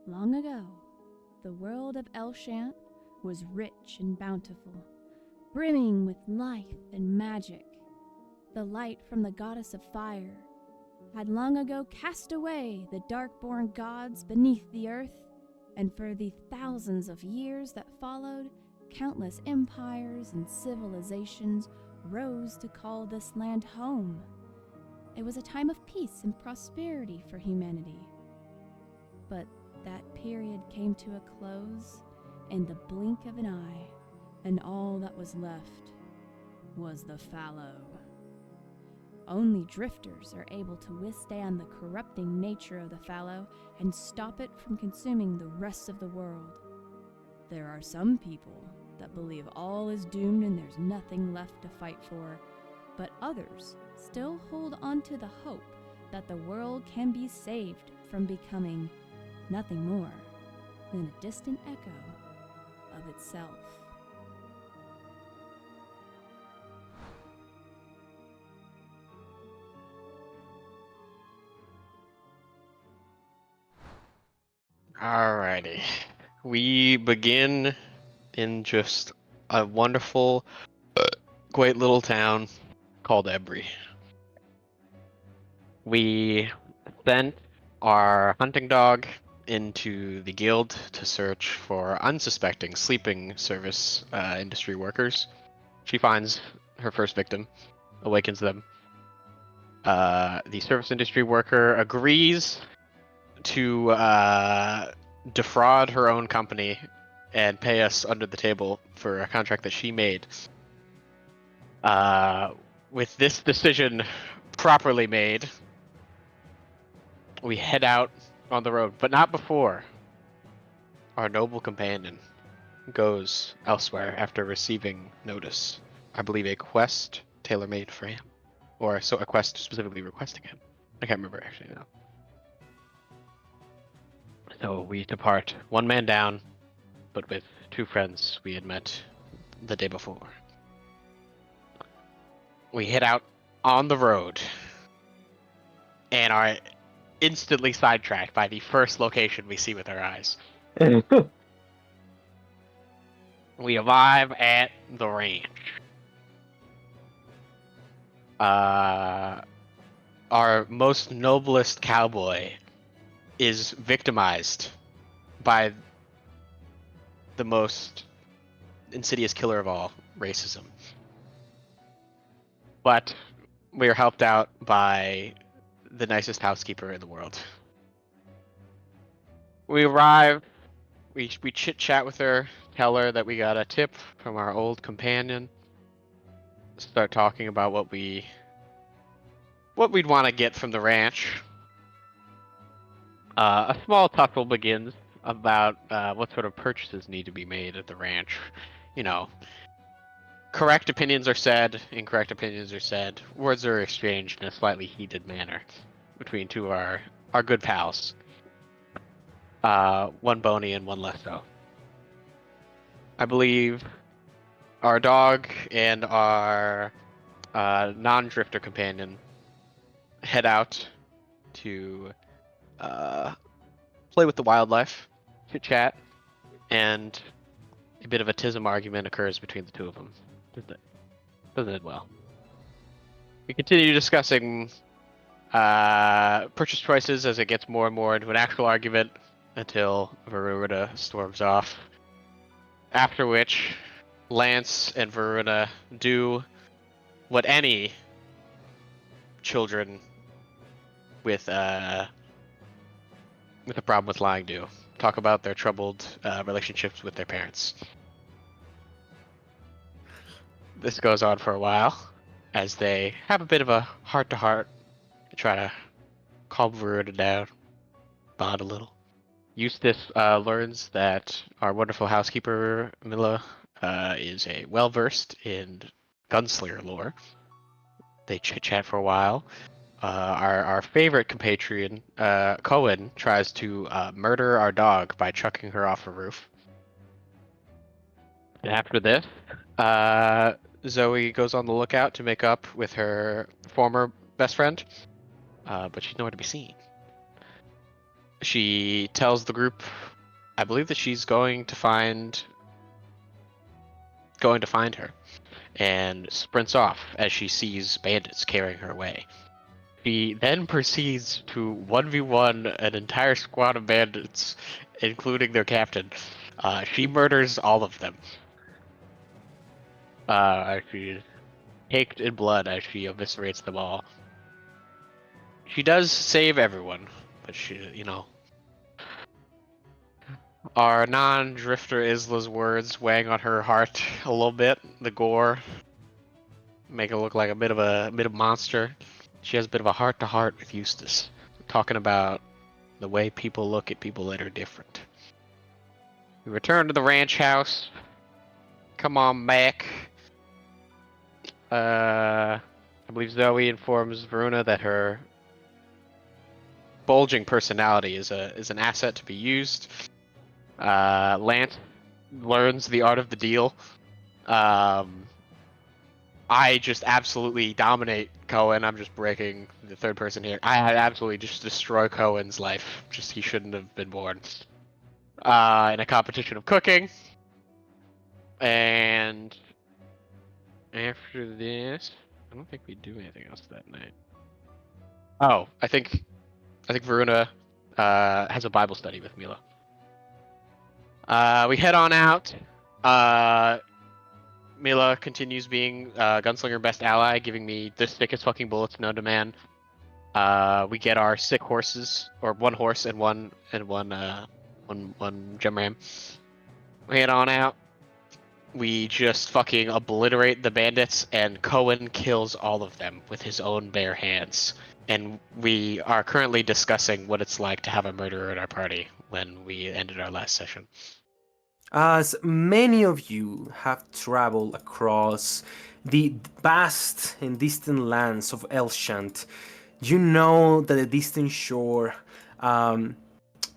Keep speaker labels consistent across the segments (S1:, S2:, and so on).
S1: Long ago, the world of Elshant was rich and bountiful, brimming with life and magic. The light from the goddess of fire had long ago cast away the dark-born gods beneath the earth, and for the thousands of years that followed, countless empires and civilizations rose to call this land home. It was a time of peace and prosperity for humanity. But that period came to a close in the blink of an eye, and all that was left was the Fallow. Only drifters are able to withstand the corrupting nature of the Fallow and stop it from consuming the rest of the world. There are some people that believe all is doomed and there's nothing left to fight for, but others still hold on to the hope that the world can be saved from becoming nothing more than a distant echo of itself.
S2: Alrighty. We begin in just a wonderful, quaint little town called Embry. We sent our hunting dog into the guild to search for unsuspecting sleeping service industry workers. She finds her first victim, awakens them. The service industry worker agrees to defraud her own company and pay us under the table for a contract that she made. With this decision properly made, we head out on the road, but not before our noble companion goes elsewhere after receiving notice. I believe a quest tailor-made for him, or a quest specifically requesting him. I can't remember actually now. So we depart, one man down, but with two friends we had met the day before. We hit out on the road and are instantly sidetracked by the first location we see with our eyes. We arrive at the ranch. Our most noblest cowboy is victimized by the most insidious killer of all, racism. But we are helped out by the nicest housekeeper in the world. We arrive, we chit-chat with her, tell her that we got a tip from our old companion, start talking about what we'd want to get from the ranch. A small tussle begins about what sort of purchases need to be made at the ranch. You know, correct opinions are said, incorrect opinions are said. Words are exchanged in a slightly heated manner between two of our good pals. One bony and one less so. I believe our dog and our non-drifter companion head out to play with the wildlife, chit-chat, and a bit of a tism argument occurs between the two of them. Doesn't it well? We continue discussing purchase choices as it gets more and more into an actual argument until Farula storms off. After which, Lance and Farula do what any children with a problem with lying do. Talk about their troubled relationships with their parents. This goes on for a while as they have a bit of a heart-to-heart and try to calm Farula down, bond a little. Eustace learns that our wonderful housekeeper, Mila, is a well-versed in gunslinger lore. They chit-chat for a while. Our favorite compatriot, Cohen, tries to murder our dog by chucking her off a roof. And after this, Zoe goes on the lookout to make up with her former best friend, but she's nowhere to be seen. she tells the group, I believe that she's going to find her, and sprints off as she sees bandits carrying her away. She then proceeds to 1v1 an entire squad of bandits, including their captain. She murders all of them. She is caked in blood as she eviscerates them all. She does save everyone, but our non-drifter Isla's words weighing on her heart a little bit. The gore make her look like a bit of a monster. She has a bit of a heart-to-heart with Eustace, talking about the way people look at people that are different. We return to the ranch house. Come on back. I believe Zoe informs Veruna that her bulging personality is an asset to be used. Lance learns the art of the deal. I just absolutely dominate Cohen. I'm just breaking the third person here. I absolutely just destroy Cohen's life. Just he shouldn't have been born. In a competition of cooking. And after this, I don't think we do anything else that night. Oh, I think Veruna has a Bible study with Mila. We head on out. Mila continues being Gunslinger best ally, giving me the sickest fucking bullets known to man. We get our sick horses, or one horse and one gem ram. We head on out. We just fucking obliterate the bandits, and Cohen kills all of them with his own bare hands. And we are currently discussing what it's like to have a murderer in our party when we ended our last session.
S3: As many of you have traveled across the vast and distant lands of Elshant, you know that the distant shore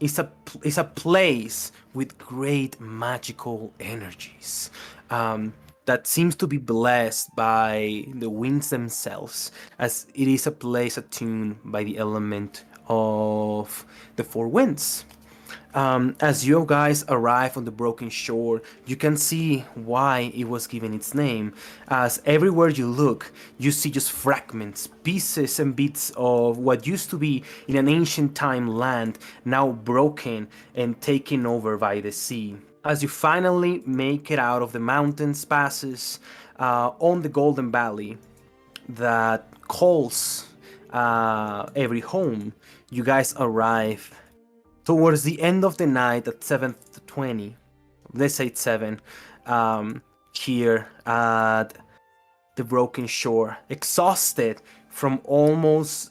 S3: is a place with great magical energies that seems to be blessed by the winds themselves, as it is a place attuned by the element of the four winds. As you guys arrive on the broken shore, you can see why it was given its name, as everywhere you look, you see just fragments, pieces and bits of what used to be in an ancient time land, now broken and taken over by the sea. As you finally make it out of the mountains passes on the Golden Valley that calls every home, you guys arrive towards the end of the night at 7:20, let's say it's 7, here at the broken shore, exhausted from almost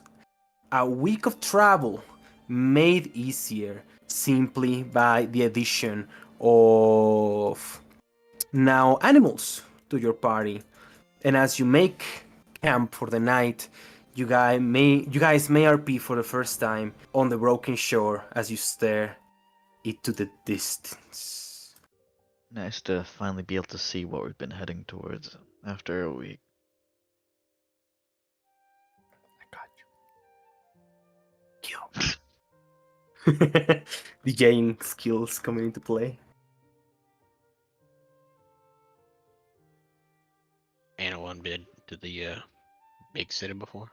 S3: a week of travel, made easier simply by the addition of now animals to your party. And as you make camp for the night, you guys may RP for the first time on the broken shore as you stare into the distance.
S4: Nice to finally be able to see what we've been heading towards after a week.
S3: I got you. DJing skills coming into play.
S2: Anyone been to the big city before?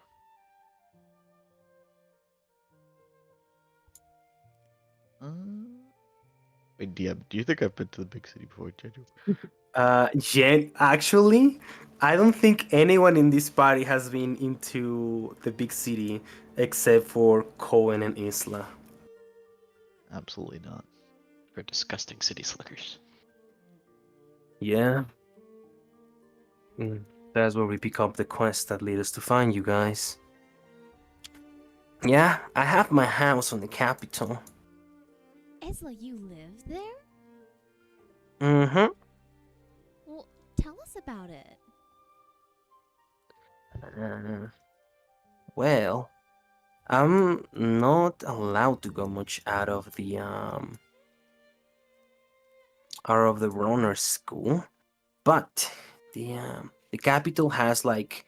S4: Wait, do you think I've been to the big city before, Jeju?
S3: Jen, actually, I don't think anyone in this party has been into the big city except for Cohen and Isla.
S4: Absolutely not.
S2: For disgusting city slickers.
S3: Yeah. That's where we pick up the quest that lead us to find you guys. Yeah, I have my house on the capital.
S1: Esla, you live there?
S3: Mm-hmm.
S1: Well, tell us about it.
S3: Well, I'm not allowed to go much out of the runner school, but the capital has like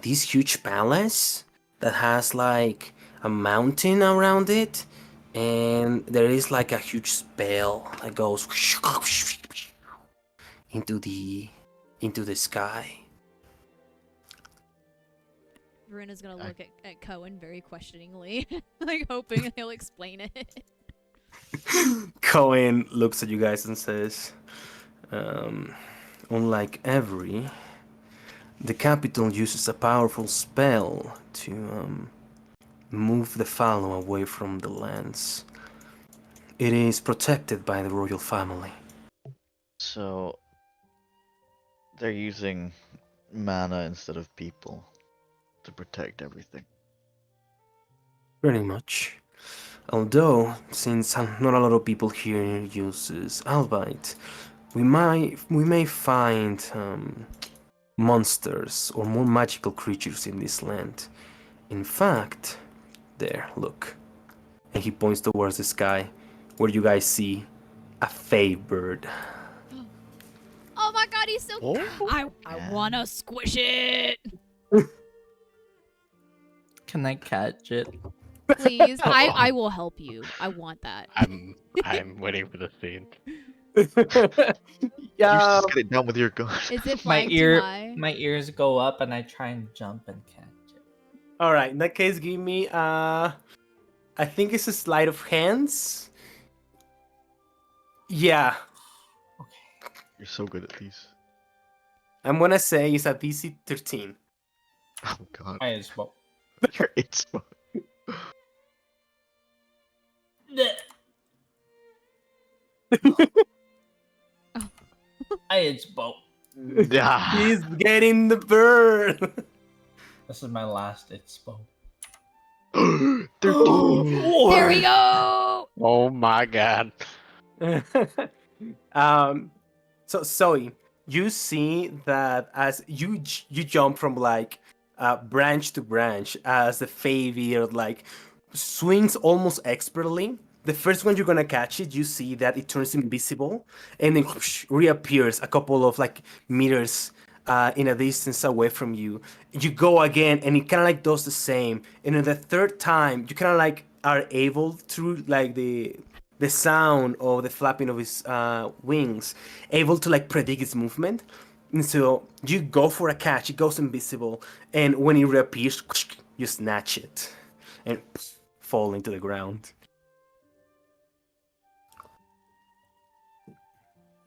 S3: this huge palace that has like a mountain around it and there is like a huge spell that goes into the sky.
S5: Veruna's gonna look at Cohen very questioningly, like hoping he'll explain it.
S3: Cohen looks at you guys and says, unlike Avery, the capital uses a powerful spell to move the Fallow away from the lands. It is protected by the royal family.
S4: So they're using mana instead of people to protect everything.
S3: Pretty much. Although, since not a lot of people here uses Albite, we may find monsters or more magical creatures in this land. In fact, there, look. And he points towards the sky, where you guys see a fae bird.
S5: Oh my god, he's so
S4: Oh,
S5: I wanna squish it.
S6: Can I catch it?
S5: Please. I will help you. I want that.
S2: I'm waiting for the scene.
S4: You
S3: Yeah.
S4: just get it down with your gun.
S5: Is it
S6: My
S5: flying too high?
S6: ear, my ears go up, and I try and jump and catch it.
S3: All right. In that case, give me. I think it's a sleight of hands. Yeah,
S4: You're so good at these.
S3: I'm gonna say it's a DC 13.
S4: Oh god.
S6: I as well.
S4: It's
S6: I as well.
S4: yeah.
S3: He's getting the bird.
S6: This is my last inspo.
S4: 13.
S5: There we go.
S2: Oh my god.
S3: So Zoe, you see that as you jump from like branch to branch as the Favor like swings almost expertly. The first one you're gonna catch it, you see that it turns invisible and then reappears a couple of like meters in a distance away from you. You go again and it kind of like does the same. And then the third time, you kind of like are able through like the sound of the flapping of his wings, able to like predict its movement. And so you go for a catch, it goes invisible, and when it reappears, you snatch it and fall into the ground.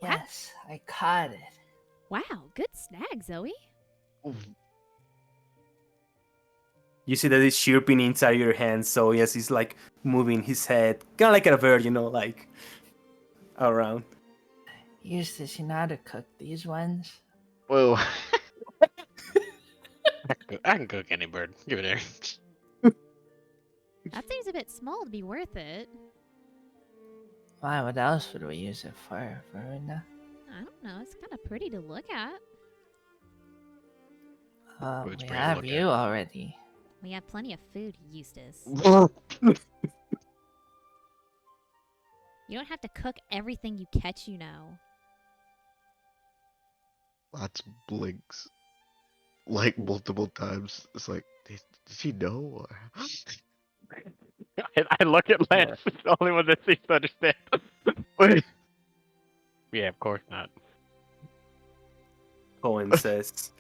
S6: Yes, I caught it.
S5: Wow, good snag, Zoe.
S3: You see that it's chirping inside your hand, so yes, he's like moving his head, kind of like a bird, like around.
S6: Eustace, you know how to cook these ones?
S4: Whoa.
S2: I can cook any bird. Give it here.
S5: That seems a bit small to be worth it.
S6: Why, what else would we use it for, Farula?
S5: I don't know. It's kind of pretty to look at.
S2: It's
S6: We
S2: pretty to
S6: have
S2: look
S6: you already.
S5: We have plenty of food, Eustace. You don't have to cook everything you catch,
S4: Lots blinks. Like multiple times. It's like, did she know? Or...
S2: I look at Lance. It's the only one that seems to understand.
S4: Wait.
S2: Yeah, of course not.
S3: Cohen says,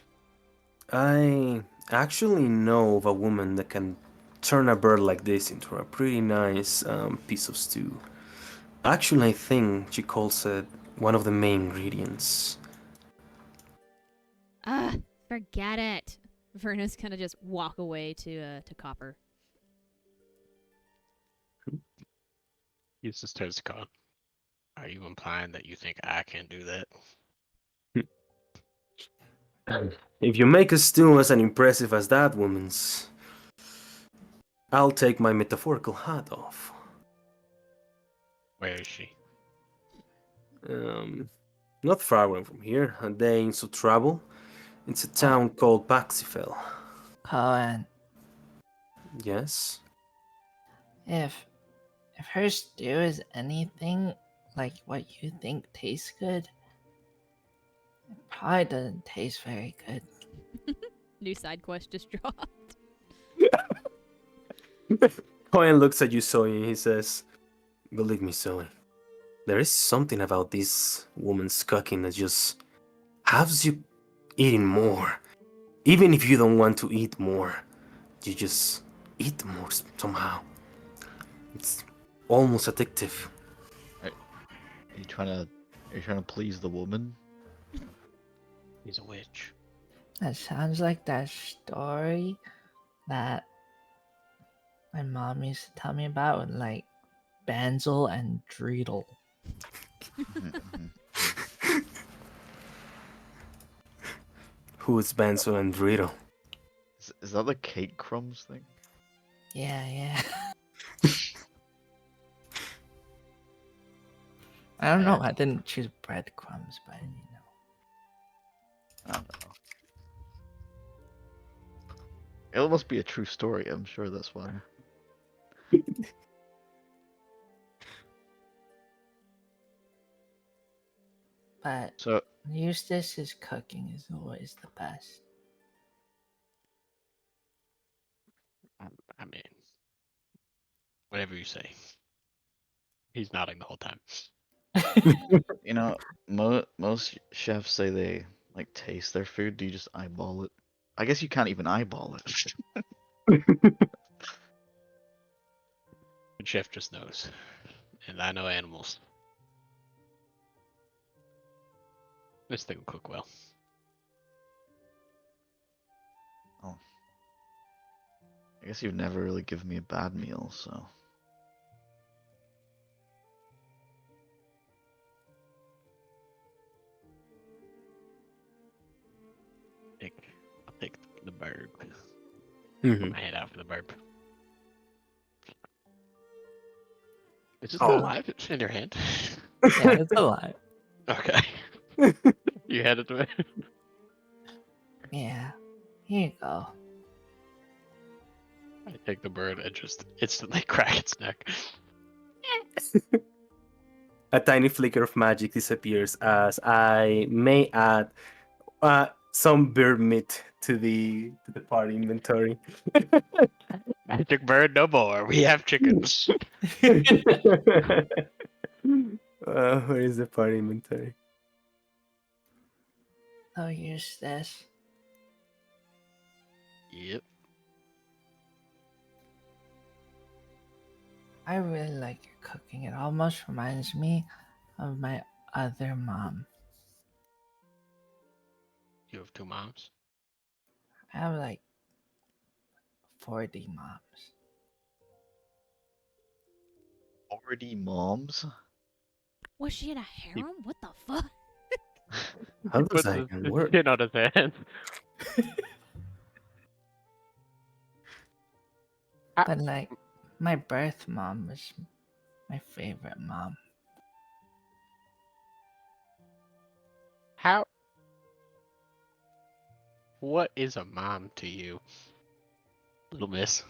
S3: I actually know of a woman that can turn a bird like this into a pretty nice piece of stew. Actually, I think she calls it one of the main ingredients.
S5: Forget it. Verna's gonna just walk away to Copper.
S2: Eustace turns to Con. Are you implying that you think I can do that?
S3: If you make a stew as impressive as that woman's, I'll take my metaphorical hat off.
S2: Where is she?
S3: Not far away from here, a day into travel. It's a town called Paxifell.
S6: Cohen,
S3: Yes?
S6: if her stew is anything like what you think tastes good, it probably doesn't taste very good.
S5: New side quest just dropped.
S3: Cohen looks at you, Zoe, and he says, Believe me, Zoe, there is something about this woman's cooking that just has you eating more. Even if you don't want to eat more, you just eat more somehow. It's almost addictive.
S4: Are you trying to please the woman?
S2: He's a witch.
S6: That sounds like that story that my mom used to tell me about with like Banzel and Dreidel.
S4: Mhm.
S3: Who is Banzo and Dorito?
S4: Is that the cake crumbs thing?
S6: Yeah. I don't know. I didn't choose breadcrumbs, but you know.
S4: I don't know. It must be a true story. I'm sure that's why.
S6: But
S4: So,
S6: Eustace's cooking is always the best.
S2: I mean, whatever you say. He's nodding the whole time.
S4: you know, most chefs say they like taste their food. Do you just eyeball it? I guess you can't even eyeball it.
S2: The chef just knows. And I know animals. This thing will cook well.
S4: Oh. I guess you've never really given me a bad meal, so.
S2: I'll take the bird.
S3: Mhm.
S2: Put my hand out for the bird. Is it
S3: Oh.
S2: still alive? It's in your hand?
S6: Yeah, it's alive.
S2: Okay. You had it to me.
S6: Yeah. Here you go.
S2: I take the bird and just instantly crack its neck.
S3: A tiny flicker of magic disappears as I may add some bird meat to the party inventory.
S2: Magic bird no more. We have chickens.
S3: Where is the party inventory?
S6: Oh, Eustace.
S2: Yep.
S6: I really like your cooking. It almost reminds me of my other mom.
S2: You have two moms?
S6: I have like 40 moms.
S4: 40 moms?
S5: Was she in a harem? What the fuck?
S3: How
S2: He
S3: does
S2: puts
S3: that
S2: his
S3: even work?
S2: chin on his hand.
S6: But like, my birth mom was my favorite mom.
S2: How? What is a mom to you, little miss?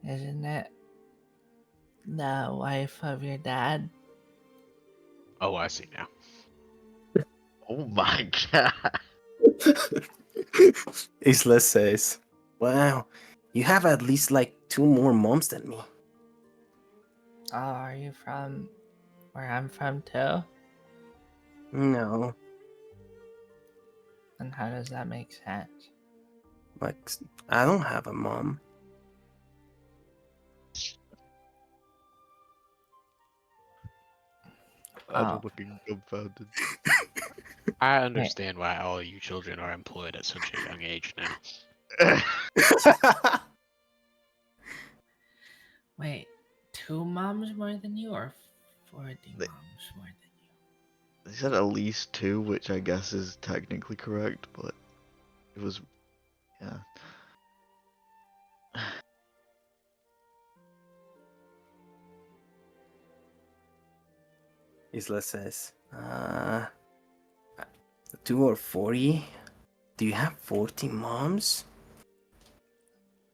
S6: Isn't it? The wife of your dad?
S2: Oh, I see now.
S4: Oh my god.
S3: Isla says, "Wow, you have at least like 2 more moms than me."
S6: Oh, are you from where I'm from too?
S3: No,
S6: And how does that make sense?
S3: like I don't have a mom.
S4: I'm
S6: Oh.
S4: looking dumbfounded.
S2: I understand why all you children are employed at such a young age now.
S6: Wait, 2 moms more than you or 40
S4: They-
S6: moms more than you?
S4: They said at least 2, which I guess is technically correct, but it was, yeah.
S3: Isla says, 2 or 40? Do you have 40 moms?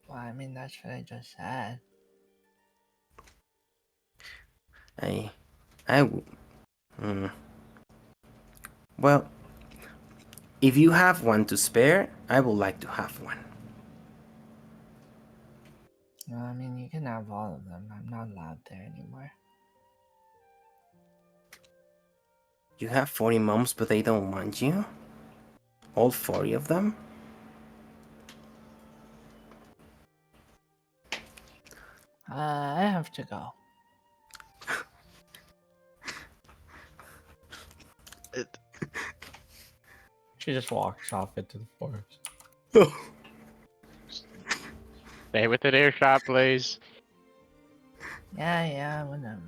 S6: Well, I mean, that's what I just said.
S3: I w- hmm. Well, if you have one to spare, I would like to have one.
S6: Well, I mean, you can have all of them. I'm not allowed there anymore.
S3: You have 40 moms, but they don't want you? All 40 of them?
S6: I have to go.
S4: It,
S7: She just walks off into the forest.
S2: Stay within earshot, please.
S6: Yeah, whatever.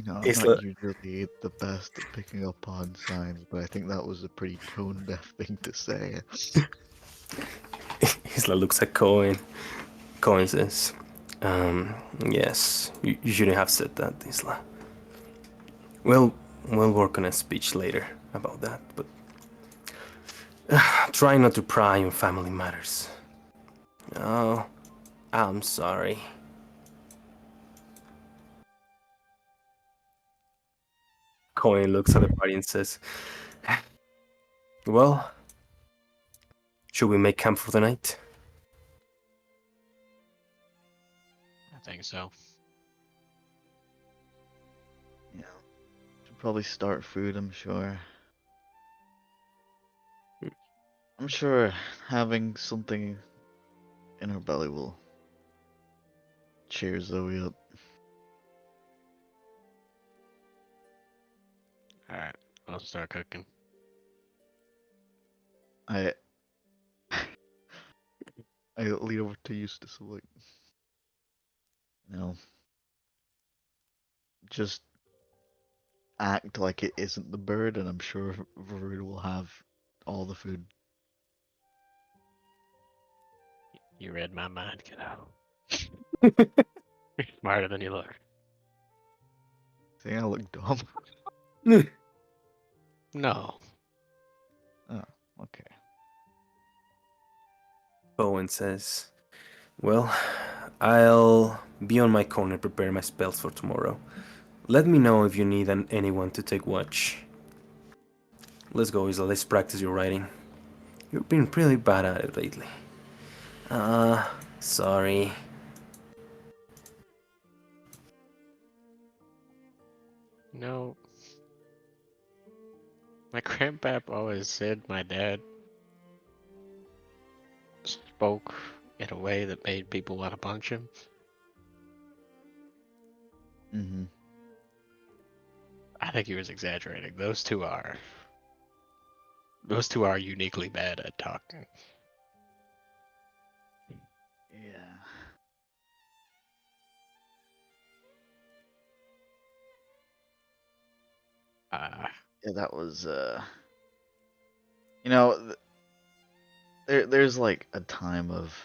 S4: I'm
S3: It's
S4: not
S3: like-
S4: usually the best at picking up on signs, but I think that was a pretty tone-deaf thing to say.
S3: Isla looks at Cohen. Cohen says, yes, you shouldn't have said that, Isla. We'll work on a speech later about that, but try not to pry on family matters. Oh, I'm sorry. Cohen looks at the party and says, well, should we make camp for the night?
S2: I think so.
S4: Yeah. Should probably start food, I'm sure. I'm sure having something in her belly will cheer Zoe up.
S2: Alright, I'll start cooking.
S4: I lean over to Eustace and like, just act like it isn't the bird, and I'm sure Varuna will have all the food.
S2: You read my mind, kiddo. You're smarter than you look.
S4: Saying I look dumb.
S2: No.
S4: Oh, okay.
S3: Cohen says, well, I'll be on my corner preparing my spells for tomorrow. Let me know if you need anyone to take watch. Let's go, Isla. Let's practice your writing. You've been pretty bad at it lately. Sorry.
S2: No. My grandpap always said my dad spoke in a way that made people want to punch him.
S4: Mm-hmm.
S2: I think he was exaggerating. Those two are uniquely bad at talking.
S4: Yeah. Yeah, that was there's like a time of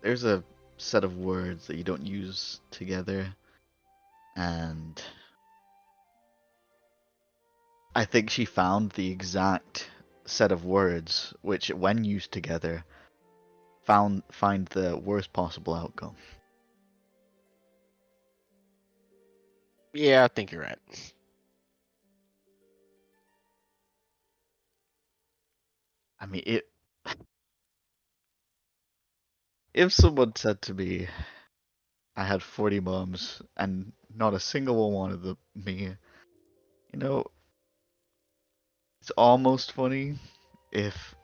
S4: there's a set of words that you don't use together, and I think she found the exact set of words which when used together find the worst possible outcome.
S2: Yeah, I think you're right.
S4: I mean, if someone said to me I had 40 moms and not a single one wanted me, it's almost funny if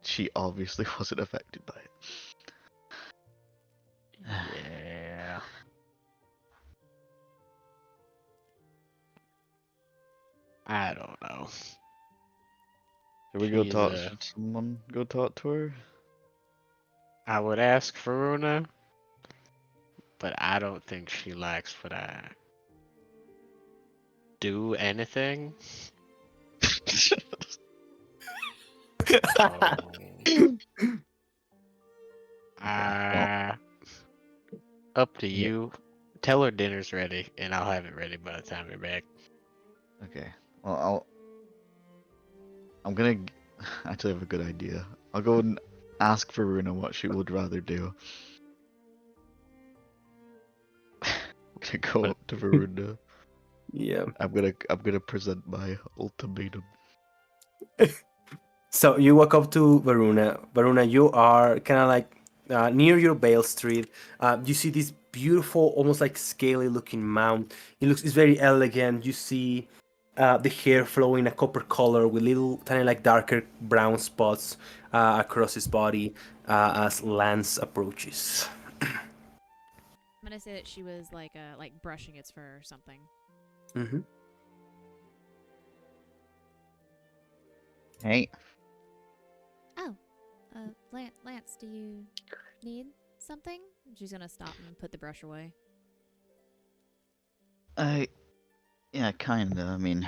S4: she obviously wasn't affected by it.
S2: Yeah. I don't know.
S4: Should we go
S2: She's,
S4: talk? Should someone go talk to her?
S2: I would ask Faruna, but I don't think she likes when I do anything. So,
S4: Well,
S2: up to
S4: yeah.
S2: you. Tell her dinner's ready, and I'll have it ready by the time you're back.
S4: Okay. Well, I'm gonna actually have a good idea. I'll go and ask Faruna what she would rather do. I'm gonna go up to Faruna.
S3: Yeah.
S4: I'm gonna present my ultimatum.
S3: So you walk up to Varuna. Varuna, you are kind of like near your Bale Street, you see this beautiful, almost like scaly-looking mount. It's very elegant. You see the hair flowing a copper color with little tiny like darker brown spots across his body as Lance approaches.
S5: I'm gonna say that she was like brushing its fur or something.
S3: Mm-hmm.
S4: Hey,
S5: Oh, Lance, do you need something? She's gonna stop and put the brush away.
S4: yeah, kinda. I mean,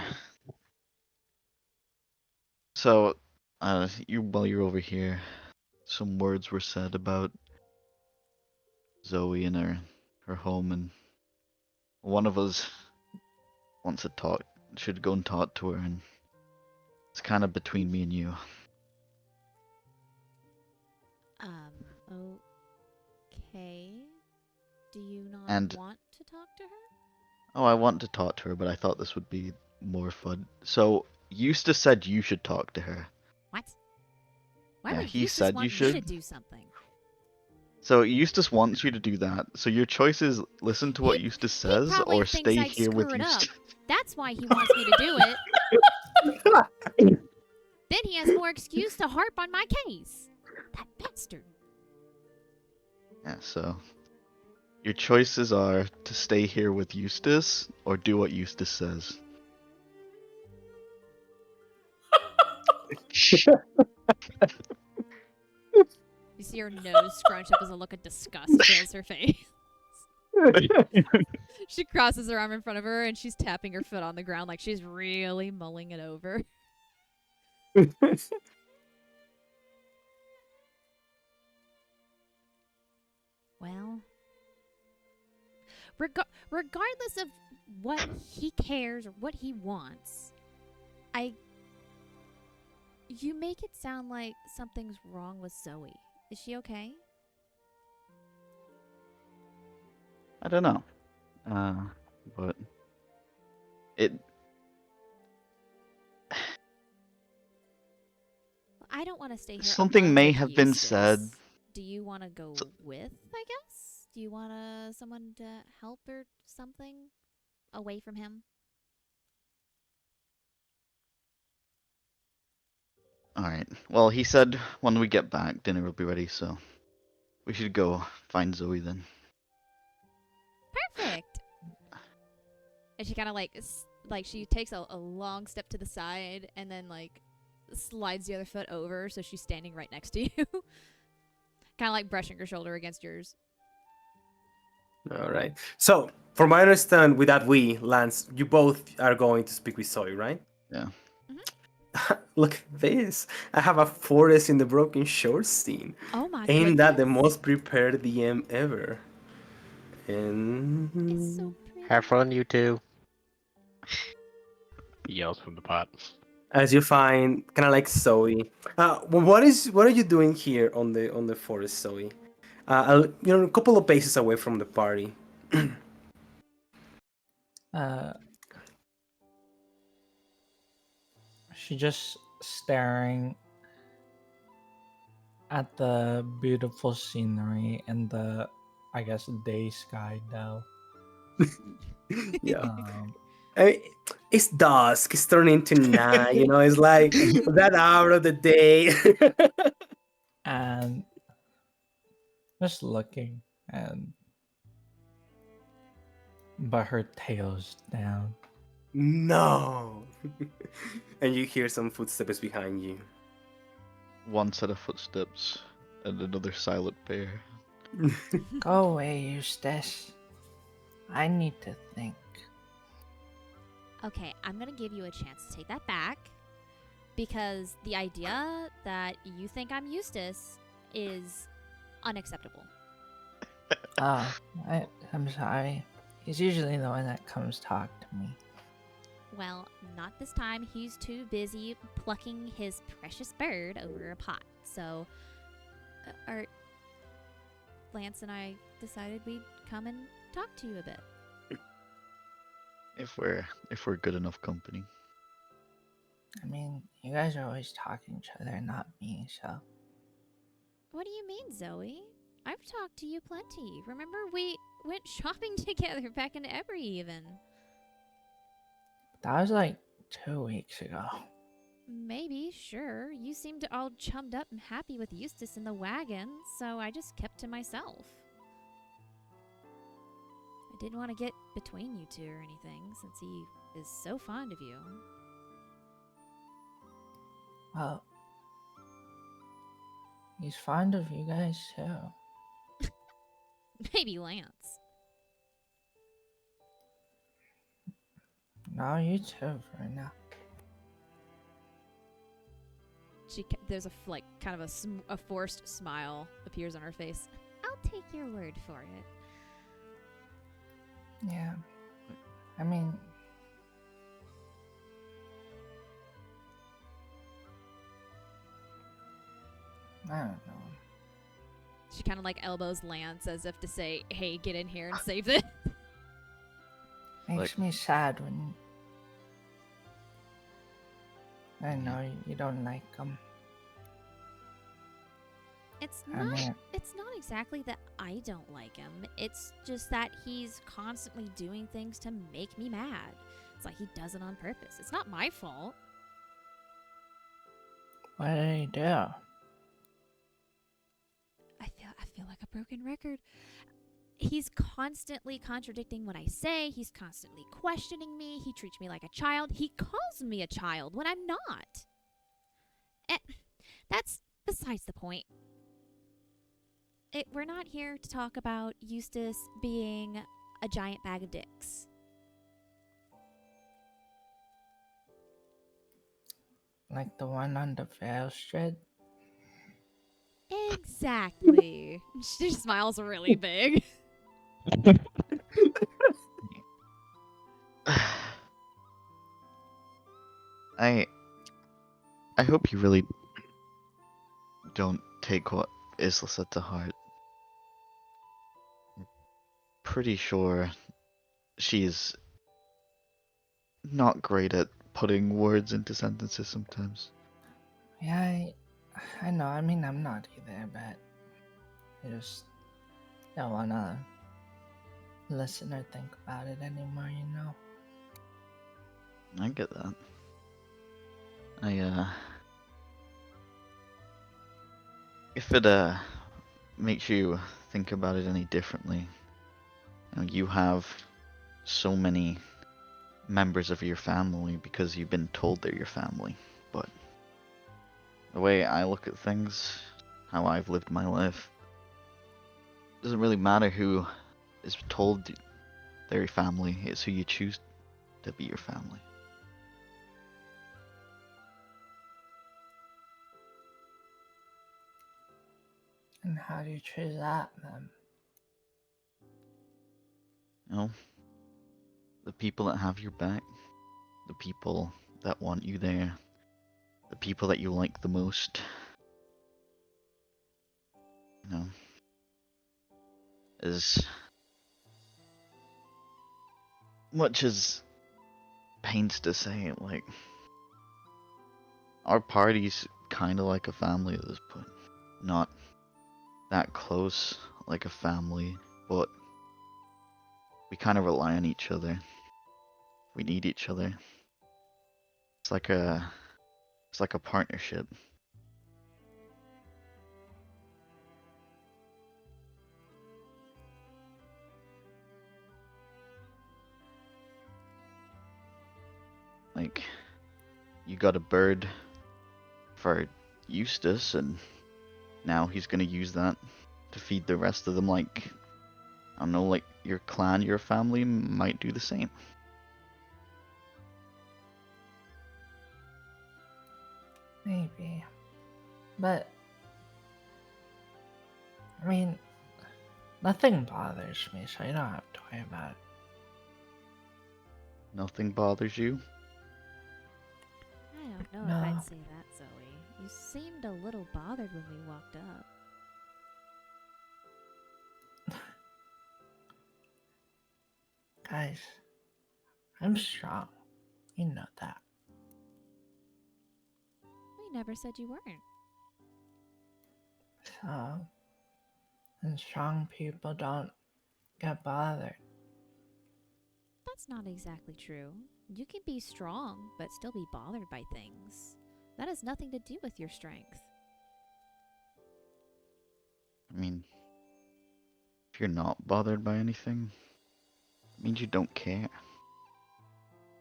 S4: so, while you're over here, some words were said about Zoe and her home, and one of us wants to talk, should go and talk to her, and it's kind of between me and you.
S5: Okay. Do you not
S4: And-
S5: want to talk to her?
S4: Oh, I want to talk to her, but I thought this would be more fun. So, Eustace said you should talk to her.
S5: What? Why
S4: Yeah,
S5: would
S4: he
S5: Eustace
S4: said
S5: want
S4: you
S5: me to
S4: should.
S5: do something?
S4: So, Eustace wants you to do that. So, your choice is listen to what Eustace says
S5: probably
S4: or
S5: thinks
S4: stay
S5: I'd
S4: here with
S5: screw it up.
S4: Eustace.
S5: That's why he wants me to do it. Then he has more excuse to harp on my case. That bastard.
S4: Yeah, so your choices are to stay here with Eustace or do what Eustace says.
S5: You see her nose scrunch up as a look of disgust fills her face. She crosses her arm in front of her and she's tapping her foot on the ground like she's really mulling it over. Well, regardless of what he cares or what he wants, you make it sound like something's wrong with Zoe. Is she okay?
S4: I don't know. But it
S5: I don't want to stay here.
S4: Something
S5: alone
S4: may
S5: with
S4: have been
S5: Eustace.
S4: said.
S5: Do you want to go with, I guess? Do you want someone to help or something away from him?
S4: Alright. Well, he said when we get back, dinner will be ready, so we should go find Zoe then.
S5: Perfect. And she kind of like she takes a long step to the side and then like slides the other foot over so she's standing right next to you. Kind of like brushing her shoulder against yours.
S3: All right. So, from my understand, with that Lance, you both are going to speak with Zoe, right?
S4: Yeah.
S3: Look at this. I have a forest in the Broken Shores scene.
S5: Oh my
S3: Ain't that the
S5: goodness.
S3: most prepared DM ever? And
S5: It's so pretty.
S2: Have fun, you two. He yells from the pot.
S3: as you find, kind of like Zoe. What are you doing here on the forest, Zoe? A couple of paces away from the party.
S7: She just staring at the beautiful scenery and the, I guess, day sky now.
S3: Yeah.
S7: Um,
S3: I mean, it's dusk. It's turning to night. It's like that hour of the day.
S7: and just looking, and but her tail's down.
S3: No. And you hear some footsteps behind you.
S4: One set of footsteps and another silent pair.
S6: Go away, Eustace. I need to think.
S5: Okay, I'm gonna give you a chance to take that back because the idea that you think I'm Eustace is unacceptable.
S6: Oh, I'm sorry. He's usually the one that comes talk to me.
S5: Well, not this time. He's too busy plucking his precious bird over a pot. So, Lance and I decided we'd come and talk to you a bit.
S4: If we're good enough company.
S6: I mean, you guys are always talking to each other, not me, so.
S5: What do you mean, Zoe? I've talked to you plenty. Remember, we went shopping together back in Ebury even.
S6: That was like 2 weeks ago.
S5: Maybe, sure. You seemed all chummed up and happy with Eustace in the wagon, so I just kept to myself. I didn't want to get between you two or anything, since he is so fond of you.
S6: Well, he's fond of you guys too.
S5: Maybe Lance.
S6: No, you too for now.
S5: There's kind of a forced smile appears on her face. I'll take your word for it.
S6: Yeah. I mean, I don't know.
S5: She kind of like elbows Lance as if to say, hey, get in here and save this.
S6: Makes me sad when I know you don't like him.
S5: It's
S6: I mean,
S5: not exactly that I don't like him. It's just that he's constantly doing things to make me mad. It's like he does it on purpose. It's not my fault.
S6: what did he do?
S5: I feel like a broken record. He's constantly contradicting what I say. He's constantly questioning me. He treats me like a child. He calls me a child when I'm not. That's besides the point. We're not here to talk about Eustace being a giant bag of dicks.
S6: Like the one on the Veil Street?
S5: Exactly. She smiles really big.
S4: I hope you really don't take what Isla said to heart. I'm pretty sure she's not great at putting words into sentences sometimes.
S6: Yeah, I know. I mean, I'm not either, but I just don't wanna listen or think about it anymore, you know?
S4: I get that. If it makes you think about it any differently, you have so many members of your family because you've been told they're your family, but the way I look at things, how I've lived my life, it doesn't really matter who is told they're your family, it's who you choose to be your family.
S6: And how do you choose that, then?
S4: The people that have your back, the people that want you there, the people that you like the most. As much as pains to say it, like, our party's kind of like a family at this point. Not that close like a family, but we kind of rely on each other. We need each other. It's like a partnership. Like, you got a bird for Eustace, and now he's gonna use that to feed the rest of them. Like, I don't know, like your clan, your family might do the same.
S6: Maybe. But, I mean, nothing bothers me, so you don't have to worry about it.
S4: Nothing bothers you?
S5: I don't know
S6: No.
S5: if I'd say that, Zoe. You seemed a little bothered when we walked up.
S6: Guys, I'm strong. You know that.
S5: We never said you weren't.
S6: So, and strong people don't get bothered.
S5: That's not exactly true. You can be strong, but still be bothered by things. That has nothing to do with your strength.
S4: I mean, if you're not bothered by anything, it means you don't care.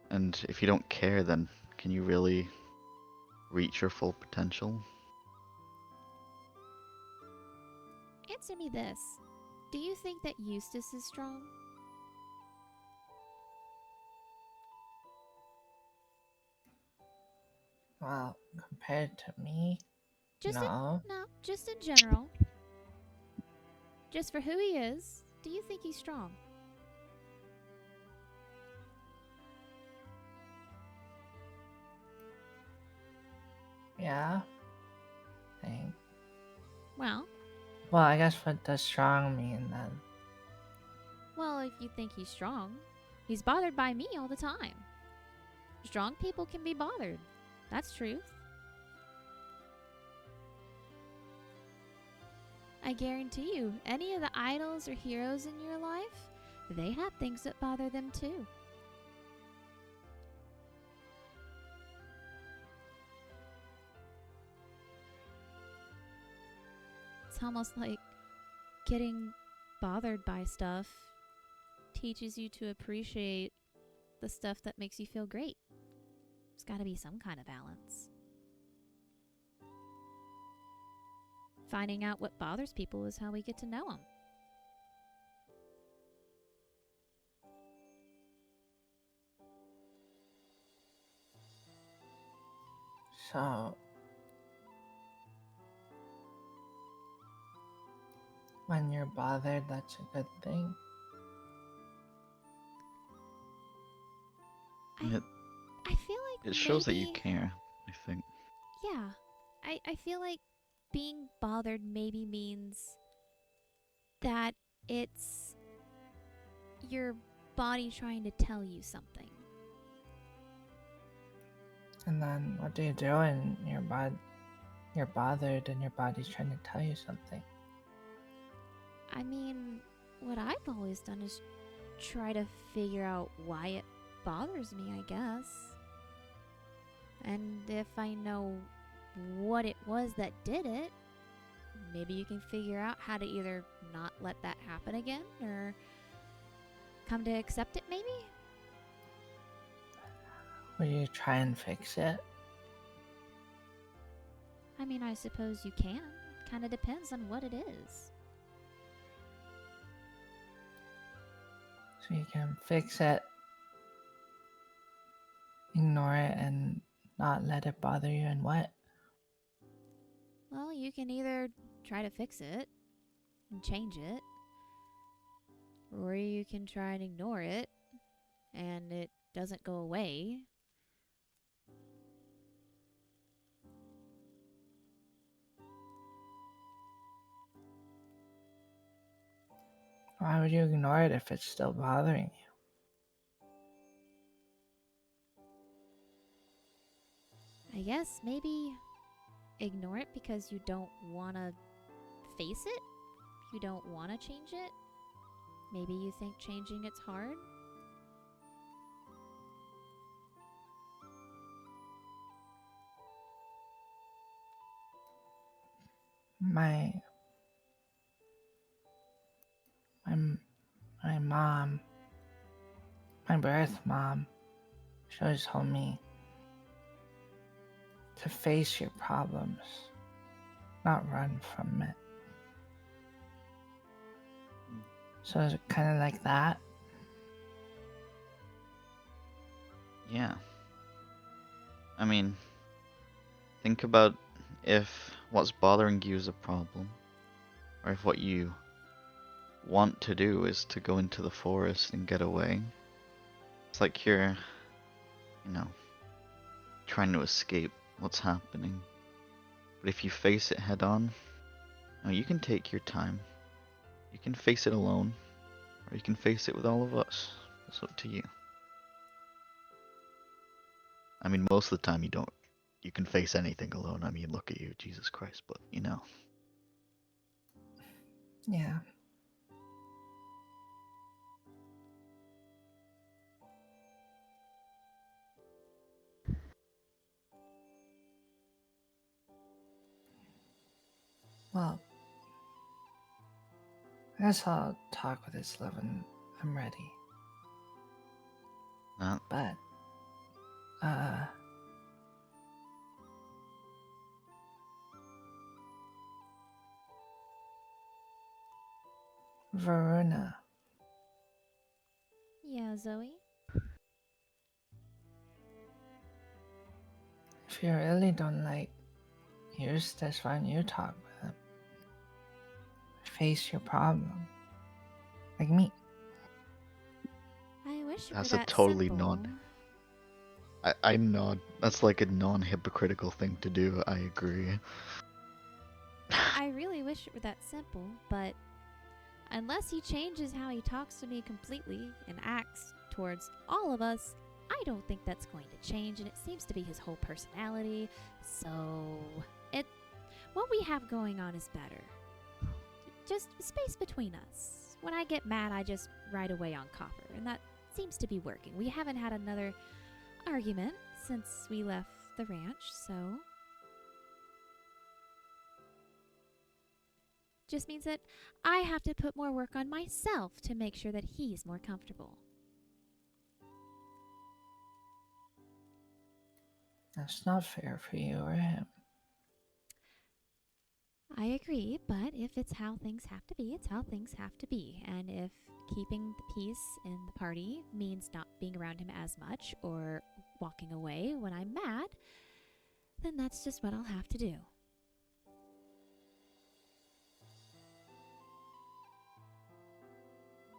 S4: And if you don't care, then can you really reach your full potential?
S5: Answer me this. Do you think that Eustace is strong?
S6: Well, compared to me,
S5: Just
S6: no.
S5: just in general. Just for who he is, do you think he's strong?
S6: Yeah. Think.
S5: Well,
S6: Well, I guess what does strong mean then?
S5: well, if you think he's strong, he's bothered by me all the time. Strong people can be bothered. That's truth. I guarantee you, any of the idols or heroes in your life, they have things that bother them too. It's almost like getting bothered by stuff teaches you to appreciate the stuff that makes you feel great. There's got to be some kind of balance. Finding out what bothers people is how we get to know them.
S6: So, when you're bothered, that's a good thing.
S5: I feel like
S4: It shows that you
S5: maybe-
S4: care, I think.
S5: Yeah. I feel like being bothered maybe means that it's your body trying to tell you something.
S6: And then what do you do when you're bothered and your body's trying to tell you something?
S5: I mean, what I've always done is try to figure out why it bothers me, I guess. And if I know what it was that did it, maybe you can figure out how to either not let that happen again or come to accept it, maybe?
S6: Will you try and fix it?
S5: I mean, I suppose you can. Kind of depends on what it is.
S6: So you can fix it, ignore it, and not let it bother you, and what?
S5: Well, you can either try to fix it and change it, or you can try and ignore it and it doesn't go away.
S6: Why would you ignore it if it's still bothering you?
S5: I guess maybe ignore it because you don't want to face it. You don't want to change it. Maybe you think changing it's hard.
S6: My mom, my birth mom, she always told me to face your problems, not run from it. So is it kind of like that?
S4: Yeah. I mean, think about if what's bothering you is a problem, or if what you want to do is to go into the forest and get away. It's like you're, trying to escape what's happening. But if you face it head on, you can take your time. You can face it alone, or you can face it with all of us. It's up to you. I mean, most of the time you can face anything alone. I mean, look at you, Jesus Christ, but
S6: Yeah. Well, I guess I'll talk with this when I'm ready.
S4: Uh,
S6: But, Varuna,
S5: Yeah, Zoe.
S6: if you really don't like Eustace when you talk with him, face your problem. Like me.
S5: I wish it were
S4: That's a
S5: that
S4: totally
S5: simple.
S4: I nod. That's like a non-hypocritical thing to do. I agree.
S5: I really wish it were that simple, but unless he changes how he talks to me completely and acts towards all of us, I don't think that's going to change, and it seems to be his whole personality. So, what we have going on is better. Just space between us. When I get mad, I just ride away on copper, and that seems to be working. We haven't had another argument since we left the ranch, so just means that I have to put more work on myself to make sure that he's more comfortable.
S6: That's not fair for you or him.
S5: I agree, but if it's how things have to be, it's how things have to be. And if keeping the peace in the party means not being around him as much or walking away when I'm mad, then that's just what I'll have to do.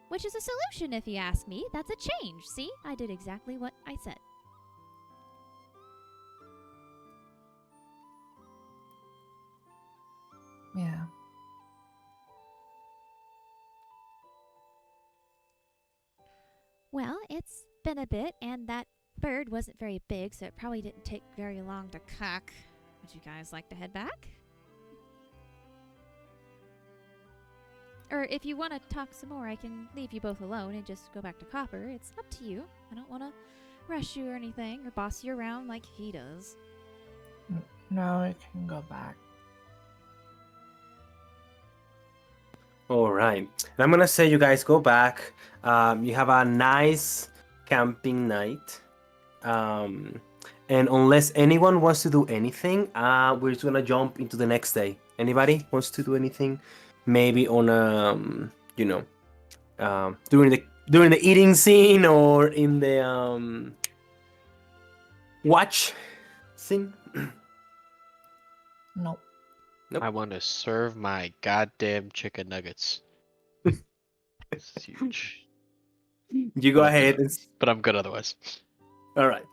S5: Which is a solution if you ask me. That's a change. See? I did exactly what I said.
S6: Yeah.
S5: Well, it's been a bit, and that bird wasn't very big, so it probably didn't take very long to cock. Would you guys like to head back? Or if you want to talk some more, I can leave you both alone and just go back to Copper. It's up to you. I don't want to rush you or anything, or boss you around like he does.
S6: No, we can go back.
S3: All right. And I'm gonna say you guys go back. You have a nice camping night. And unless anyone wants to do anything, we're just gonna jump into the next day. Anybody wants to do anything? Maybe on during the eating scene or in the watch scene.
S6: Nope.
S3: Nope.
S2: I want to serve my goddamn chicken nuggets. This is huge.
S3: You go ahead.
S2: But I'm good otherwise.
S3: All right.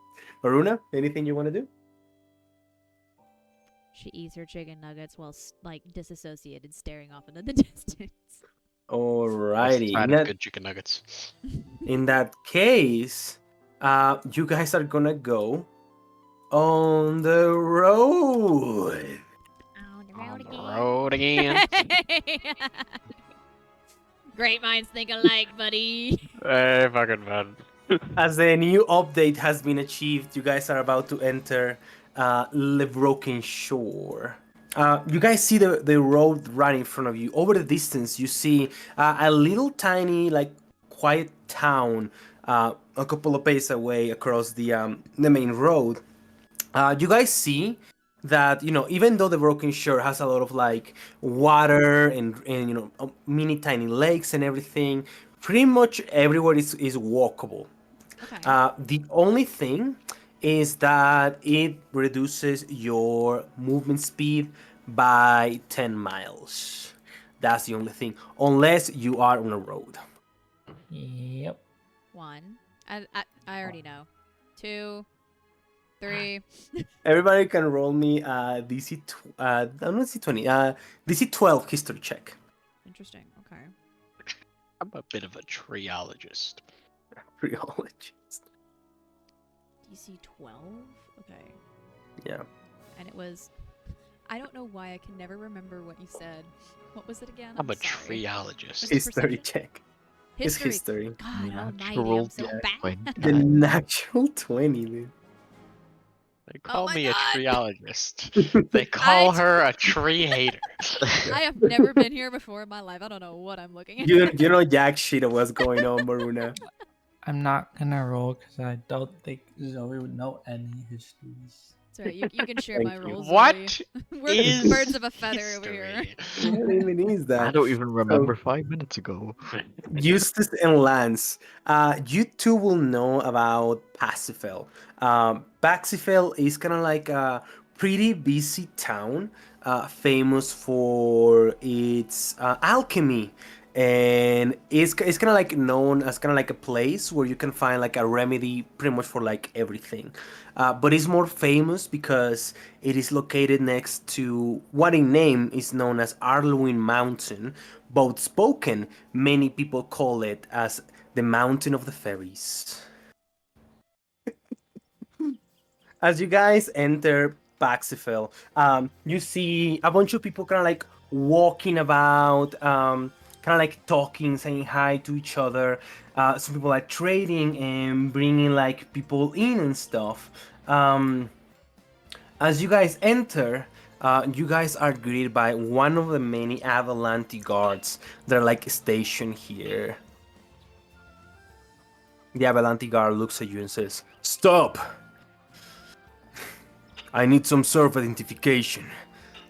S3: Varuna, anything you want to do?
S5: She eats her chicken nuggets while, disassociated, staring off into the distance.
S3: Alrighty.
S2: Side of good chicken nuggets.
S3: In that case, you guys are gonna go on the road.
S5: On the
S2: On
S5: road
S2: the
S5: again.
S2: road again.
S5: Great minds think alike, buddy.
S2: Hey, fucking fun.
S3: As the new update has been achieved, you guys are about to enter the broken shore. You guys see the road right in front of you. Over the distance, you see a little tiny, quiet town a couple of paces away across the main road. You guys see that, even though the broken shore has a lot of water and mini tiny lakes and everything, pretty much everywhere is walkable.
S5: Okay.
S3: The only thing is that it reduces your movement speed by 10 miles. That's the only thing, unless you are on a road.
S7: Yep.
S5: 1. I already know. 2, 3.
S3: Everybody can roll me DC, not DC 20, DC 12 history check.
S5: Interesting. Okay.
S2: I'm a bit of a triologist.
S3: Rheologist.
S5: DC 12? Okay.
S3: Yeah.
S5: And it was... I don't know why I can never remember what you said. What was it again?
S2: I'm a
S5: sorry.
S2: treeologist.
S5: Was it
S3: History
S5: perception?
S3: check. It's history.
S5: God almighty,
S4: Natural
S5: I'm so bad.
S3: The natural 20, dude.
S2: They
S5: Oh
S2: call
S5: my
S2: me
S5: God.
S2: a treeologist. They call her a tree hater.
S5: I have never been here before in my life. I don't know what I'm looking at.
S3: You know jack shit of what's going on, Maruna.
S7: I'm not gonna roll because I don't think Zoe would know any histories.
S5: That's right. You can share
S3: Thank
S5: my
S3: you.
S5: rolls.
S2: What
S5: Zoe. We're
S2: is
S5: birds of a feather over here.
S2: history?
S3: What even is that?
S4: I don't even remember 5 minutes ago.
S3: Eustace and Lance, you two will know about Paxifell. Paxifell is kind of like a pretty busy town, famous for its alchemy. And it's kind of like known as kind of like a place where you can find like a remedy pretty much for like everything. But it's more famous because it is located next to what in name is known as Alruin Mountain. Both spoken, many people call it as the Mountain of the Fairies. As you guys enter Paxifell, you see a bunch of people kind of like walking about, kind of like talking, saying hi to each other. Some people are trading and bringing like people in and stuff. As you guys enter, you guys are greeted by one of the many Avalanche guards that are like stationed here. The Avalanche guard looks at you and says, "Stop! I need some sort of identification.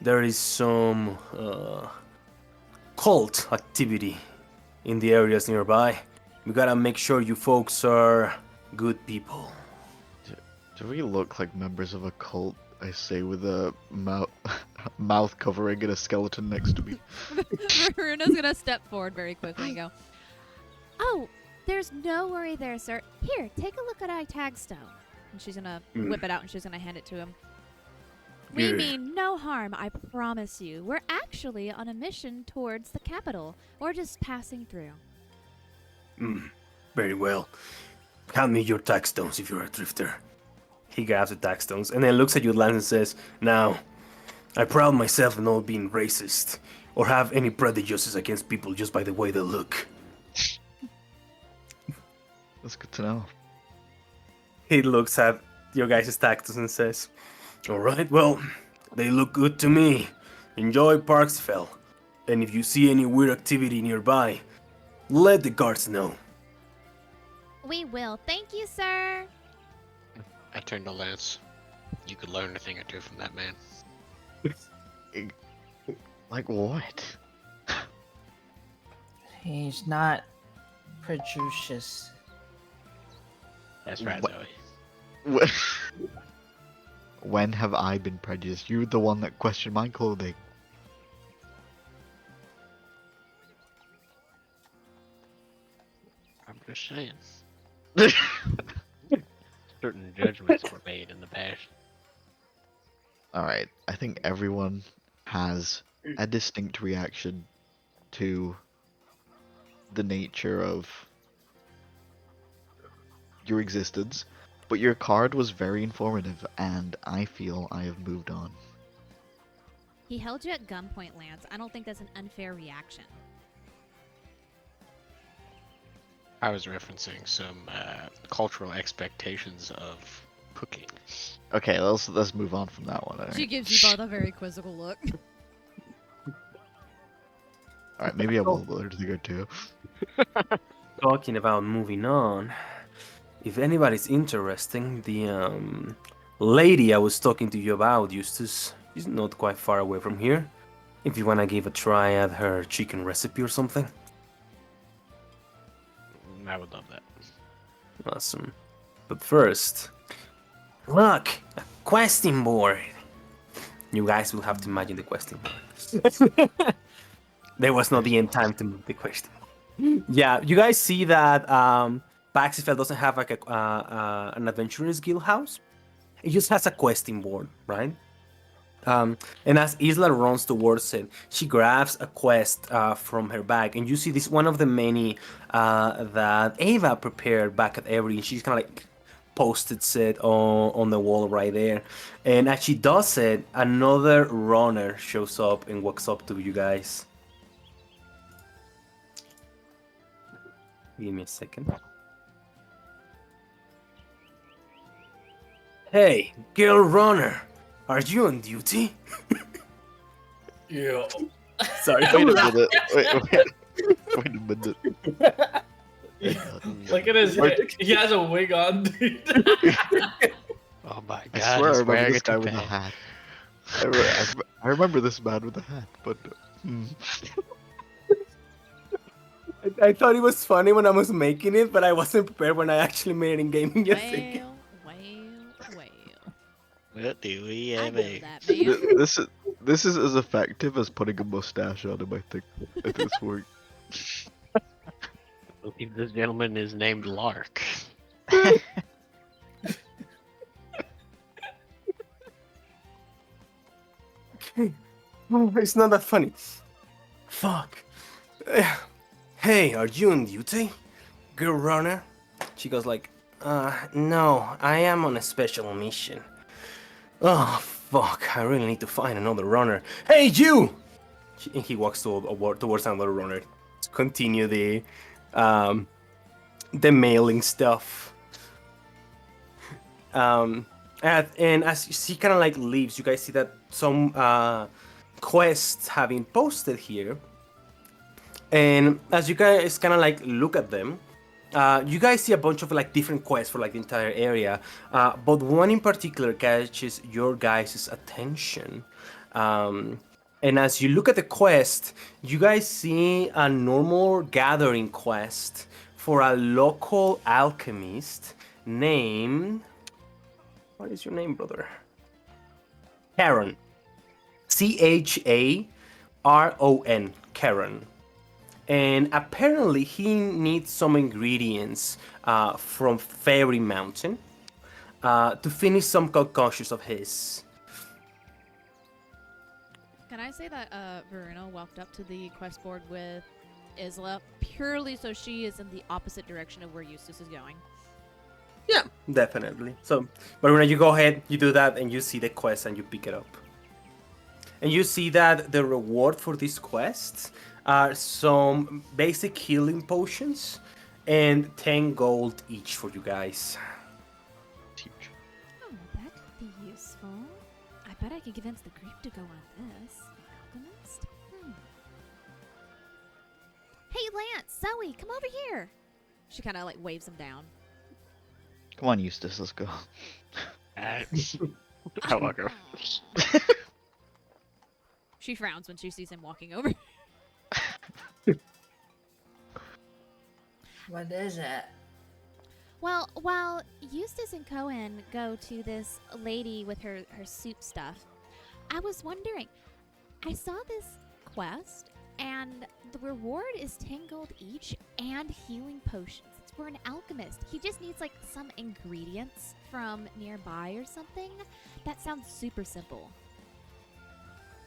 S3: There is some cult activity in the areas nearby. We gotta make sure you folks are good people."
S4: Do we look like members of a cult? I say with a mouth covering and a skeleton next to me.
S5: Runa's gonna step forward very quickly and go, "Oh, there's no worry there, sir. Here, take a look at our tag stone." And she's gonna whip it out and she's gonna hand it to him. "We
S3: Good.
S5: mean no harm, I promise you. We're actually on a mission towards the capital. We're just passing through."
S3: Very well. Hand me your tax stones if you're a drifter. He grabs the tax stones and then looks at you, Lance, and says, "Now, I pride myself in not being racist or have any prejudices against people just by the way they look."
S4: That's good to know.
S3: He looks at your guys' tax stones and says, "All right, well, they look good to me. Enjoy Paxifell. And if you see any weird activity nearby, let the guards know."
S5: "We will. Thank you, sir."
S2: I turned to Lance. You could learn a thing or two from that man.
S4: Like what?
S6: He's not prejudicious.
S2: That's right,
S4: What?
S2: Zoe.
S4: When have I been prejudiced? You're the one that questioned my clothing.
S2: I'm just saying. Certain judgments were made in the past.
S4: Alright, I think everyone has a distinct reaction to the nature of your existence, but your card was very informative, and I feel I have moved on.
S5: He held you at gunpoint, Lance. I don't think that's an unfair reaction.
S2: I was referencing some cultural expectations of cooking.
S4: Okay, let's move on from that one.
S5: She gives you both a very quizzical look.
S4: Alright, maybe I will learn to go too.
S3: Talking about moving on, if anybody's interesting, the lady I was talking to you about, Eustace, is not quite far away from here. If you wanna give a try at her chicken recipe or something.
S2: I would love that.
S3: Awesome. But first, look, a questing board. You guys will have to imagine the questing board. There was not the end time to move the question. Yeah, you guys see that Paxifell doesn't have like an adventurer's guild house. It just has a questing board, right? And as Isla runs towards it, she grabs a quest from her bag, and you see this one of the many that Ava prepared back at Avery, and she's kind of like post-its it on the wall right there. And as she does it, another runner shows up and walks up to you guys. Give me a second. Hey, girl runner, are you on duty?
S7: Yeah.
S3: Sorry.
S4: Wait a minute. Wait a minute.
S7: Look at his head. He has a wig on, dude.
S2: Oh my
S4: I
S2: god,
S4: swear I
S2: he's
S4: remember
S2: wearing
S4: this
S2: a
S4: guy with a
S2: toupee.
S4: hat. I remember this man with a hat, but
S3: I thought it was funny when I was making it, but I wasn't prepared when I actually made it in gaming. Just thinking.
S5: Well.
S2: What do we
S5: I
S2: have?
S5: know that, man.
S4: this is as effective as putting a mustache on him. I think at this point.
S2: I believe this gentleman is named Lark.
S3: Oh, it's not that funny. Fuck. Hey, are you on duty? Girl runner? She goes like, no, I am on a special mission. Oh, fuck, I really need to find another runner. Hey, you! He walks towards another runner to continue the mailing stuff. And as she kind of like leaves, you guys see that some quests have been posted here. And as you guys kind of like look at them, you guys see a bunch of like different quests for like the entire area, but one in particular catches your guys' attention. And as you look at the quest, you guys see a normal gathering quest for a local alchemist named... What is your name, brother? Charon. Charon. Charon. And apparently he needs some ingredients from Fairy Mountain to finish some concoctions of his.
S5: Can I say that Verena walked up to the quest board with Isla purely so she is in the opposite direction of where Eustace is going?
S3: Yeah, definitely. So, but when you go ahead, you do that, and you see the quest, and you pick it up. And you see that the reward for these quests are some basic healing potions and 10 gold each for you guys.
S5: Oh, that could be useful. I bet I could convince the group to go on this. The alchemist? Hey, Lance, Zoe, come over here. She kind of like waves him down.
S4: Come on, Eustace, let's go.
S2: I walk over.
S5: She frowns when she sees him walking over.
S6: What is it?
S5: Well, while Eustace and Cohen go to this lady with her soup stuff, I was wondering, I saw this quest, and the reward is 10 gold each and healing potions. It's for an alchemist. He just needs like some ingredients from nearby or something. That sounds super simple.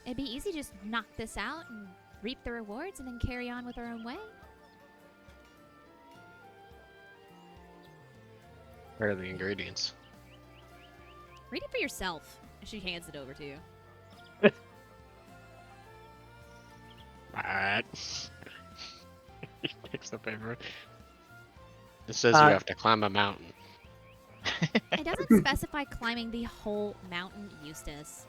S5: It'd be easy to just knock this out and reap the rewards and then carry on with our own way.
S2: Where are the ingredients?
S5: Read it for yourself. And she hands it over to you.
S2: Alright. He takes the paper. It says you have to climb a mountain.
S5: It doesn't specify climbing the whole mountain, Eustace.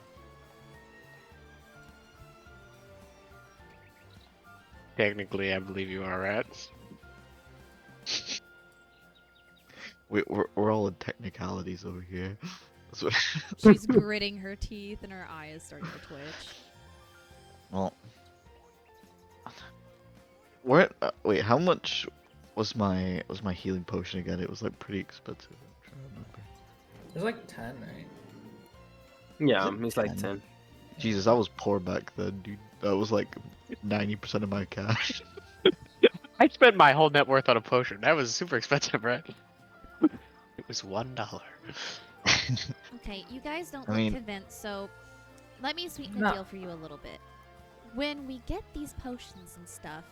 S2: Technically, I believe you are right.
S4: We're all in technicalities over here. That's what...
S5: She's gritting her teeth and her eye is starting to twitch.
S4: Well, where? Wait, how much was my healing potion again? It was like pretty expensive. I'm trying to remember.
S7: It's like 10, right?
S3: Yeah,
S4: Is it
S3: it's like
S4: 10?
S3: 10.
S4: Jesus, I was poor back then, dude. That was like 90% of my cash.
S2: I spent my whole net worth on a potion. That was super expensive, right? It was $1.
S5: Okay, you guys don't
S4: I
S5: look
S4: mean-
S5: convinced, so let me sweeten the
S6: No.
S5: deal for you a little bit. When we get these potions and stuff,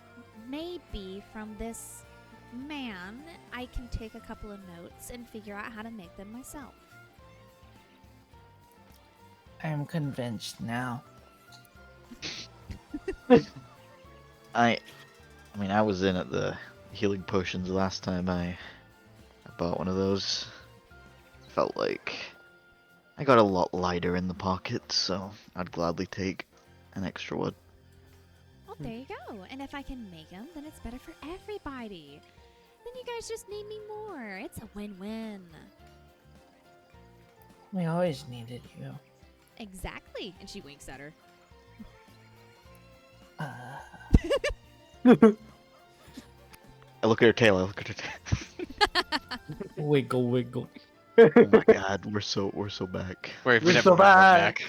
S5: maybe from this man, I can take a couple of notes and figure out how to make them myself.
S6: I'm convinced now.
S4: I mean, I was in at the healing potions last time I bought one of those. Felt like I got a lot lighter in the pocket, so I'd gladly take an extra one.
S5: Well, there you go. And if I can make them, then it's better for everybody. Then you guys just need me more. It's a win-win.
S6: We always needed you.
S5: Exactly. And she winks at her.
S4: I look at her tail. I look at her tail.
S7: Wiggle, wiggle.
S4: Oh my god, we're so back.
S2: We're
S3: We're
S2: never
S3: so back.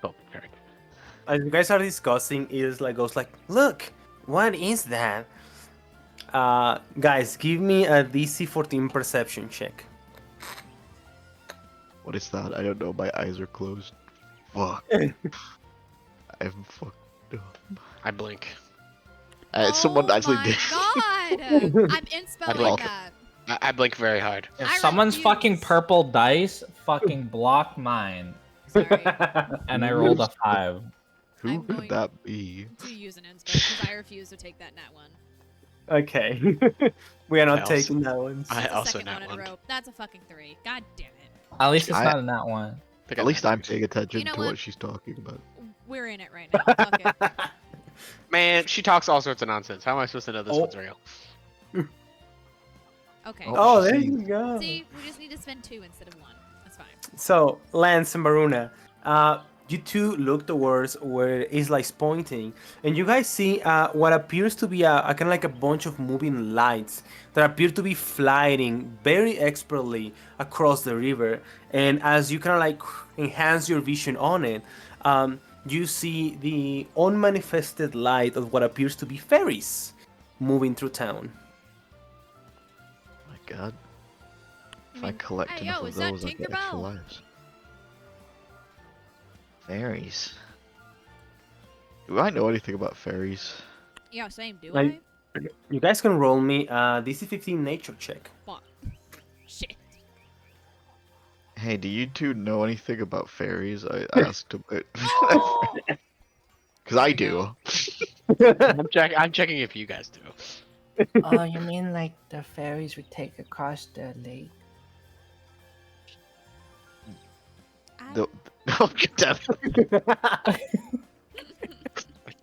S2: Oh, sorry.
S3: As you guys are discussing, is like goes like, look, what is that? Guys, give me a DC 14 perception check.
S4: What is that? I don't know. My eyes are closed. Fuck. I'm fucked up.
S2: I blink.
S4: Someone actually
S5: my
S4: did.
S5: God! I'm inspelling
S4: roll.
S5: that.
S2: I blink very hard.
S7: If
S5: I
S7: someone's
S5: refuse.
S7: fucking purple dice, fucking block mine.
S5: Sorry.
S7: And I rolled a 5.
S4: Who
S5: I'm
S4: could
S5: going-
S4: that be?
S5: To use an inspo because I refuse to take that nat one.
S3: Okay. We are not
S2: I also-
S3: taking that one.
S2: I
S5: That's the
S2: also
S5: second
S2: nat
S5: one in a
S2: one.
S5: row. That's a fucking 3. God damn it.
S7: At least it's
S4: I-
S7: not in that one.
S4: At least I'm paying attention
S5: You know
S4: to
S5: what?
S4: what she's talking about.
S5: We're in it right now. Fuck it.
S2: Man, she talks all sorts of nonsense. How am I supposed to know this
S3: Oh.
S2: one's real?
S5: Okay.
S3: Oh, there
S4: Jeez.
S3: you go.
S5: See, we just need to spend 2 instead of 1. That's fine.
S3: So, Lance and Maruna, you two look towards where Islay's pointing, and you guys see what appears to be a kind of like a bunch of moving lights that appear to be flying very expertly across the river. And as you kind of like enhance your vision on it, you see the unmanifested light of what appears to be ferries moving through town.
S4: My god. If I
S5: mean,
S4: collect
S5: hey,
S4: enough
S5: yo,
S4: of
S5: is that
S4: those, I get extra
S5: Tinkerbell?
S4: lives. Fairies. Do I know anything about fairies?
S5: Yeah, same. Do
S3: Like- You guys can roll me a DC 15 nature check.
S5: I? Fuck. Shit.
S4: Hey, do you two know anything about fairies? I asked about. Because I
S5: There we
S4: do.
S2: I'm checking if you guys do.
S6: Oh, you mean like the ferries we take across the lake?
S4: The, oh, God damn it.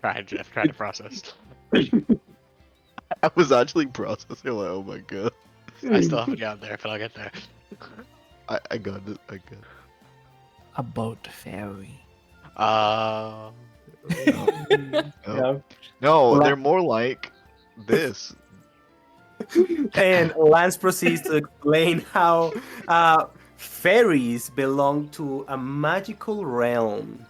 S2: I've tried to process.
S4: I was actually processing like, oh my god.
S2: I still haven't gotten there, but I'll get there.
S4: I got it. I got it.
S6: A boat ferry.
S4: No,
S3: Yeah.
S4: no,
S3: Well,
S4: they're more like this.
S3: And Lance proceeds to explain how fairies belong to a magical realm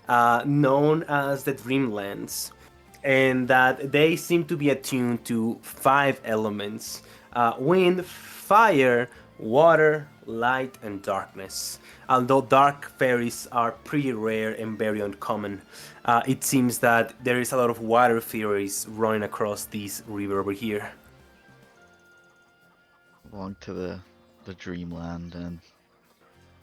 S3: known as the Dreamlands, and that they seem to be attuned to 5 elements: wind, fire, water, light, and darkness. Although dark fairies are pretty rare and very uncommon, it seems that there is a lot of water fairies running across this river over here.
S4: Belong to the dreamland, and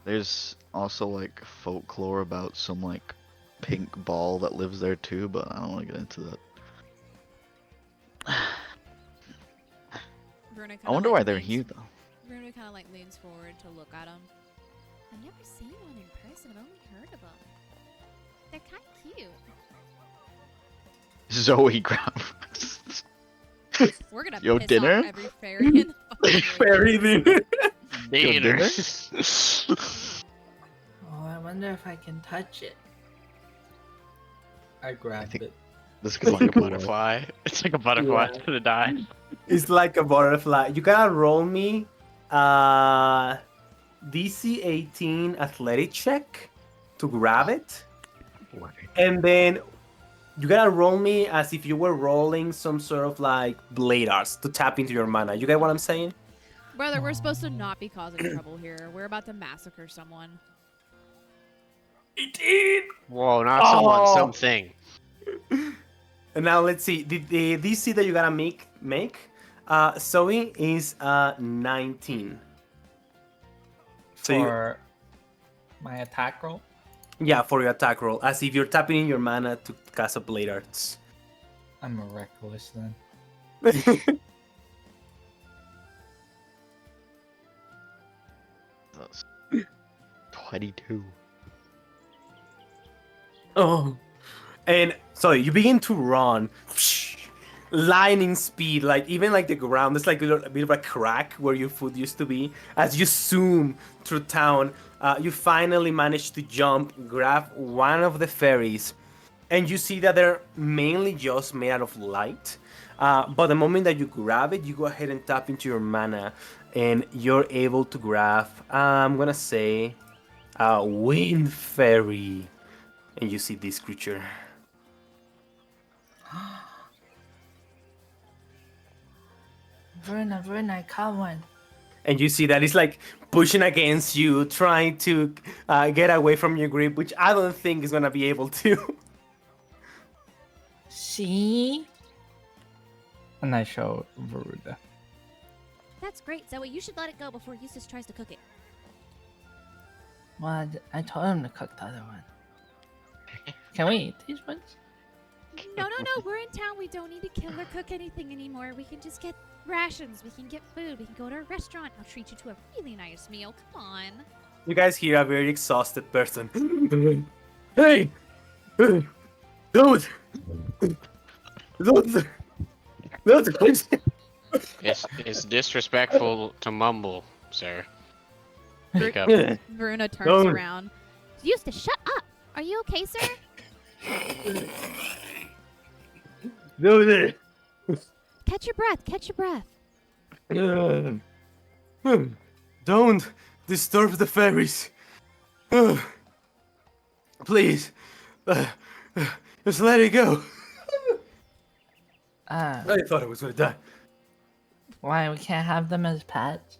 S4: there's also like folklore about some like pink ball that lives there too, but I don't want to get into that.
S5: Bruno
S4: I wonder why they're
S5: leans-
S4: here though.
S5: Bruno kind of like leans forward to look at him. I've never seen one in person. I've only heard of them. They're kind of cute.
S4: Zoe grabs.
S5: We're gonna
S4: Yo,
S5: piss
S4: dinner?
S5: off every fairy in the fucking lake.
S3: Fairy dinner.
S2: Dinner.
S6: Oh, I wonder if I can touch it.
S7: I grabbed
S4: think-
S7: it.
S4: This
S2: It's
S4: could
S2: like
S4: be
S2: a
S4: cool.
S2: butterfly. It's like a butterfly
S3: Yeah.
S2: to the die.
S3: It's like a butterfly. You gotta roll me DC 18 athletic check to grab it. And then you gotta roll me as if you were rolling some sort of like blade arts to tap into your mana. You get what I'm saying?
S5: Brother, we're supposed to not be causing trouble here. We're about to massacre someone.
S3: 18!
S2: Whoa, not someone,
S3: Oh.
S2: something.
S3: And now let's see. The DC that you gotta make make. Zoe is 19. So
S7: For my attack roll.
S3: yeah, for your attack roll, as if you're tapping in your mana to cast a Blade Arts.
S7: I'm a reckless then.
S4: That's 22.
S3: Oh, and so you begin to run, lightning speed. Like even like the ground, there's like a bit of a crack where your foot used to be. As you zoom through town, you finally manage to jump, grab one of the ferries, and you see that they're mainly just made out of light. But the moment that you grab it, you go ahead and tap into your mana, and you're able to grab. I'm gonna say, Wind Fairy. And you see this creature.
S6: Verna, I caught one.
S3: And you see that it's like pushing against you, trying to get away from your grip, which I don't think is gonna be able to.
S6: See?
S7: And I show Veruda.
S5: That's great, Zoe. You should let it go before Eustace tries to cook it.
S6: Well, I told him to cook the other one. Can we eat these ones?
S5: No. We're in town. We don't need to kill or cook anything anymore. We can just get rations. We can get food. We can go to a restaurant. I'll treat you to a really nice meal. Come on.
S3: You guys hear a very exhausted person. Hey! Don't!
S2: It's disrespectful to mumble, sir. Speak up.
S5: Veruna turns
S3: Don't.
S5: around. Eustace, shut up. Are you okay, sir? Catch your breath.
S3: Don't disturb the fairies. Please. Just let it go. I thought I was gonna die.
S6: Why, we can't have them as pets?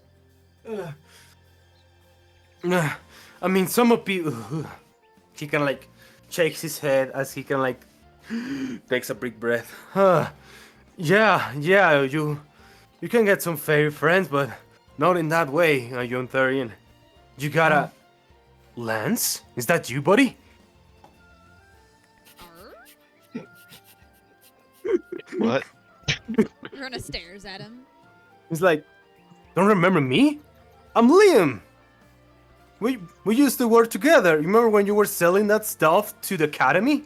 S3: I mean, some of people. He kind of like shakes his head as he kind of like takes a big breath. Yeah, you can get some fairy friends, but not in that way, young Thurian. You got a Lance? Is that you, buddy?
S4: What?
S5: Veruna stares at him.
S3: He's like, don't remember me? I'm Liam. We used to work together. Remember when you were selling that stuff to the academy?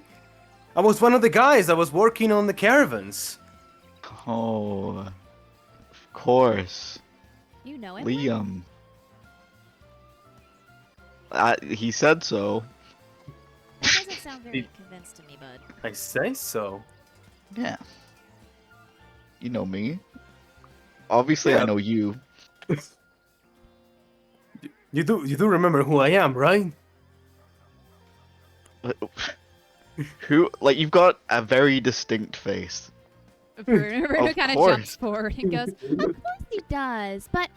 S3: I was one of the guys that was working on the caravans.
S4: Oh, of course.
S5: You know him?
S4: Liam. He said so.
S5: That doesn't sound very convinced to me, bud.
S3: I say so.
S4: Yeah. You know me. Obviously,
S3: Yeah.
S4: I know you.
S3: You do remember who I am, right?
S4: Who? Like, you've got a very distinct face.
S5: Veruna
S4: Of
S5: kind of
S4: course.
S5: jumps forward and goes, of course he does, but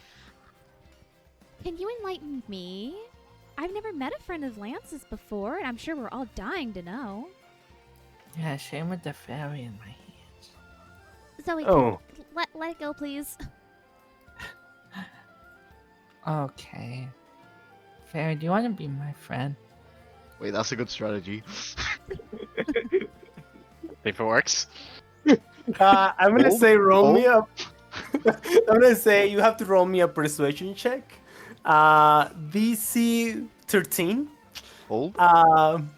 S5: can you enlighten me? I've never met a friend of Lance's before, and I'm sure we're all dying to know.
S6: Yeah, shame with the fairy in my hands.
S5: Zoe,
S3: Oh.
S5: let it go, please.
S6: Okay. Fairy, do you want to be my friend?
S4: Wait, that's a good strategy.
S2: If it works.
S3: I'm gonna
S4: Oh,
S3: say roll me
S4: oh.
S3: up. I'm gonna say you have to roll me a persuasion check. DC 13.
S4: Hold.
S3: I'm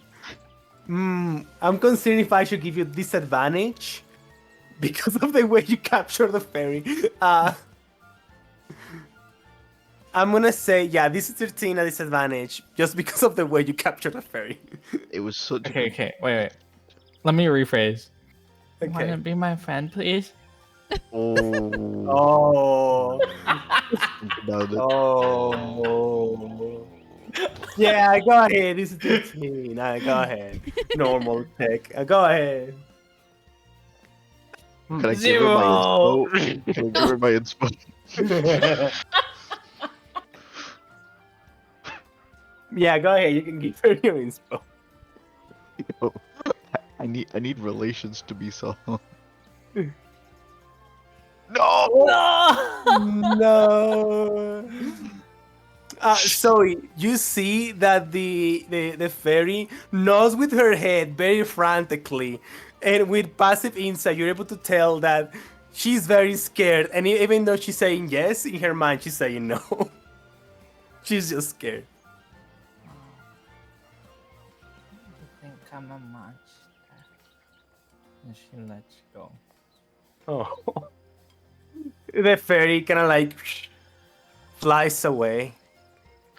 S3: considering if I should give you disadvantage because of the way you capture the fairy. I'm gonna say, yeah, this is 13 at disadvantage just because of the way you capture the fairy.
S4: It was such.
S7: Okay, wait. Let me rephrase.
S6: Want
S3: Okay.
S6: to be my friend, please?
S4: Oh.
S3: Oh.
S4: Think about it.
S3: Oh. Yeah, go ahead. This is 13. Go ahead. Normal tech. Go ahead.
S4: Can I give her
S6: Zero.
S4: my inspo? Can I give her my inspo?
S3: Yeah, go ahead. You can give her your inspo.
S4: I need relations to be solved.
S3: No. So you see that the fairy nods with her head very frantically, and with passive insight, you're able to tell that she's very scared. And even though she's saying yes, in her mind she's saying no. She's just scared.
S6: You think I'm a monster?
S7: And she lets go.
S3: Oh. The fairy kind of like flies away.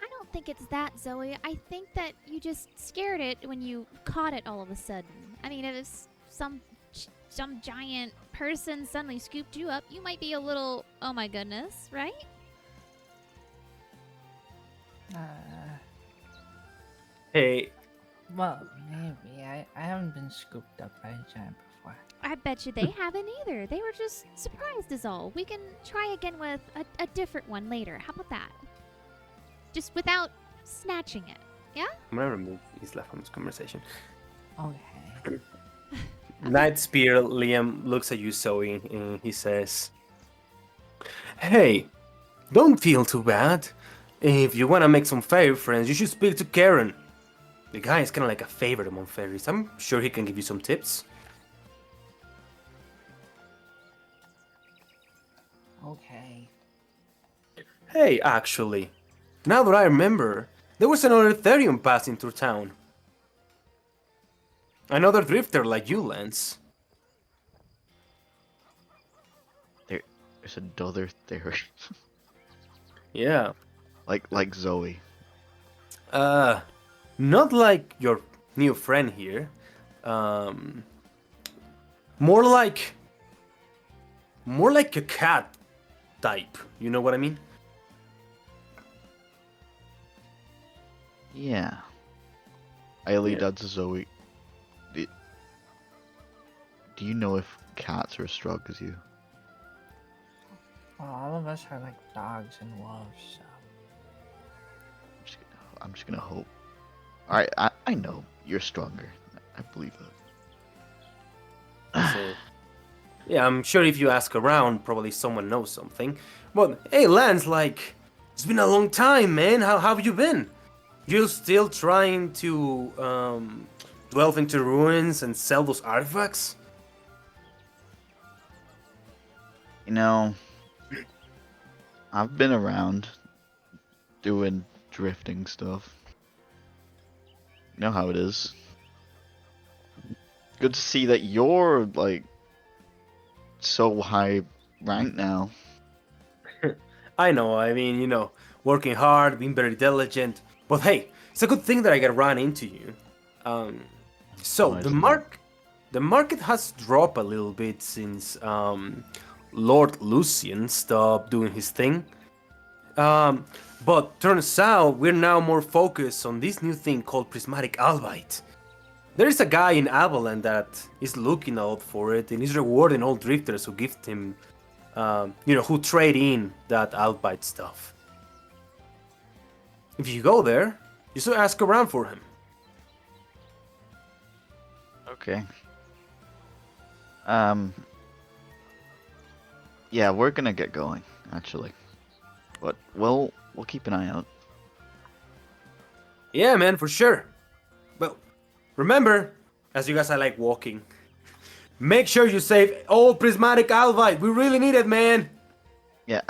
S5: I don't think it's that, Zoe. I think that you just scared it when you caught it all of a sudden. I mean, if it's some giant person suddenly scooped you up, you might be a little, oh my goodness, right?
S3: Hey,
S6: Well, maybe. I haven't been scooped up by a giant before.
S5: I bet you they haven't either. They were just surprised is all. We can try again with a different one later. How about that? Just without snatching it. Yeah?
S3: I'm gonna remove Isla from this conversation.
S6: Okay.
S3: Night Spear Liam looks at you, Zoe, and he says, "Hey, don't feel too bad. If you wanna make some fairy friends, you should speak to Charon. The guy is kinda like a favorite among fairies. I'm sure he can give you some tips."
S6: Okay.
S3: Hey, actually, now that I remember, there was another Therion passing through town. Another drifter like you, Lance.
S4: There's another theory.
S3: Yeah.
S4: like Zoe.
S3: Not like your new friend here. More like a cat type. You know what I mean?
S4: Yeah. I lead
S3: Yeah.
S4: out to Zoe. Do you know if cats are as strong as you?
S6: Well, all of us are like dogs and wolves, so.
S4: I'm just gonna hope. Alright, I know you're stronger. I believe it.
S3: So, yeah, I'm sure if you ask around, probably someone knows something. But hey, Lance, like, it's been a long time, man. How have you been? You still trying to delve into ruins and sell those artifacts?
S4: You know, I've been around doing drifting stuff. You know how it is. Good to see that you're like so high ranked now.
S3: I know, I mean, working hard, being very diligent. But hey, it's a good thing that I got run into you. So
S4: Nice.
S3: the market has dropped a little bit since Lord Lucian stopped doing his thing. But turns out we're now more focused on this new thing called prismatic albite. There is a guy in Avalon that is looking out for it and is rewarding all drifters who gift him, who trade in that albite stuff. If you go there, you should ask around for him.
S4: Okay. Yeah, we're gonna get going, actually. But we'll keep an eye out.
S3: Yeah, man, for sure. Well, remember, as you guys are like walking, make sure you save all prismatic albite. We really need it, man.
S4: Yeah,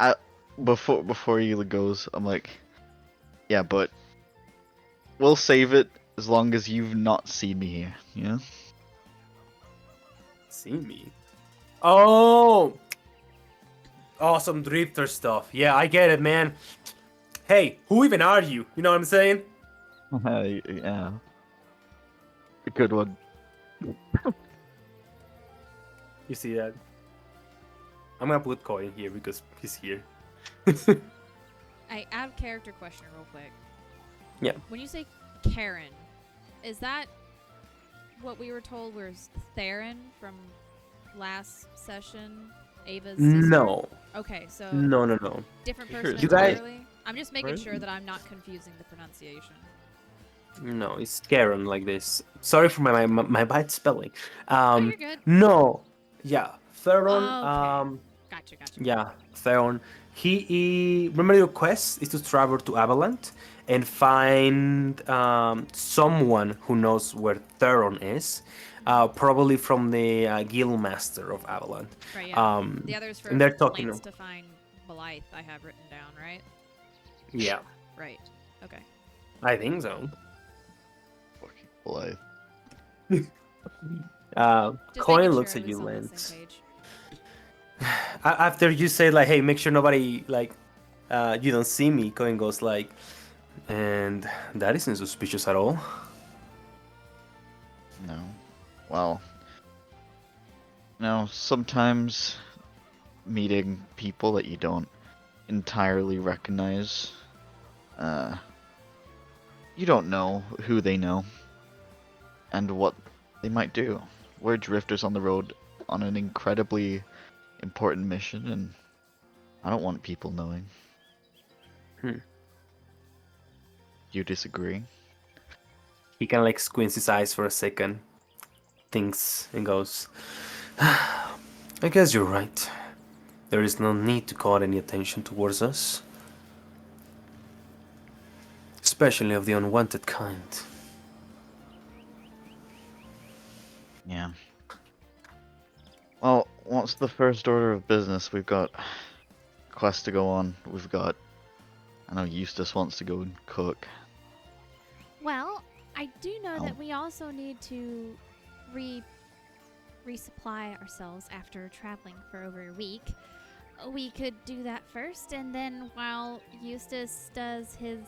S4: before Yula goes, I'm like, yeah, but we'll save it as long as you've not seen me here, yeah?
S3: See me? Oh! Awesome drifter stuff. Yeah, I get it, man. Hey, who even are you? You know what I'm saying?
S4: Yeah. A good one.
S3: You see that? I'm gonna put Koi in here because he's here.
S5: I add character question real quick.
S3: Yeah.
S5: When you say Charon, is that what we were told was Theron from last session? Ava's sister?
S3: No.
S5: Okay, so
S3: No.
S5: different
S4: Sure.
S5: person
S3: You guys-
S5: entirely? I'm just making
S3: Right?
S5: sure that I'm not confusing the pronunciation.
S3: No, it's Charon like this. Sorry for my bad spelling.
S5: Oh, you're good.
S3: No. Yeah. Theron,
S5: Okay. Gotcha.
S3: Yeah, Theon. He remember your quest is to travel to Avalanche and find someone who knows where Theron is, probably from the guild master of Avalanche.
S5: Right, yeah. The others for
S3: And they're talking.
S5: Lance to find Blythe I have written down, right?
S3: Yeah,
S5: Right. Okay.
S3: I think so.
S4: Fucking Blythe.
S5: Just
S3: Coin
S5: making
S3: looks
S5: sure
S3: at
S5: I
S3: you,
S5: was on the
S3: Lance.
S5: same page.
S3: After you say like, "Hey, make sure nobody like you don't see me," Coin goes like, "And that isn't suspicious at all."
S4: No. Well, sometimes meeting people that you don't entirely recognize, you don't know who they know and what they might do. We're drifters on the road on an incredibly important mission, and I don't want people knowing. You disagree?
S3: He kind of like squints his eyes for a second, thinks, and goes, I guess you're right. There is no need to call any attention towards us. Especially of the unwanted kind.
S4: Yeah. Well, what's the first order of business? We've got quest to go on. We've got... I know Eustace wants to go and cook.
S1: Well, I do know
S4: Oh.
S1: that we also need to resupply ourselves after traveling for over a week. We could do that first, and then while Eustace does his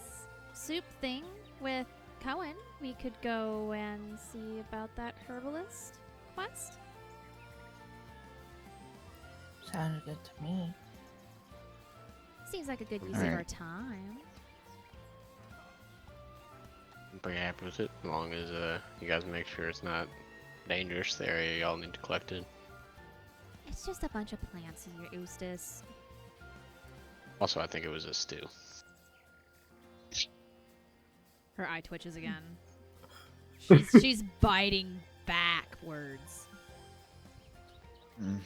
S1: soup thing with Cohen, we could go and see about that herbalist quest.
S6: Sounded good to me.
S1: Seems like a good use of
S4: Alright.
S1: our time.
S2: I'm pretty happy with it, as long as you guys make sure it's not dangerous, the area y'all need to collect in.
S1: It's just a bunch of plants here, Eustace.
S2: Also, I think it was a stew.
S5: Her eye twitches again. She's biting backwards.
S4: Mm.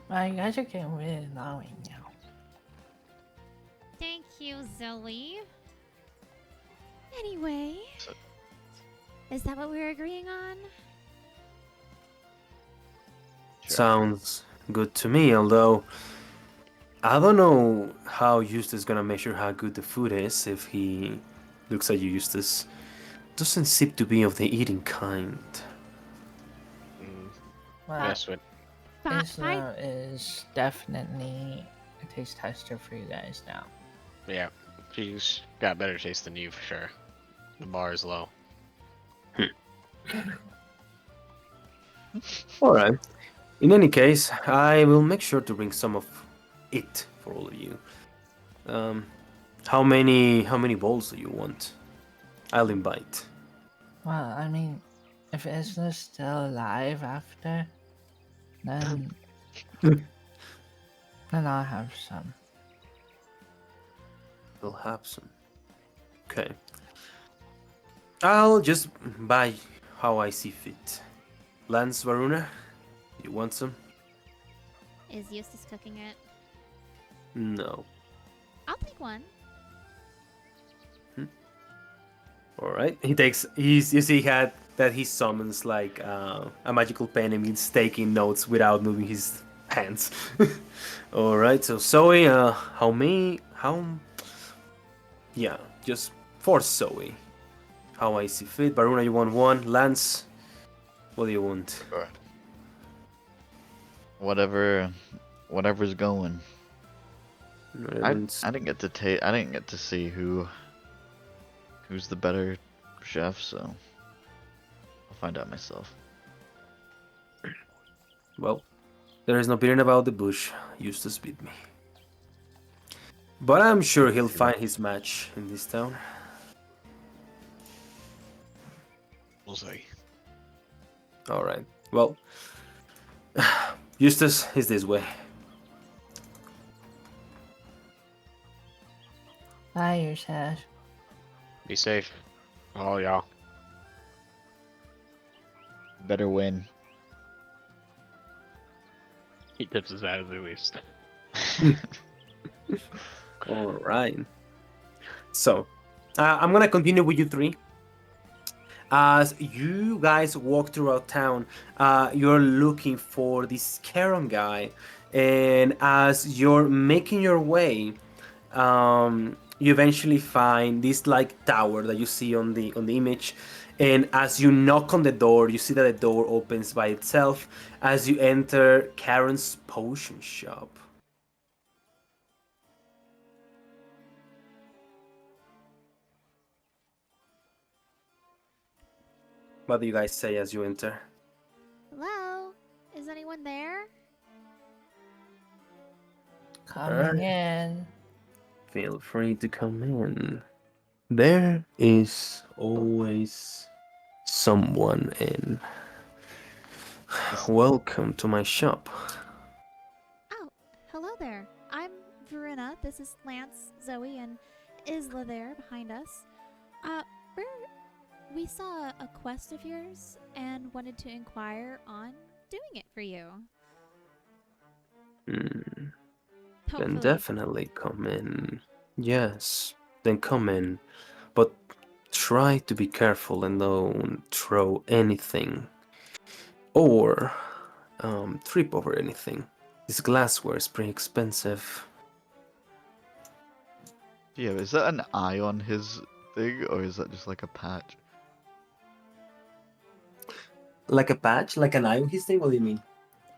S6: Well, you guys are getting really annoying now.
S1: Thank you, Zoe. Anyway,
S4: So-
S1: is that what we're agreeing on?
S4: Sure.
S3: Sounds good to me, although I don't know how Eustace is gonna measure how good the food is if he looks at you, Eustace. Doesn't seem to be of the eating kind.
S6: Well,
S2: Yes, but
S6: Isla is definitely a taste tester for you guys now.
S2: yeah, she's got better taste than you for sure. The bar is low.
S3: Alright. In any case, I will make sure to bring some of it for all of you. How many bowls do you want? I'll invite.
S6: Well, I mean, if Isla's still alive after, then I'll have some.
S3: We'll have some. Okay. I'll just buy how I see fit. Lance, Varuna, you want some?
S1: Is Eustace cooking it?
S3: No.
S1: I'll take one.
S3: Alright. You see he summons like a magical pen and he's taking notes without moving his hands. Alright, so Zoe, yeah, just for Zoe. How I see fit. Varuna, you want one? Lance, what do you want?
S4: Sure. Whatever's going. I didn't get to I didn't get to see who's the better chef, so I'll find out myself.
S3: Well, there is no beating about the bush. Eustace beat me. But I'm sure he'll find his match in this town.
S2: We'll see.
S3: Alright. Well, Eustace is this way.
S6: Bye, Eustace.
S2: Be safe, all y'all.
S4: Better win.
S2: He tips his hat at least.
S3: All right. So, I'm gonna continue with you three. As you guys walk throughout town, you're looking for this Charon guy, and as you're making your way, you eventually find this like tower that you see on the image. And as you knock on the door, you see that the door opens by itself as you enter Charon's potion shop. What do you guys say as you enter?
S5: Hello? Is anyone there?
S6: Coming in.
S3: Feel free to come in. There is always someone in. Welcome to my shop.
S5: Oh, hello there. I'm Verena. This is Lance, Zoe, and Isla there behind us. We saw a quest of yours and wanted to inquire on doing it for you.
S3: Then
S5: Hopefully.
S3: definitely come in. Yes, then come in. But try to be careful and don't throw anything. Or trip over anything. This glassware is pretty expensive.
S4: Yeah, is that an eye on his thing, or is that just like a patch?
S3: Like a patch? Like an eye on his thing? What do you mean?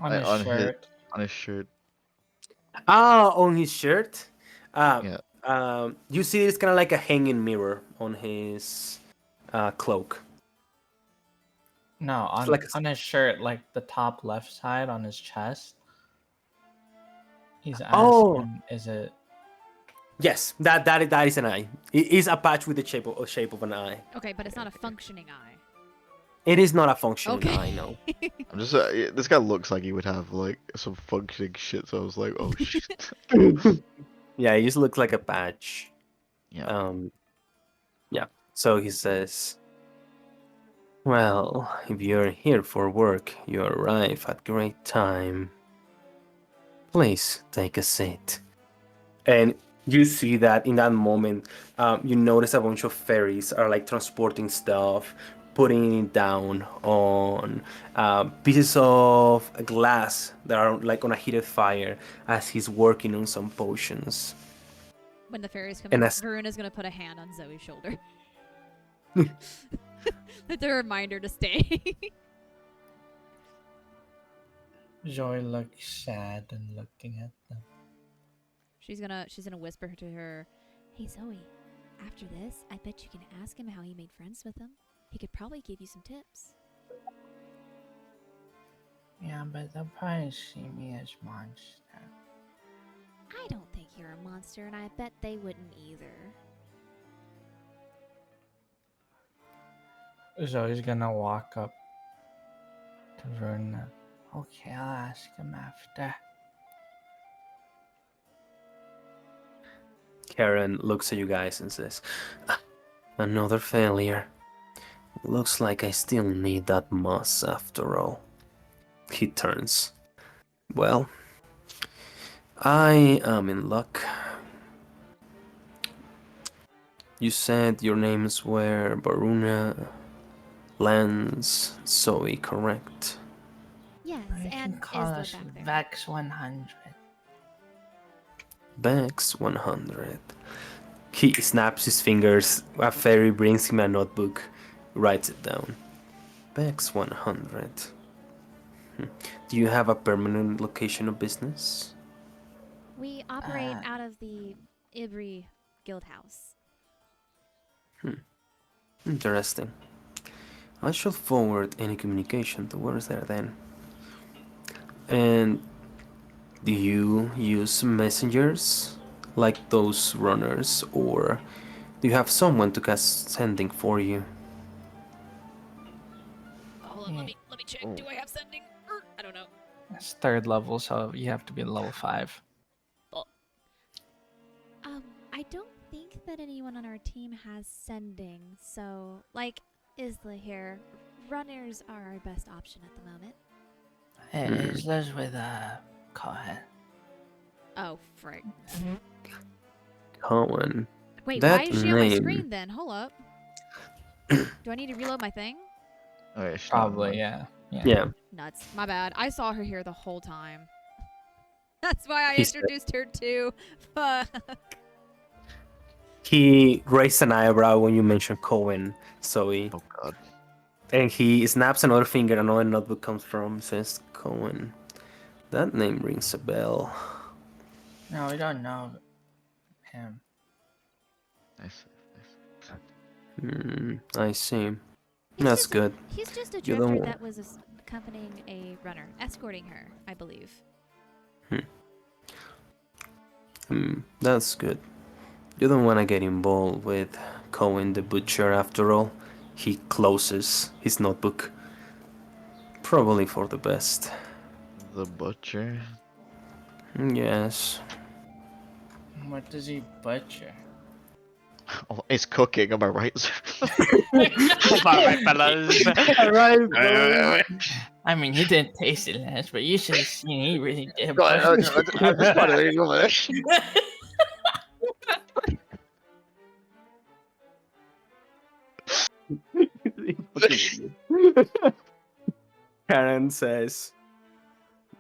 S7: On
S4: Like,
S7: his
S4: on
S7: shirt.
S4: on his shirt.
S3: Ah, on his shirt?
S4: Yeah.
S3: You see it's kind of like a hanging mirror on his cloak.
S7: No,
S3: It's
S7: on
S3: like
S7: on his shirt, like the top left side on his chest. He's
S3: Oh,
S7: asking, is it?
S3: yes, that is an eye. It is a patch with the shape of an eye.
S5: Okay, but it's not a functioning eye.
S3: It is not a functioning
S5: Okay.
S3: eye, no.
S4: I'm just this guy looks like he would have like some functioning shit, so I was like, oh shit.
S3: Yeah, it just looks like a patch.
S4: Yeah.
S3: Yeah. So he says, "Well, if you're here for work, you arrive at great time. Please take a seat." And you see that in that moment, you notice a bunch of fairies are like transporting stuff, putting it down on pieces of glass that are like on a heated fire as he's working on some potions.
S5: When the fairies come
S3: And
S5: in,
S3: as
S5: Varuna's gonna put a hand on Zoe's shoulder. It's a reminder to stay.
S7: Joy looks sad and looking at them.
S5: She's gonna whisper to her, "Hey Zoe, after this, I bet you can ask him how he made friends with them. He could probably give you some tips."
S6: Yeah, but they'll probably see me as monster.
S5: I don't think you're a monster, and I bet they wouldn't either.
S7: Zoe's gonna walk up to Verna.
S6: Okay, I'll ask him after.
S3: Karen looks at you guys and says, "Ah, another failure. Looks like I still need that moss after all." He turns. "Well, I am in luck. You said your names were Baruna, Lance, Zoe, correct?"
S5: Yes,
S6: You
S5: and
S6: can call
S5: Isla
S6: us
S5: back there.
S6: Vex 100.
S3: Bex 100. He snaps his fingers. A fairy brings him a notebook, writes it down. Bex 100. Do you have a permanent location of business?
S5: We operate
S6: Uh,
S5: out of the Ibri Guild House.
S3: Interesting. I shall forward any communication towards there then. And do you use messengers like those runners, or do you have someone to cast sending for you?
S5: Hold on, let me check. Do I have sending? I don't know.
S7: It's 3rd level, so you have to be level 5.
S5: I don't think that anyone on our team has sending, so like Isla here, runners are our best option at the moment.
S6: Isla's with Cohen.
S5: Oh, frick.
S3: Cohen.
S5: Wait,
S3: That
S5: why is she on my
S3: name-
S5: screen then? Hold up. Do I need to reload my thing?
S4: Oh, yeah, she's not
S7: Probably,
S4: one.
S7: yeah.
S3: Yeah.
S5: Nuts. My bad. I saw her here the whole time. That's why I
S3: He said-
S5: introduced her too. Fuck.
S3: He raised an eyebrow when you mentioned Cohen, Zoe.
S4: Oh god.
S3: And he snaps another finger, another notebook comes from, says Cohen. That name rings a bell.
S6: No, we don't know him.
S4: Nice.
S3: I see.
S5: He's
S3: That's
S5: just
S3: good.
S5: He's just a
S3: You don't
S5: drifter
S3: wa-
S5: that was accompanying a runner, escorting her, I believe.
S3: That's good. You don't want to get involved with Cohen the Butcher after all. He closes his notebook. Probably for the best.
S4: The butcher.
S3: Yes.
S6: What does he butcher?
S4: Oh, it's cooking, am I right? sir?
S2: Alright, fellas.
S3: Alright,
S6: I mean, he didn't taste it last, but you should have seen he really did.
S4: Go ahead,
S6: butcher.
S4: I just wanted to go there.
S3: Charon says,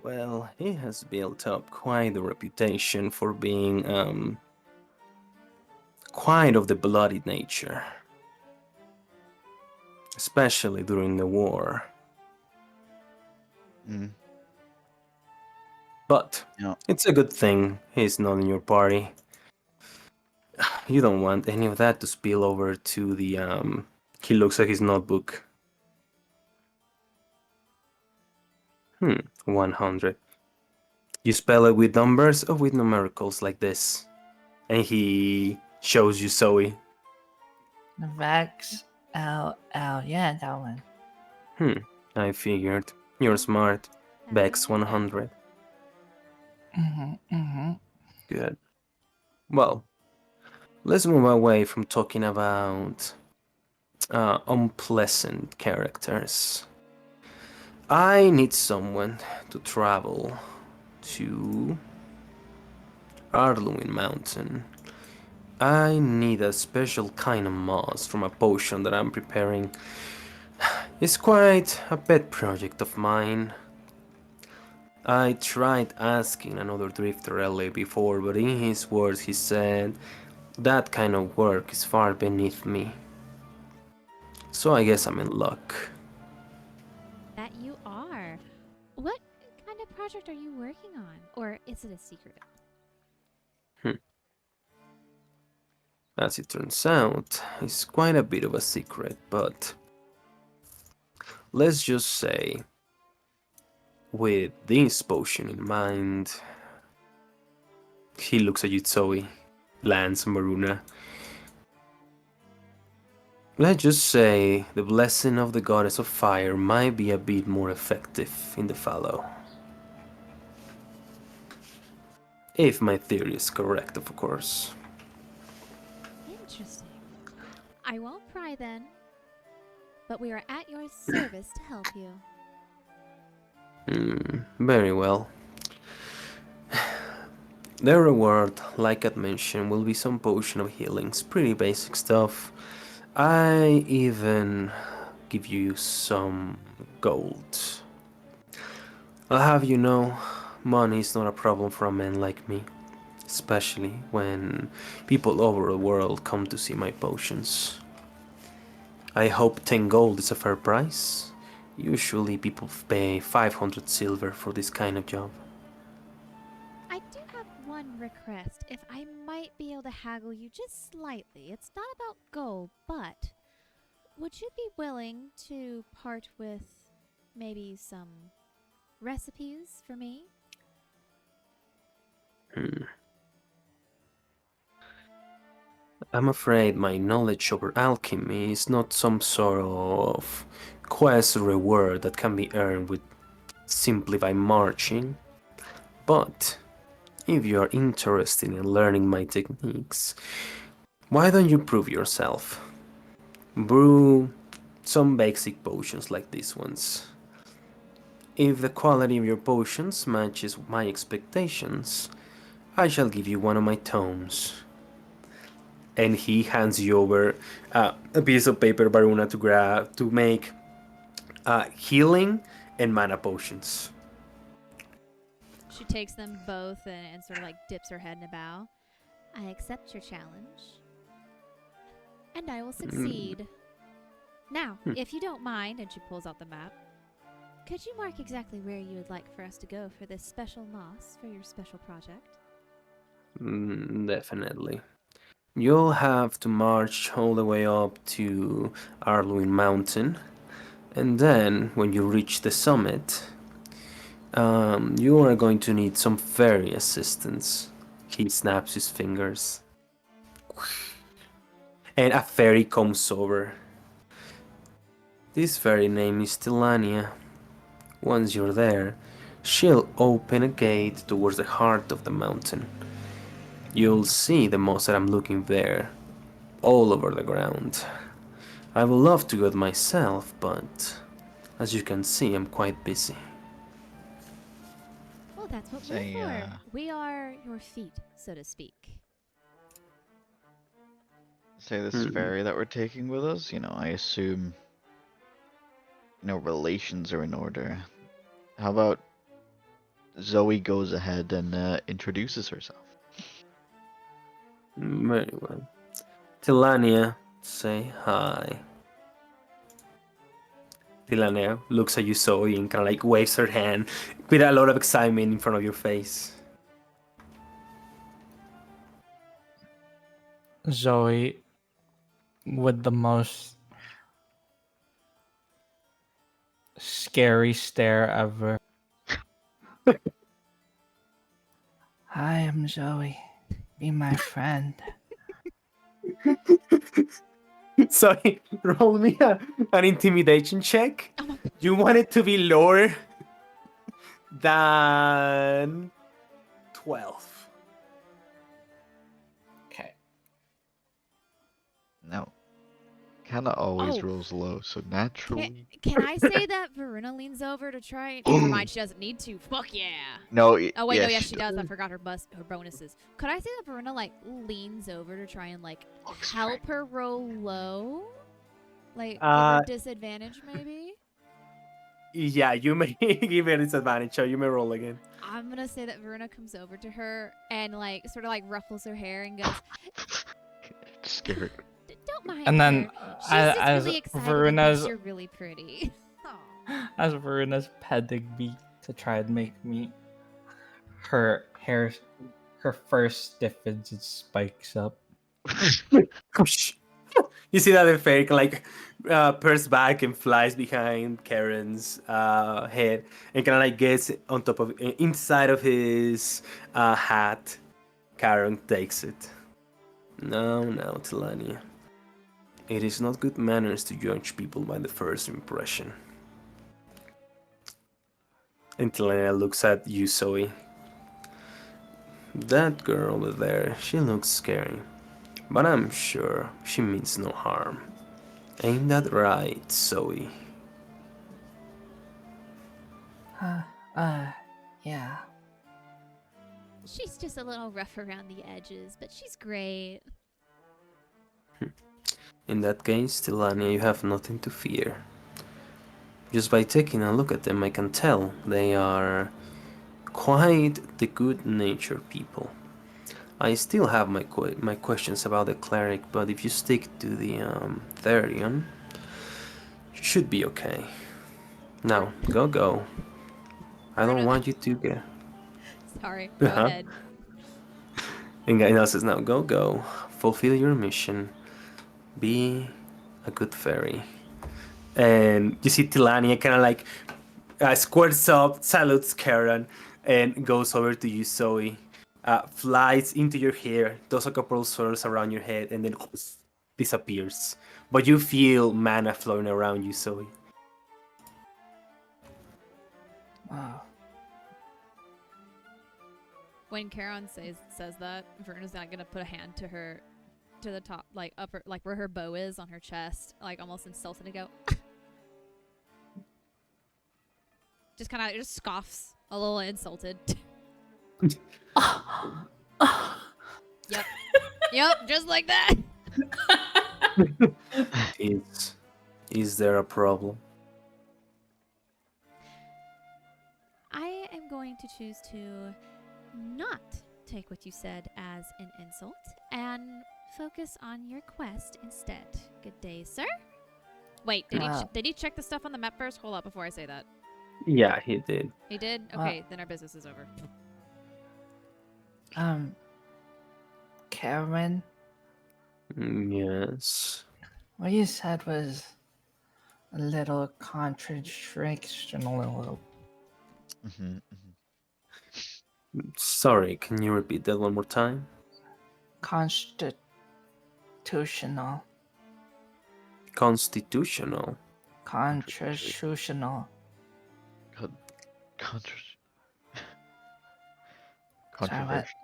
S3: well, he has built up quite a reputation for being, quite of the bloody nature. Especially during the war.
S4: Mm.
S3: But
S4: Yeah.
S3: it's a good thing he's not in your party. You don't want any of that to spill over to the, he looks at his notebook. 100. You spell it with numbers or with numericals like this? And he shows you Zoe.
S6: Vex LL. Yeah, that one.
S3: I figured. You're smart. Bex 100. Good. Well, let's move away from talking about unpleasant characters. I need someone to travel to Alruin Mountain. I need a special kind of moss from a potion that I'm preparing. It's quite a pet project of mine. I tried asking another drifter LA before, but in his words he said that kind of work is far beneath me. So I guess I'm in luck.
S5: That you are. What kind of project are you working on? Or is it a secret?
S3: As it turns out, it's quite a bit of a secret, but let's just say, with this potion in mind, he looks at you, Zoe, Lance, Maruna. Let's just say the blessing of the goddess of fire might be a bit more effective in the Fallow. If my theory is correct, of course.
S5: Interesting. I won't pry then. But we are at your service to help you.
S3: Very well. The reward, like I'd mentioned, will be some potion of healings, pretty basic stuff. I even give you some gold. I'll have you know, money is not a problem for a man like me, especially when people over the world come to see my potions. I hope 10 gold is a fair price. Usually people pay 500 silver for this kind of job.
S5: I do have one request. If I might be able to haggle you just slightly. It's not about gold, but would you be willing to part with maybe some recipes for me?
S3: I'm afraid my knowledge over alchemy is not some sort of quest reward that can be earned with simply by marching. But if you are interested in learning my techniques, why don't you prove yourself? Brew some basic potions like these ones. If the quality of your potions matches my expectations, I shall give you one of my tomes. And he hands you over a piece of paper, Varuna, to grab to make healing and mana potions.
S5: She takes them both and sort of like dips her head in a bow. I accept your challenge. And I will succeed. Now, if you don't mind, and she pulls out the map, could you mark exactly where you would like for us to go for this special moss for your special project?
S3: Definitely. You'll have to march all the way up to Alruin Mountain, and then when you reach the summit, you are going to need some fairy assistance. He snaps his fingers, and a fairy comes over. This fairy name is Tilania. Once you're there, she'll open a gate towards the heart of the mountain. You'll see the moss that I'm looking there, all over the ground. I would love to go myself, but as you can see, I'm quite busy.
S5: Well, that's what
S4: Say,
S5: we're for. We are your feet, so to speak.
S4: Say this ferry that we're taking with us, I assume, relations are in order. How about Zoe goes ahead and introduces herself?
S3: Very well. Tilania, say hi. Tilania looks at you, Zoe, and kind of like waves her hand with a lot of excitement in front of your face.
S7: Zoe, with the most scary stare ever.
S6: I am Zoe. Be my friend.
S3: Sorry, roll me an intimidation check.
S5: Oh,
S3: You want it to be lower than 12.
S7: Okay.
S4: No. Kinda always
S5: Oh.
S4: rolls low, so naturally.
S5: Can I say that Varuna leans over to try? Never mind, she doesn't need to. Fuck yeah.
S4: No.
S5: Oh wait, no, yes she does. I forgot her bonuses. Could I say that Varuna like leans over to try and like help her roll low? Like give her disadvantage maybe?
S3: Yeah, you may give it disadvantage, so you may roll again.
S5: I'm gonna say that Varuna comes over to her and like sort of like ruffles her hair and goes,
S4: Scared.
S5: "Don't mind
S7: And then,
S5: her. She's just
S7: as
S5: really excited and
S7: Varuna's
S5: thinks you're really pretty."
S7: as Varuna's petting me to try and make me, her hair, her fur stiffens and spikes up.
S3: You see that the fairy can like purrs back and flies behind Karen's head and kind of like gets on top of inside of his hat. Karen takes it. No, Tilania. It is not good manners to judge people by the first impression. And Tilania looks at you, Zoe. That girl over there, she looks scary. But I'm sure she means no harm. Ain't that right, Zoe?
S6: Yeah.
S5: She's just a little rough around the edges, but she's great.
S3: In that case, Tilania, you have nothing to fear. Just by taking a look at them, I can tell they are quite the good-natured people. I still have my questions about the cleric, but if you stick to the Therion, you should be okay. Now, go. I don't want you to get...
S5: Sorry, go ahead.
S3: And Gainal says, now go. Fulfill your mission. Be a good fairy. And you see Tilania kind of like squirts up, salutes Charon, and goes over to you, Zoe. Flies into your hair, does a couple of swirls around your head, and then disappears. But you feel mana flowing around you, Zoe.
S6: Wow.
S5: When Charon says that, Verna's not gonna put a hand to her, to the top, like upper, like where her bow is on her chest, like almost insulted, to go. Just kind of just scoffs, a little insulted. Yep. Yep, just like that.
S3: Is there a problem?
S5: I am going to choose to not take what you said as an insult and focus on your quest instead. Good day, sir. Wait, did he check the stuff on the map first? Hold up before I say that.
S3: Yeah, he did.
S5: He did? Okay, then our business is over.
S6: Charon,
S3: Yes.
S6: what you said was a little contradictional.
S4: Mhm,
S3: Sorry, can you repeat that one more time?
S6: Constitutional.
S3: Constitutional.
S6: Constitutional.
S4: Contra-
S6: Sorry, what?
S4: Controversial?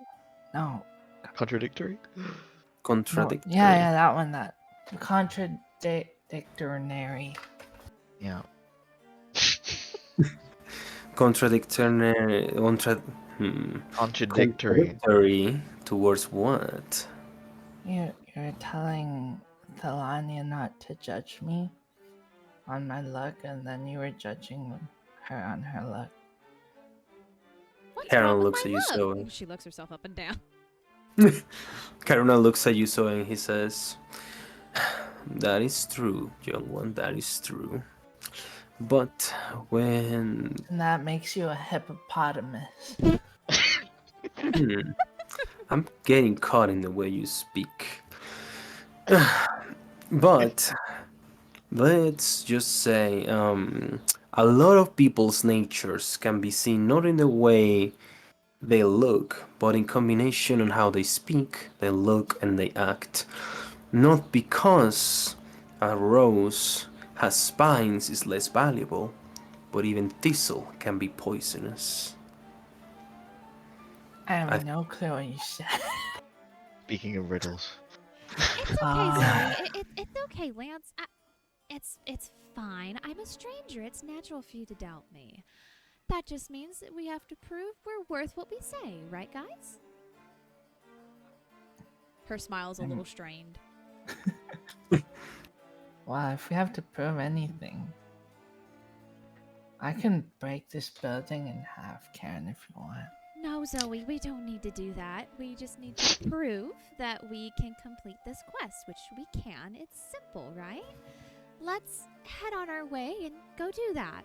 S6: No.
S4: Contradictory?
S6: No.
S3: Contradictory.
S6: Yeah, that one. That contradictory.
S4: Yeah.
S3: Contradictory.
S4: Contradictory.
S3: Contradictory towards what?
S6: You're telling Thelania not to judge me on my luck, and then you were judging her on her luck.
S5: What's
S3: Charon
S5: wrong with
S3: looks
S5: my
S3: at you,
S5: luck?
S3: so-
S5: She looks herself up and down.
S3: Karuna looks at you, so and he says, "That is true, young one. That is true. But when
S6: And that makes you a hippopotamus.
S3: I'm getting caught in the way you speak. But let's just say, a lot of people's natures can be seen not in the way they look, but in combination on how they speak, they look, and they act. Not because a rose has spines is less valuable, but even thistle can be poisonous."
S6: I have no clue what you said.
S4: Speaking of riddles.
S5: It's okay, Zoe. It's okay, Lance. It's fine. I'm a stranger. It's natural for you to doubt me. That just means that we have to prove we're worth what we say, right, guys? Her smile's a little strained.
S6: Well, if we have to prove anything, I can break this building in half, Karen, if you want.
S5: No, Zoe, we don't need to do that. We just need to prove that we can complete this quest, which we can. It's simple, right? Let's head on our way and go do that.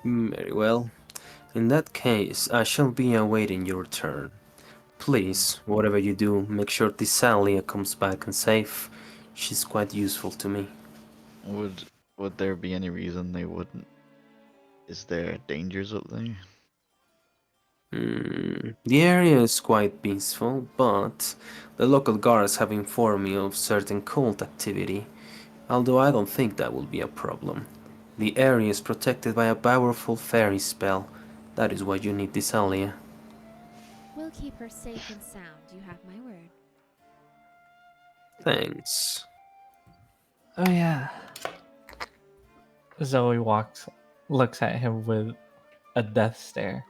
S3: Very well. In that case, I shall be awaiting your return. Please, whatever you do, make sure Thessalia comes back and safe. She's quite useful to me.
S4: Would there be any reason they wouldn't? Is there dangers up there?
S3: The area is quite peaceful, but the local guards have informed me of certain cult activity, although I don't think that will be a problem. The area is protected by a powerful fairy spell. That is why you need Thessalia.
S5: We'll keep her safe and sound. You have my word.
S3: Thanks.
S6: Oh, yeah.
S7: Zoe looks at him with a death stare.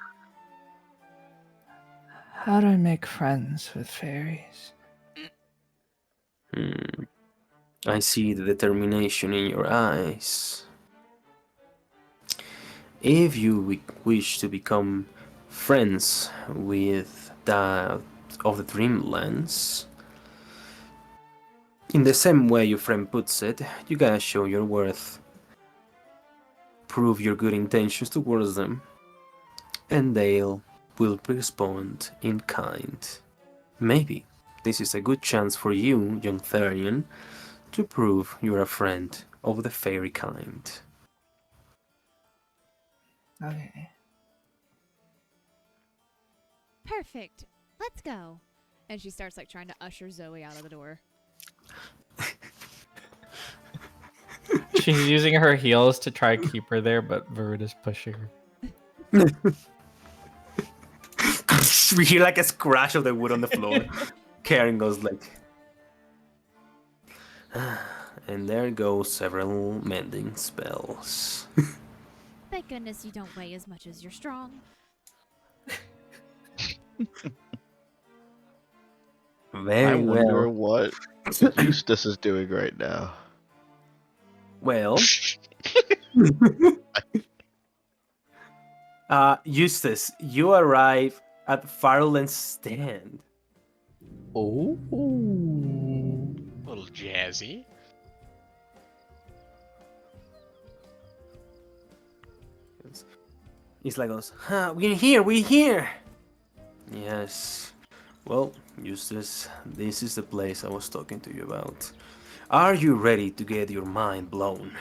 S6: How do I make friends with fairies?
S3: I see the determination in your eyes. If you wish to become friends with the of the Dreamlands, in the same way your friend puts it, you gotta show your worth. Prove your good intentions towards them, and they will respond in kind. Maybe this is a good chance for you, young Therian, to prove you're a friend of the fairy kind.
S6: Okay.
S5: Perfect. Let's go. And she starts like trying to usher Zoe out of the door.
S7: She's using her heels to try to keep her there, but Veruda's pushing her.
S3: We hear like a scratch of the wood on the floor. Karen goes like... And there go several mending spells.
S5: Thank goodness you don't weigh as much as you're strong.
S3: Very
S4: I wonder
S3: well.
S4: what Eustace is doing right now.
S3: Well, Eustace, you arrive at Farulan's stand.
S7: Oh.
S2: A little jazzy.
S3: He's like goes, we're here, we're here. Yes. Well, Eustace, this is the place I was talking to you about. Are you ready to get your mind blown?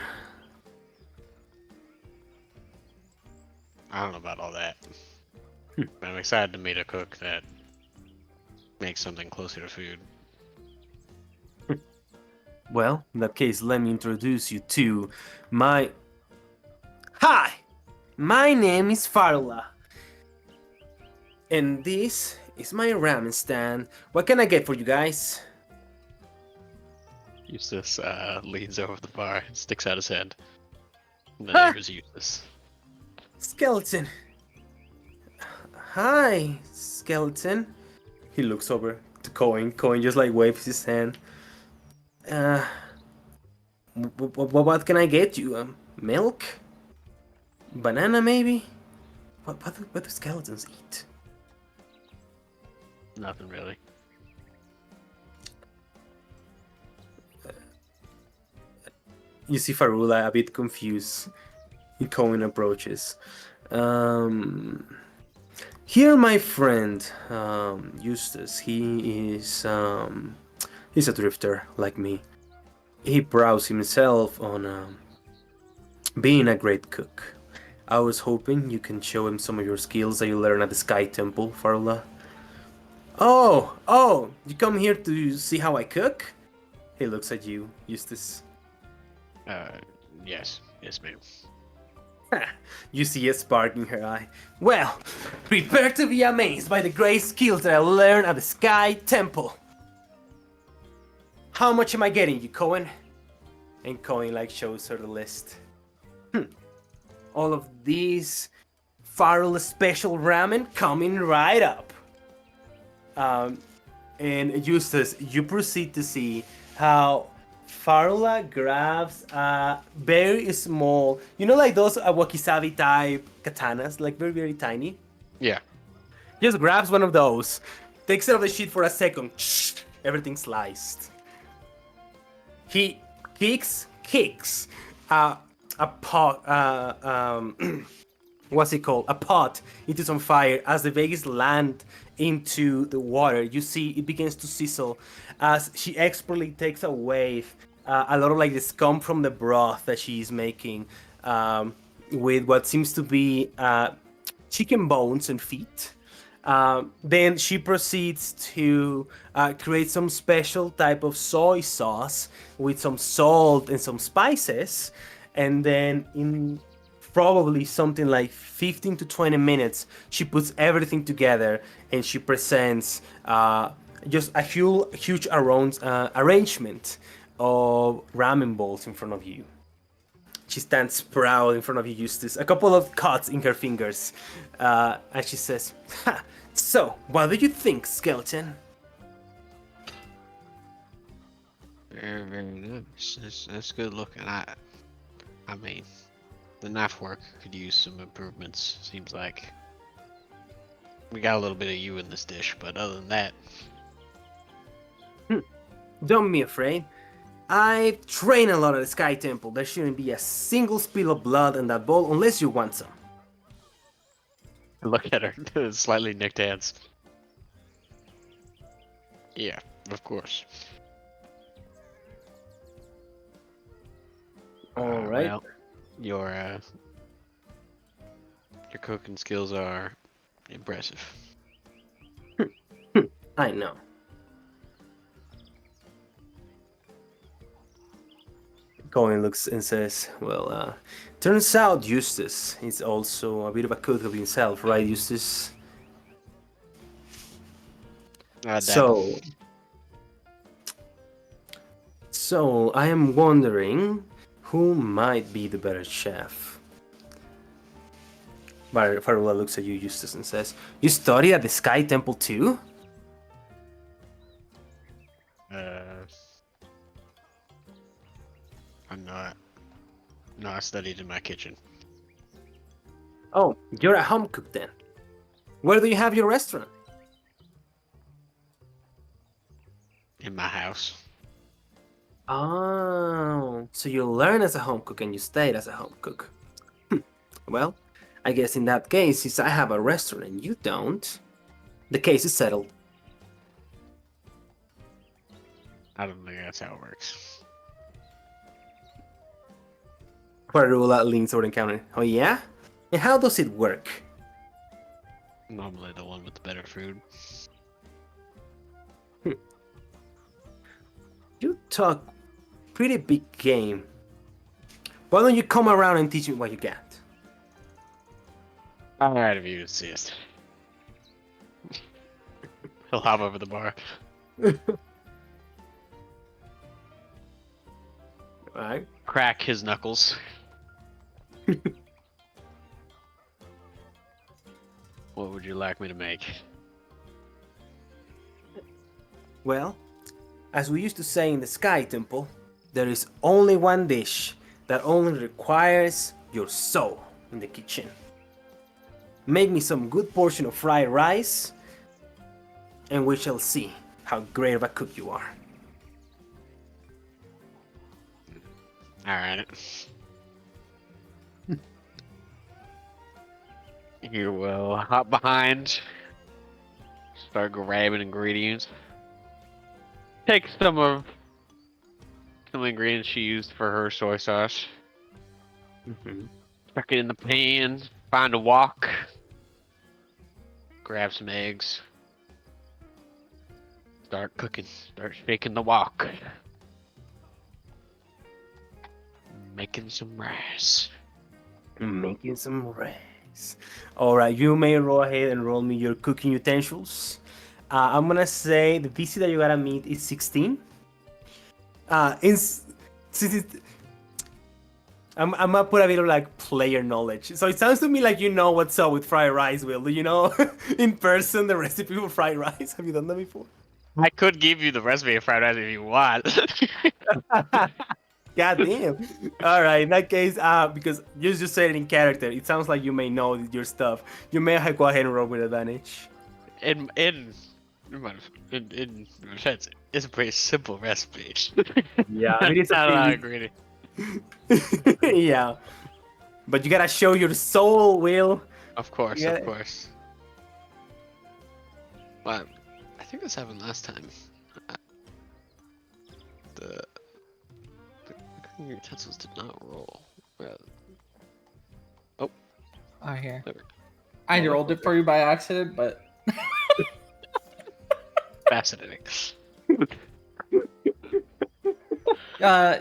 S2: I don't know about all that. But I'm excited to meet a cook that makes something closer to food.
S3: Well, in that case, let me introduce you to my... Hi! My name is Farula. And this is my ramen stand. What can I get for you guys?
S2: Eustace leans over the bar and sticks out his head. And the
S3: Ah!
S2: neighbor's Eustace.
S3: Skeleton. Hi, Skeleton. He looks over to Coin. Coin just like waves his hand. What can I get you? Milk? Banana maybe? What do skeletons eat?
S2: Nothing really.
S3: You see Farula a bit confused. Coin approaches. Here, my friend, Eustace. He's a drifter like me. He prides himself on being a great cook. I was hoping you can show him some of your skills that you learned at the Sky Temple, Farula. Oh, you come here to see how I cook? He looks at you, Eustace.
S2: Yes, ma'am.
S3: You see a spark in her eye. Well, prepare to be amazed by the great skills that I learned at the Sky Temple. How much am I getting you, Cohen? And Cohen like shows her the list. All of these Farula special ramen coming right up. And Eustace, you proceed to see how Farula grabs a very small, like those wakizabi type katanas, like very, very tiny.
S2: Yeah.
S3: Just grabs one of those, takes it off the sheet for a second, everything sliced. He kicks a pot, what's it called? A pot into some fire. As the veggies land into the water, you see it begins to sizzle as she expertly takes away a lot of like the scum from the broth that she's making with what seems to be chicken bones and feet. Then she proceeds to create some special type of soy sauce with some salt and some spices. And then in probably something like 15 to 20 minutes, she puts everything together and she presents just a huge arrangement of ramen bowls in front of you. She stands proud in front of you, Eustace, a couple of cuts in her fingers, and she says, so, what do you think, Skeleton?
S2: Very, very nice. That's good looking. I mean, the knife work could use some improvements. Seems like we got a little bit of you in this dish, but other than that,
S3: Don't be afraid. I've trained a lot at the Sky Temple. There shouldn't be a single spill of blood in that bowl unless you want some.
S2: look at her slightly nicked hands. Yeah, of course.
S3: All right.
S2: Well, your cooking skills are impressive.
S3: I know. Cohen looks and says, well, turns out Eustace is also a bit of a cook of himself, right, Eustace? So I am wondering who might be the better chef. Farula looks at you, Eustace, and says, you studied at the Sky Temple too?
S2: I'm not. No, I studied in my kitchen.
S3: Oh, you're a home cook then. Where do you have your restaurant?
S2: In my house.
S3: Oh, so you learn as a home cook and you stayed as a home cook. Well, I guess in that case, since I have a restaurant and you don't, the case is settled.
S2: I don't think that's how it works.
S3: Farula leans over the counter. Oh yeah? And how does it work?
S2: Normally the one with the better food.
S3: You talk pretty big game. Why don't you come around and teach me what you got?
S2: Alright, if you insist. He'll hop over the bar.
S3: Alright.
S2: Crack his knuckles. What would you like me to make?
S3: Well, as we used to say in the Sky Temple, there is only one dish that only requires your soul in the kitchen. Make me some good portion of fried rice, and we shall see how great of a cook you are.
S2: Alright. You will hop behind. Start grabbing ingredients. Take some of the ingredients she used for her soy sauce. Stuck it in the pan. Find a wok. Grab some eggs. Start cooking. Start shaking the wok. Making some rice.
S3: Making some rice. Alright, you may roll ahead and roll me your cooking utensils. I'm gonna say the DC that you gotta meet is 16. I'm gonna put a bit of like player knowledge. So it sounds to me like you know what's up with fried rice, Will. Do you know in person the recipe for fried rice? Have you done that before?
S2: I could give you the recipe of fried rice if you want.
S3: God damn. Alright, in that case, because you just said it in character, it sounds like you may know your stuff. You may go ahead and roll with advantage.
S2: in defense, it's a pretty simple recipe.
S3: Yeah, it is a
S2: not a lot
S3: pretty-
S2: of ingredient.
S3: Yeah. But you gotta show your soul, Will.
S2: Of course,
S3: Yeah.
S2: of course. But I think this happened last time. The cooking utensils did not roll. Well,
S7: Oh, here.
S2: there we go.
S7: I rolled it for you by accident, but
S2: Fascinating.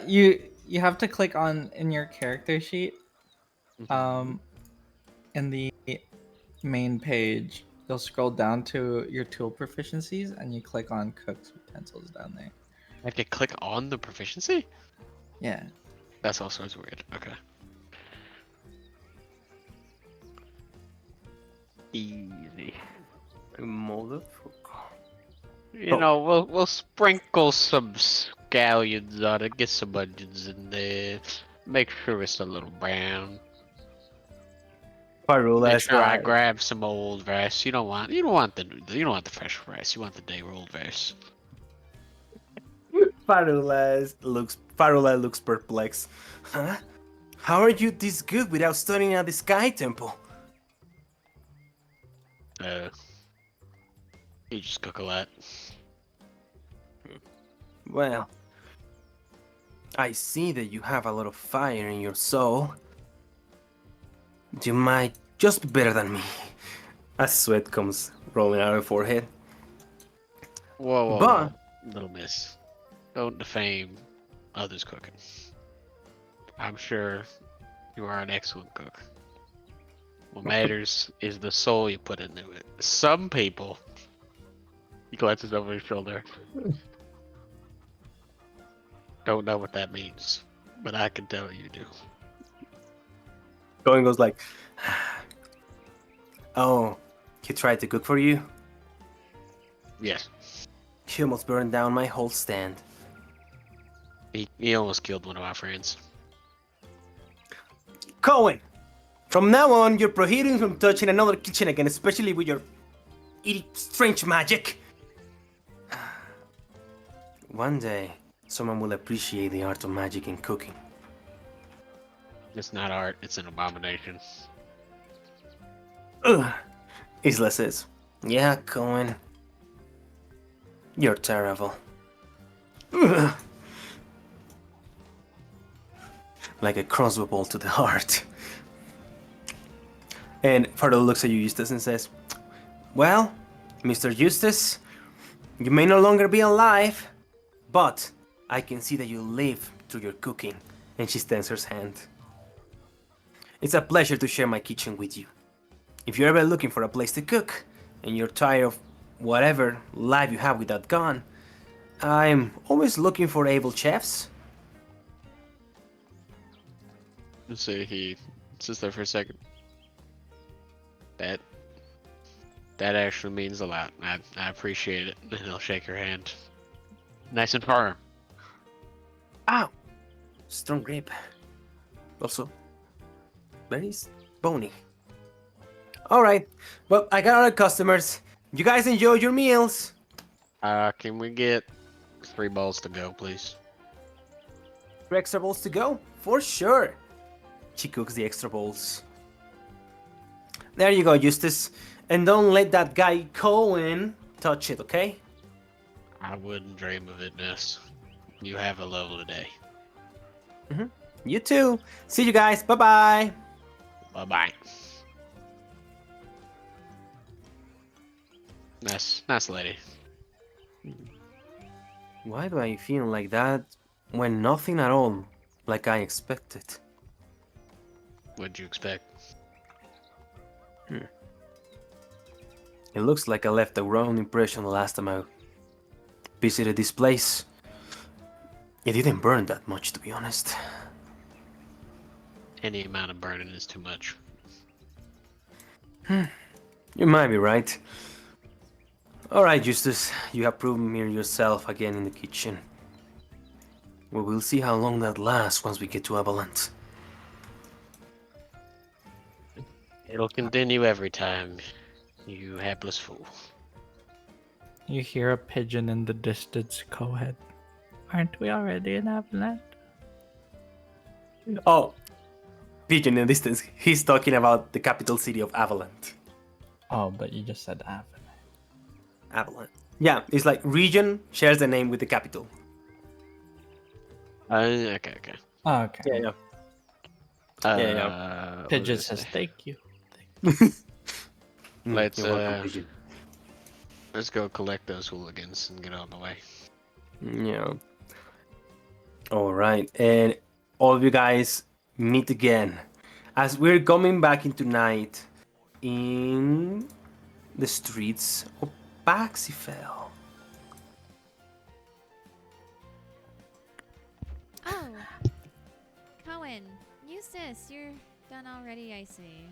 S7: you have to click on in your character sheet, in the main page. You'll scroll down to your tool proficiencies, and you click on cook's utensils down there.
S2: I have to click on the proficiency?
S7: Yeah.
S2: That's all sorts of weird. Okay. Easy.
S3: Motherfucker.
S2: You know, we'll sprinkle some scallions on it, get some onions in there, make sure it's a little brown.
S3: Farula
S2: Make
S3: is
S2: sure I grab some old rice. You don't want the fresh rice. You want the day old rice.
S3: Farula looks perplexed. Huh? How are you this good without studying at the Sky Temple?
S2: You just cook a lot.
S3: Well, I see that you have a lot of fire in your soul. You might just be better than me. A sweat comes rolling out of her forehead.
S2: Whoa,
S3: But-
S2: little miss. Don't defame others' cooking. I'm sure you are an excellent cook. What matters is the soul you put into it. Some people. He glances over his shoulder. Don't know what that means, but I can tell you do.
S3: Going goes like, oh, he tried to cook for you?
S2: Yes.
S3: She almost burned down my whole stand.
S2: He almost killed one of our friends.
S3: Cohen, from now on, you're prohibited from touching another kitchen again, especially with your strange magic. One day, someone will appreciate the art of magic in cooking.
S2: It's not art, it's an abomination.
S3: Ugh. Isla says, yeah, Cohen. You're terrible. Ugh. Like a crossbow bolt to the heart. And Farula looks at you, Eustace, and says, well, Mr. Eustace, you may no longer be alive, but I can see that you live through your cooking. And she extends her hand. It's a pleasure to share my kitchen with you. If you're ever looking for a place to cook, and you're tired of whatever life you have without gun, I'm always looking for able chefs.
S2: So he sits there for a second. That actually means a lot. I appreciate it. And he'll shake her hand. Nice and firm.
S3: Ow! Strong grip. Also, very bony. Alright, well, I got other customers. You guys enjoy your meals.
S2: Can we get 3 balls to go, please?
S3: 3 extra bowls to go? For sure. She cooks the extra bowls. There you go, Eustace. And don't let that guy Cohen touch it, okay?
S2: I wouldn't dream of it, miss. You have a lovely day.
S3: You too. See you guys. Bye-bye.
S2: Bye-bye. Nice lady.
S3: Why do I feel like that when nothing at all like I expected?
S2: What'd you expect?
S3: It looks like I left a wrong impression the last time I visited this place. It didn't burn that much, to be honest.
S2: Any amount of burning is too much.
S3: You might be right. Alright, Eustace, you have proven me yourself again in the kitchen. We will see how long that lasts once we get to Avalanche.
S2: It'll continue every time, you hapless fool.
S7: You hear a pigeon in the distance, Cohead. Aren't we already in Avalanche?
S3: Oh, pigeon in the distance. He's talking about the capital city of Avalanche.
S7: Oh, but you just said Avalanche.
S3: Avalanche. Yeah, it's like region shares the name with the capital.
S2: Okay.
S7: Oh, okay.
S3: Yeah.
S2: What
S7: Pigeon
S2: was I
S7: says
S2: saying?
S7: thank you.
S2: Let's
S3: You're welcome, pigeon.
S2: let's go collect those hooligans and get on the way.
S3: Yeah. All right, and all of you guys meet again as we're coming back into night in the streets of Paxifell.
S5: Oh, Cohen, Eustace, you're done already, I see.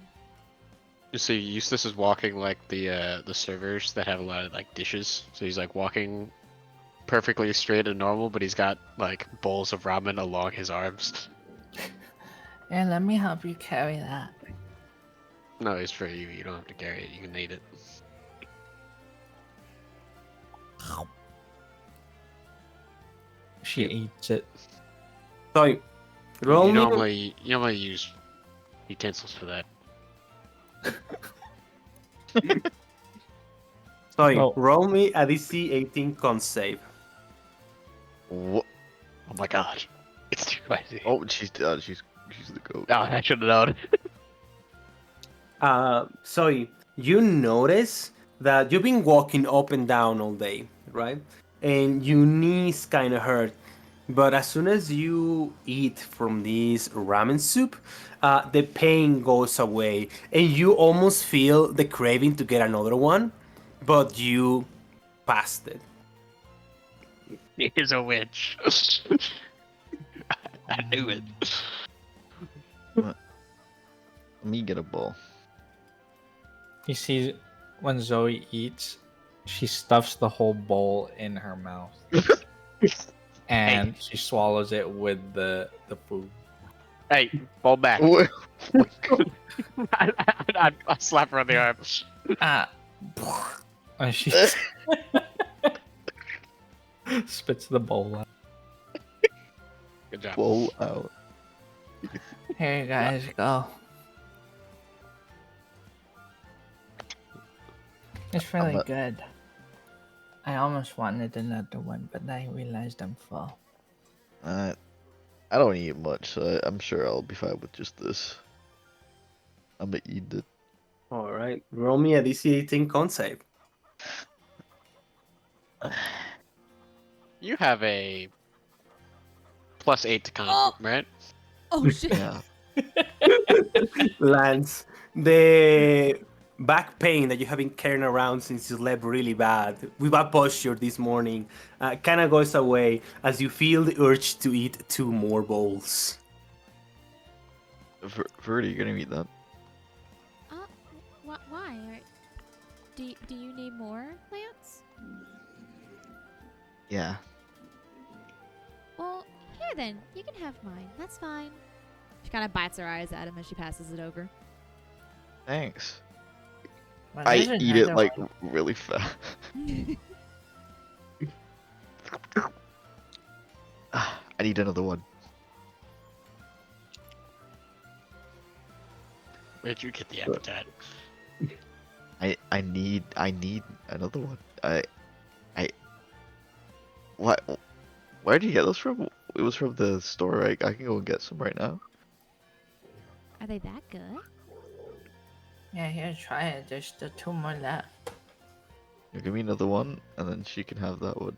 S2: You see, Eustace is walking like the servers that have a lot of like dishes. So he's like walking perfectly straight and normal, but he's got like bowls of ramen along his arms.
S6: And let me help you carry that.
S2: No, it's for you. You don't have to carry it. You can eat it.
S7: She eats it.
S3: So, roll
S2: You
S3: me.
S2: normally use utensils for that.
S3: Sorry,
S7: Oh.
S3: roll me a DC 18 con save.
S2: What? Oh my god, it's too spicy.
S4: Oh, she's the goat.
S2: Oh, I should have known.
S3: Sorry, you notice that you've been walking up and down all day, right? And your knees kind of hurt. But as soon as you eat from this ramen soup, the pain goes away. And you almost feel the craving to get another one, but you passed it.
S2: He's a witch. I knew it.
S4: Let me get a bowl.
S7: You see, when Zoe eats, she stuffs the whole bowl in her mouth. and she swallows it with the food.
S2: Hey, fall back.
S4: Wha-
S2: I slap her on the arm.
S7: Ah, and she spits the bowl out.
S2: Good job.
S4: Roll out.
S6: Here you guys go. It's really
S4: not-
S6: good. I almost wanted another one, but I realized I'm full.
S4: I don't eat much, so I'm sure I'll be fine with just this. I'm gonna eat it.
S3: All right, roll me a DC 18 con save.
S2: You have a +8 to con,
S5: Oh.
S2: right?
S5: Oh shit.
S4: Yeah.
S3: Lance, the back pain that you have been carrying around since you slept really bad, with bad posture this morning, kind of goes away as you feel the urge to eat 2 more bowls.
S4: Verdi, you're gonna eat that.
S5: Why? Do you need more, Lance?
S4: Yeah.
S5: Well, here then. You can have mine. That's fine. She kind of bites her eyes at him as she passes it over.
S4: Thanks.
S6: Well,
S4: I
S6: there's
S4: eat it
S6: another
S4: like
S6: one.
S4: really fast. I need another one.
S2: Where'd you get the appetite?
S4: I need another one. What? Where did you get those from? It was from the store, right? I can go and get some right now.
S5: Are they that good?
S6: Yeah, here, try it. There's still 2 more left.
S4: You give me another one, and then she can have that one.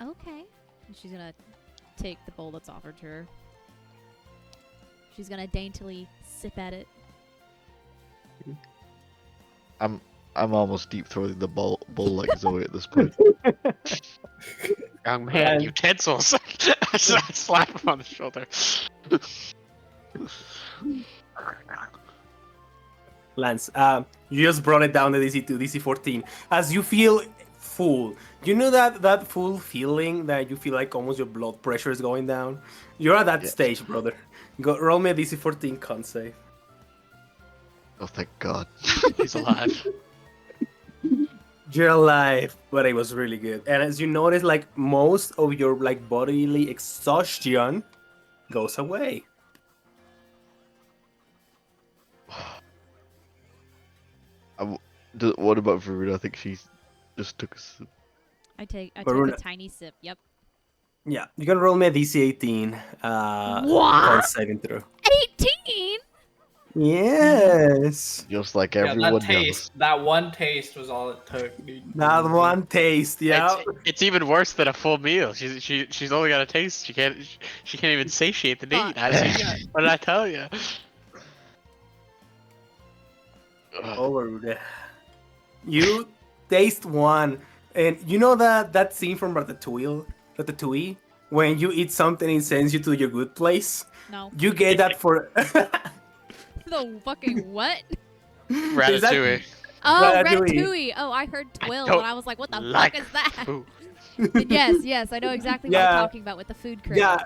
S5: Okay. And she's gonna take the bowl that's offered to her. She's gonna daintily sip at it.
S4: I'm almost deep throating the bowl like Zoe at this point.
S2: Young man,
S3: And-
S2: utensils. I slap him on the shoulder.
S3: Lance, you just brought it down the DC to DC 14. As you feel full, you know that full feeling that you feel like almost your blood pressure is going down? You're at that
S4: Yes.
S3: stage, brother. Go roll me a DC 14 con save.
S4: Oh, thank God.
S2: He's alive.
S3: You're alive, but it was really good. And as you notice, like most of your like bodily exhaustion goes away.
S4: What about Farula? I think she just took a sip.
S5: I take a
S3: Faruna.
S5: tiny sip. Yep.
S3: Yeah, you can roll me a DC 18 con
S5: What?
S3: saving throw.
S5: 18.
S3: Yes.
S4: Just like
S7: Yeah,
S4: everyone
S7: that taste,
S4: else.
S7: that one taste was all it took, dude.
S3: That one taste, yeah.
S2: It's even worse than a full meal. She's only got a taste. She can't even satiate the need. What did I tell you?
S3: Over there. You taste one, and you know that scene from Ratatouille, when you eat something and it sends you to your good place.
S5: No.
S3: You get that for.
S5: The fucking what?
S2: Ratatouille.
S5: Oh,
S3: Ratatouille.
S5: Ratatouille. Oh, I heard twill,
S2: don't
S5: and I was like, what the
S2: like
S5: fuck is that?
S2: Food.
S5: Yes, I know exactly what
S3: Yeah.
S5: you're talking about with the food critic.
S3: Yeah,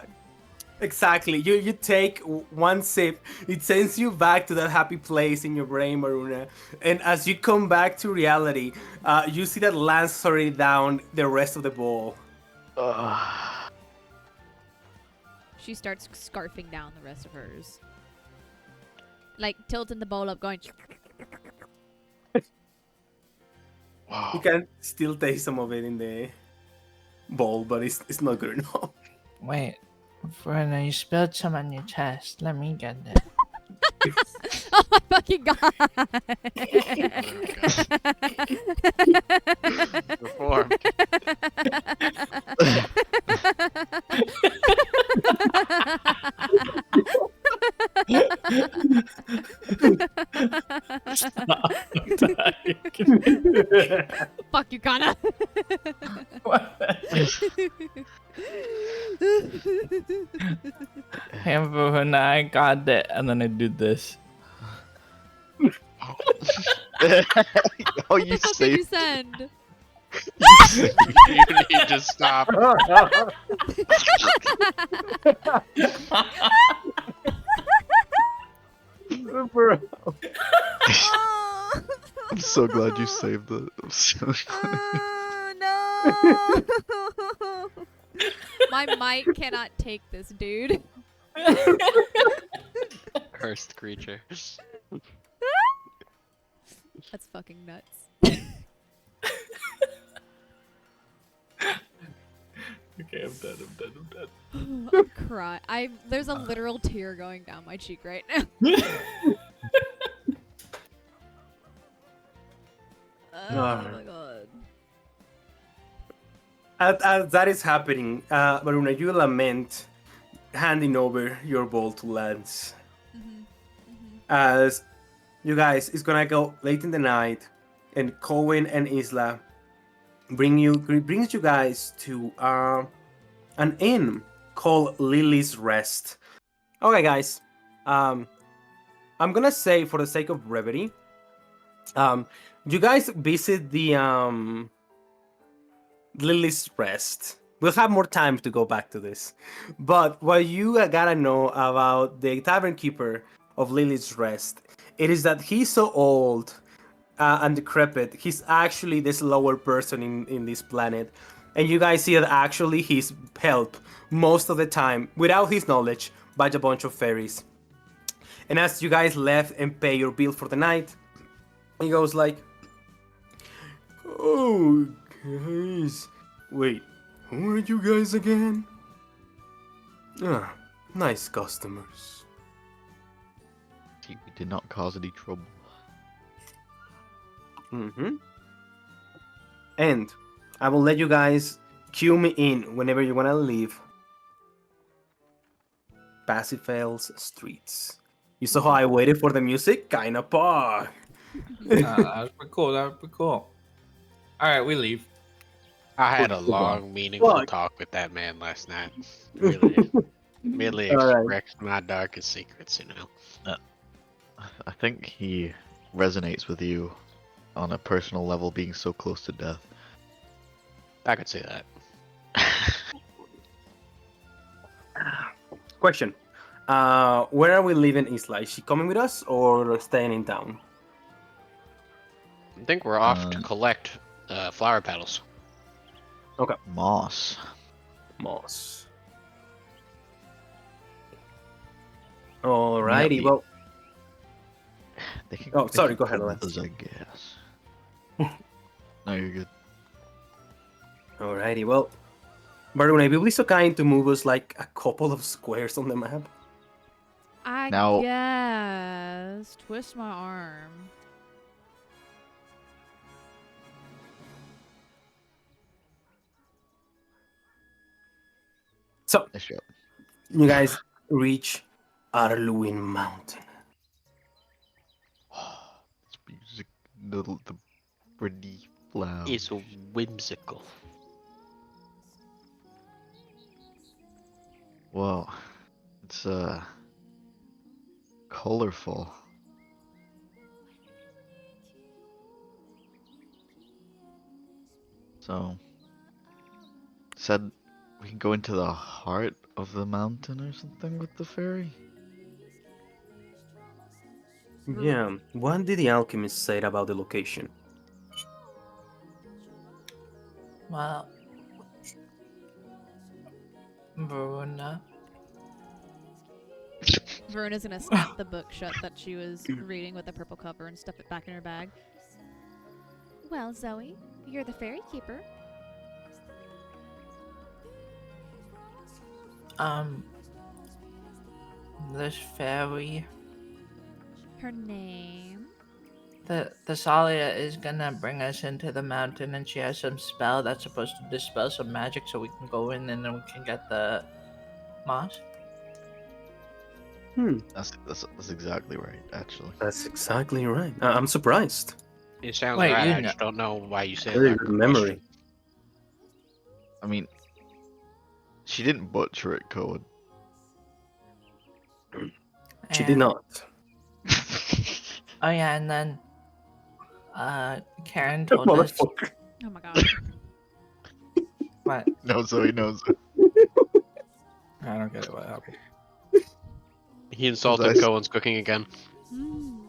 S3: exactly. You take one sip, it sends you back to that happy place in your brain, Maruna. And as you come back to reality, you see that Lance already down the rest of the bowl.
S5: She starts scarfing down the rest of hers. Like, tilting the bowl up, going...
S3: You can still taste some of it in the bowl, but it's not good enough.
S6: Wait, Verna, you spilled some on your chest. Let me get it.
S5: Oh my fucking god!
S2: Reform.
S5: Fuck you, Kana.
S6: Hey, Verna, I got it. And then I did this.
S4: Oh,
S5: What
S4: you
S5: the fuck did you
S4: saved.
S5: send?
S2: You need to stop.
S3: Bro.
S5: Oh,
S4: I'm so glad you saved it. I'm so
S5: no. My mic cannot take this, dude.
S2: Cursed creature.
S5: That's fucking nuts.
S7: Okay, I'm done.
S5: I'm crying. There's a literal tear going down my cheek right now. Oh my god.
S3: As that is happening, Maruna, you lament handing over your bowl to Lance. As you guys, it's gonna go late in the night, and Cohen and Isla brings you guys to an inn called Lily's Rest. Okay, guys, I'm gonna say for the sake of brevity, you guys visit the Lily's Rest. We'll have more time to go back to this, but what you gotta know about the tavern keeper of Lily's Rest, it is that he's so old and decrepit. He's actually the slower person in this planet, and you guys see that actually he's helped most of the time, without his knowledge, by a bunch of fairies. And as you guys left and pay your bill for the night, he goes like, "Oh, guys, wait, who are you guys again? Ah, nice customers."
S4: We did not cause any trouble.
S3: And I will let you guys cue me in whenever you want to leave Paxifell's streets. You saw how I waited for the music? Kinda pog.
S7: That was pretty cool. All right, we leave.
S2: I had a long, meaningful talk with that man last night. Really
S3: All right.
S2: expressed my darkest secrets, you know.
S4: I think he resonates with you on a personal level, being so close to death.
S2: I could say that.
S3: Question. Where are we leaving Isla? Is she coming with us or staying in town?
S2: I think we're off to collect flower petals.
S4: Moss.
S3: Alrighty,
S4: Maybe.
S3: well,
S4: They can,
S3: Oh,
S4: they
S3: sorry,
S4: can
S3: go ahead,
S4: come
S3: Lance.
S4: with us, I guess. No, you're good.
S3: alrighty, well. Baruna, if you be so kind to move us like a couple of squares on the map.
S5: I
S4: Now-
S5: guess. Twist my arm.
S3: So,
S4: Nice job.
S3: you guys reach Alruin Mountain.
S4: It's music, the pretty flower.
S2: It's whimsical.
S4: Whoa. It's colorful. So said we can go into the heart of the mountain or something with the fairy?
S3: Yeah, what did the alchemist say about the location?
S6: Well, Verona.
S5: Verona's gonna snap the book shut that she was reading with the purple cover and stuff it back in her bag. Well, Zoe, you're the fairy keeper.
S6: This fairy,
S5: Her name?
S6: the Salia is gonna bring us into the mountain, and she has some spell that's supposed to dispel some magic, so we can go in and then we can get the moss.
S4: That's exactly right, actually.
S3: That's exactly right. I'm surprised.
S2: It sounds
S6: Wait,
S2: right.
S6: you
S2: I
S6: know-
S2: just don't know why you say
S3: Very
S2: that.
S3: good memory.
S4: I mean, she didn't butcher it, Code.
S3: She did
S6: And-
S3: not.
S6: Oh yeah, and then Karen told us.
S3: Motherfucker.
S5: Oh my god.
S6: What?
S4: No, Zoe knows.
S7: I don't get it. What happened?
S2: He
S4: I
S2: insulted
S4: s-
S2: Cohen's cooking again.
S5: Mm.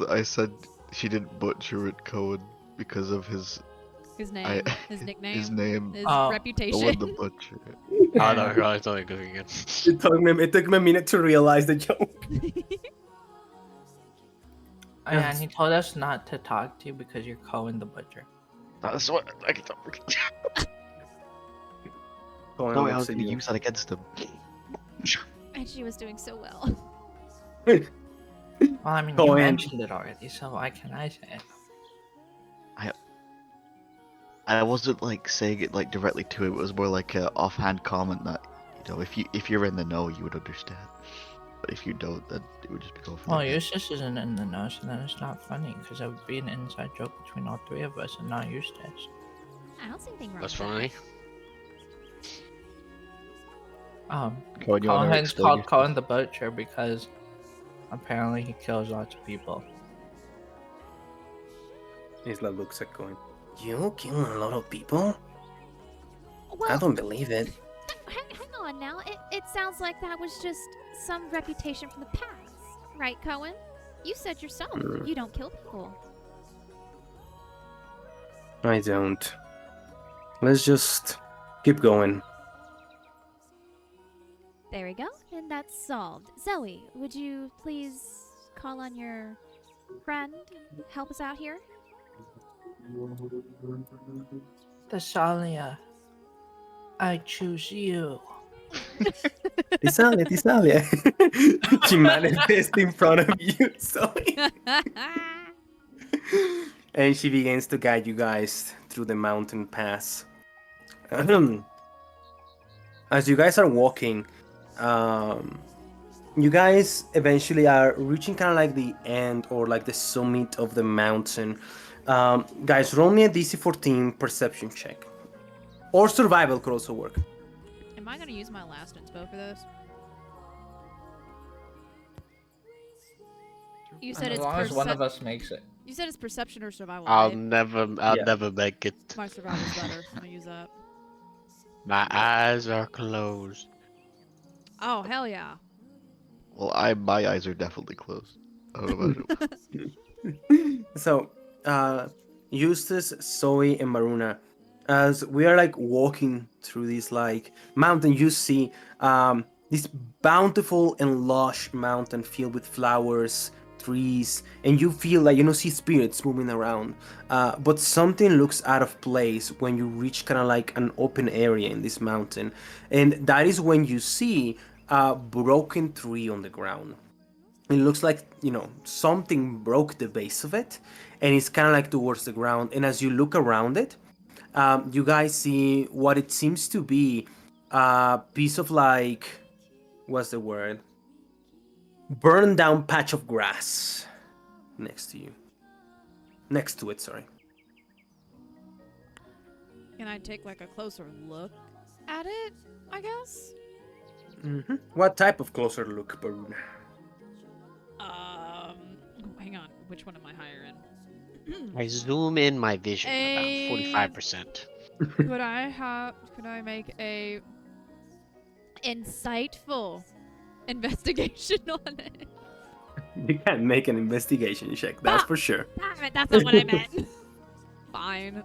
S4: I said she didn't butcher it, Cohen, because of his
S5: His name,
S4: I
S5: his nickname,
S4: his name.
S5: his
S6: Oh.
S4: I
S5: reputation.
S4: want the butcher.
S2: Oh no, it's only cooking again.
S3: It took me a minute to realize the joke.
S6: Oh, yeah, and he told us not to talk to you because you're Cohen the Butcher.
S4: That's what I can talk.
S3: Cohen
S4: No, I
S3: looks
S4: was
S3: at
S4: gonna
S3: you.
S4: use that against him.
S5: And she was doing so well.
S6: Well, I mean, you
S3: Cohen.
S6: mentioned it already, so why can I say it?
S4: I wasn't like saying it like directly to him. It was more like a offhand comment that if you're in the know, you would understand. But if you don't, then it would just be going for
S6: Well,
S4: your head.
S6: Eustace isn't in the know, so then it's not funny, because it would be an inside joke between all three of us and not Eustace.
S5: I don't see anything wrong
S2: That's
S5: with
S2: funny.
S4: Cohen, you wanna
S6: Cohen's
S4: explain
S6: called
S4: yourself?
S6: Cohen the Butcher because apparently he kills lots of people.
S3: Isla looks at Cohen. You kill a lot of people? I
S5: Well,
S3: don't believe it.
S5: hang on now. It sounds like that was just some reputation from the past. Right, Cohen? You said yourself you don't kill people.
S3: I don't. Let's just keep going.
S5: There we go. And that's solved. Zoe, would you please call on your friend and help us out here?
S6: Thessalia, I choose you.
S3: Tisalia. She manifests in front of you, Zoe. And she begins to guide you guys through the mountain pass. As you guys are walking, you guys eventually are reaching kind of like the end or like the summit of the mountain. Guys, roll me a DC 14 perception check. Or survival could also work.
S5: Am I going to use my last inspo for this? You said
S6: As
S5: it's
S6: long as one of us makes it.
S5: You said it's perception or survival,
S2: I'll
S5: right?
S3: Yeah.
S2: never make it.
S5: My survival's better. I'm gonna use that.
S2: My eyes are closed.
S5: Oh, hell yeah.
S4: Well, my eyes are definitely closed. I don't know about you.
S3: So, Eustace, Zoe, and Maruna, as we are like walking through this like mountain, you see this bountiful and lush mountain filled with flowers, trees, and you feel like see spirits moving around. But something looks out of place when you reach kind of like an open area in this mountain, and that is when you see a broken tree on the ground. It looks like something broke the base of it, and it's kind of like towards the ground. And as you look around it, you guys see what it seems to be a piece of like, what's the word, burned down patch of grass next to it, sorry.
S5: Can I take like a closer look at it, I guess?
S3: What type of closer look, Baruna?
S5: Hang on. Which one am I higher in?
S2: I zoom in my vision about 45%.
S5: Could I make a insightful investigation on it?
S3: You can't make an investigation check, that's for sure.
S5: Damn it, that's not what I meant. Fine.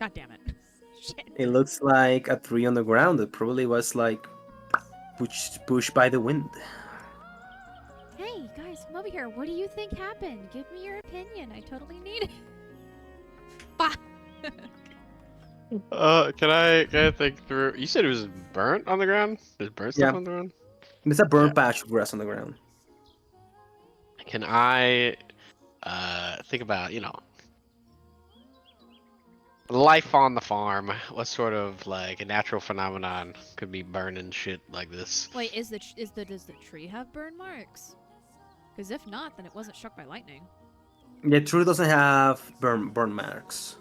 S5: God damn it. Shit.
S3: It looks like a tree on the ground that probably was like pushed by the wind.
S5: Hey, guys, come over here. What do you think happened? Give me your opinion. I totally need it. Bah!
S2: Can I think through? You said it was burnt on the ground? There's burnt stuff
S3: Yeah.
S2: on the ground?
S3: There's a burnt patch of grass on the ground.
S2: Can I think about, life on the farm? What sort of like a natural phenomenon could be burning shit like this?
S5: Wait, does the tree have burn marks? Because if not, then it wasn't struck by lightning.
S3: The tree doesn't have burn marks.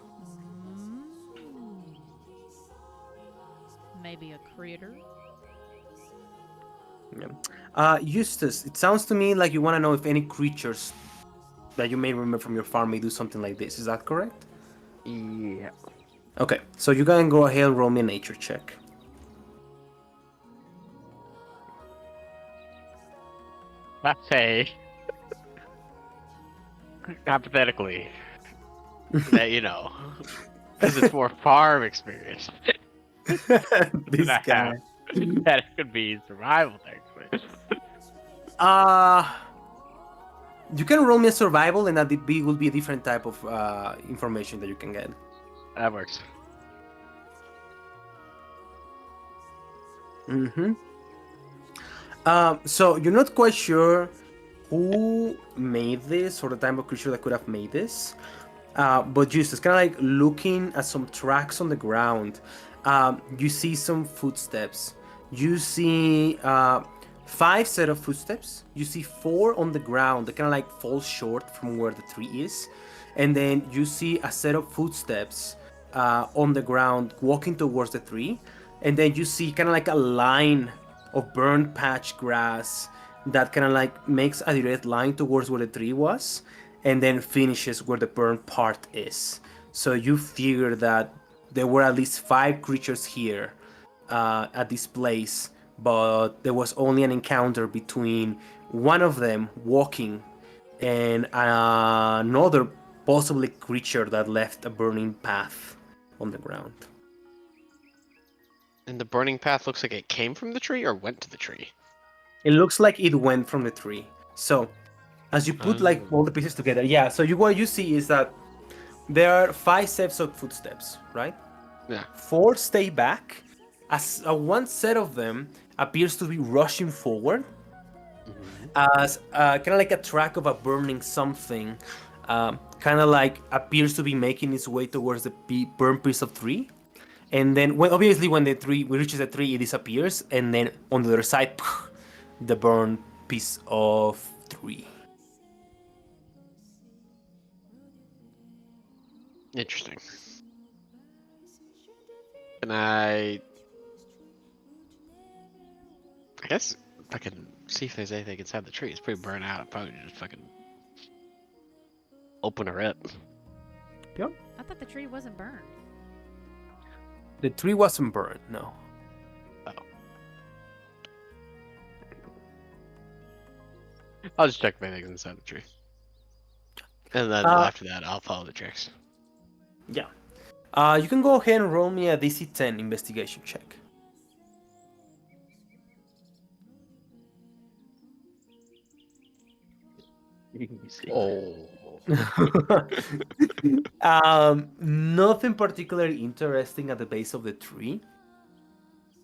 S5: Maybe a crater.
S3: Eustace, it sounds to me like you want to know if any creatures that you may remember from your farm may do something like this. Is that correct?
S2: Yeah.
S3: Okay, so you can go ahead and roll me a nature check.
S2: Let's say, hypothetically, that because it's more farm experience
S3: This
S2: that I
S3: guy.
S2: have, that it could be survival technically.
S3: You can roll me a survival, and that will be a different type of information that you can get.
S2: That works.
S3: Mm-hmm. So you're not quite sure who made this or the type of creature that could have made this, but just it's kind of like looking at some tracks on the ground. You see some footsteps. You see 5 set of footsteps. You see 4 on the ground that kind of like fall short from where the tree is, and then you see a set of footsteps on the ground walking towards the tree, and then you see kind of like a line of burnt patch grass that kind of like makes a direct line towards where the tree was, and then finishes where the burnt part is. So you figure that there were at least 5 creatures here at this place, but there was only an encounter between one of them walking and another possibly creature that left a burning path on the ground.
S2: And the burning path looks like it came from the tree or went to the tree.
S3: It looks like it went from the tree. So as you put like all the pieces together, yeah. So what you see is that there are 5 sets of footsteps, right?
S2: Yeah.
S3: 4 stay back, as one set of them appears to be rushing forward, as kind of like a track of a burning something, kind of like appears to be making its way towards the burnt piece of tree. And then, when the tree reaches the tree, it disappears, and then on the other side, the burned piece of tree.
S2: Interesting. Can I guess I can see if there's anything inside the tree. It's pretty burnt out. I'd probably just fucking open her up.
S5: I thought the tree wasn't burned.
S3: The tree wasn't burned, no.
S2: Oh. I'll just check if anything's inside the tree. And then after that, I'll follow the tricks.
S3: Yeah. You can go ahead and roll me a DC 10 investigation check.
S2: Oh.
S3: Nothing particularly interesting at the base of the tree.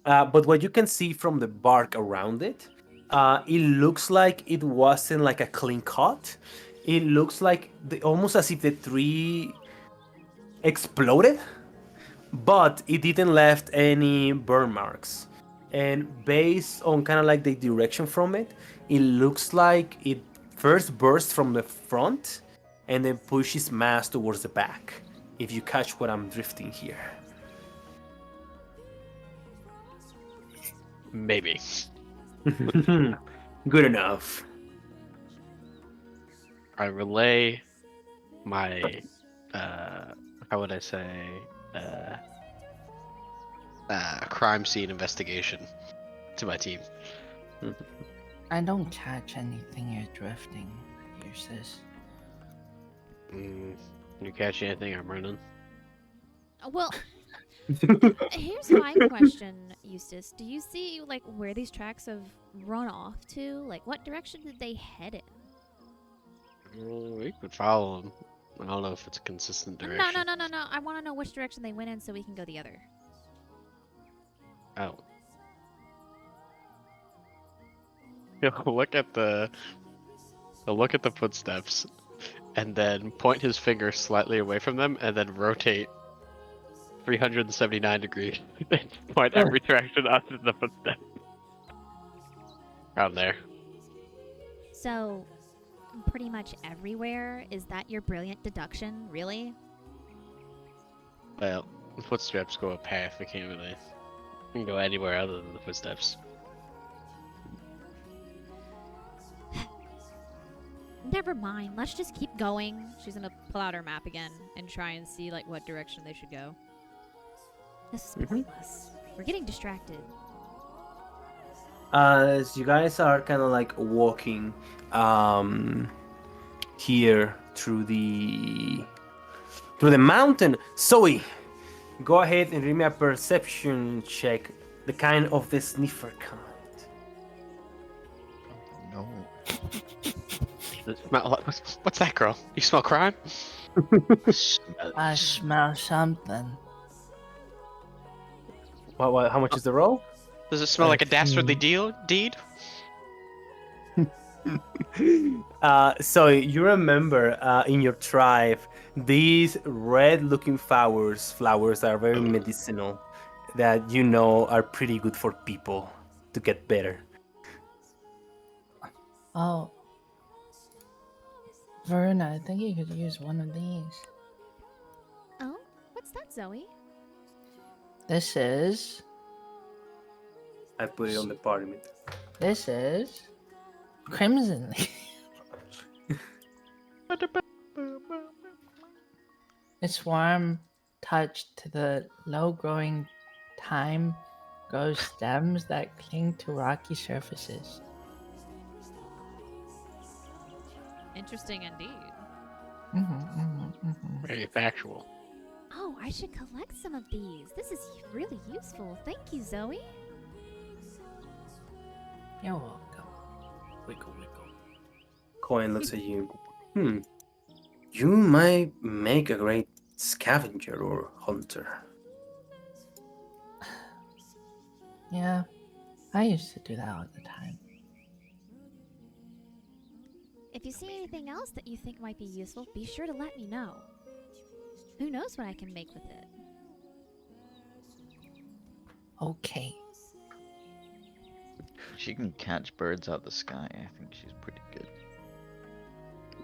S3: But what you can see from the bark around it, it looks like it wasn't like a clean cut. It looks like almost as if the tree exploded, but it didn't left any burn marks. And based on kind of like the direction from it, it looks like it first burst from the front and then pushes mass towards the back, if you catch what I'm drifting here.
S2: Maybe.
S3: Good enough.
S2: I relay my how would I say crime scene investigation to my team.
S6: I don't catch anything you're drifting, Eustace.
S2: You catch anything I'm running?
S5: Well, here's my question, Eustace. Do you see like where these tracks have run off to? Like, what direction did they head in?
S2: We could follow them. I don't know if it's a consistent direction.
S5: No. I want to know which direction they went in so we can go the other.
S2: Oh. Look at the footsteps, and then point his finger slightly away from them, and then rotate 379 degrees. Point every direction onto the footsteps. Around there.
S5: So, pretty much everywhere? Is that your brilliant deduction, really?
S2: Well, the footsteps go a path. We can't really go anywhere other than the footsteps.
S5: Never mind. Let's just keep going. She's gonna pull out her map again and try and see like what direction they should go. This is pointless. We're getting distracted.
S3: As you guys are kind of like walking here through the mountain, Zoe, go ahead and give me a perception check, the kind of the sniffer kind.
S4: No.
S2: What's that, girl? You smell crime?
S6: I smell something.
S3: What? How much is the roll?
S2: Does it smell like a dastardly deed?
S3: So you remember in your tribe, these red-looking flowers that are very medicinal, that you know are pretty good for people to get better.
S6: Oh. Verna, I think you could use one of these.
S5: Oh, what's that, Zoe?
S6: This is...
S3: I put it on the parliament.
S6: This is... Crimson. Its warm touch to the low-growing thyme grows stems that cling to rocky surfaces.
S5: Interesting indeed.
S2: Very factual.
S5: Oh, I should collect some of these. This is really useful. Thank you, Zoe.
S6: You're welcome.
S3: Wiggle. Coin looks at you. You might make a great scavenger or hunter.
S6: Yeah, I used to do that all the time.
S5: If you see anything else that you think might be useful, be sure to let me know. Who knows what I can make with it?
S6: Okay.
S4: She can catch birds out the sky. I think she's pretty good.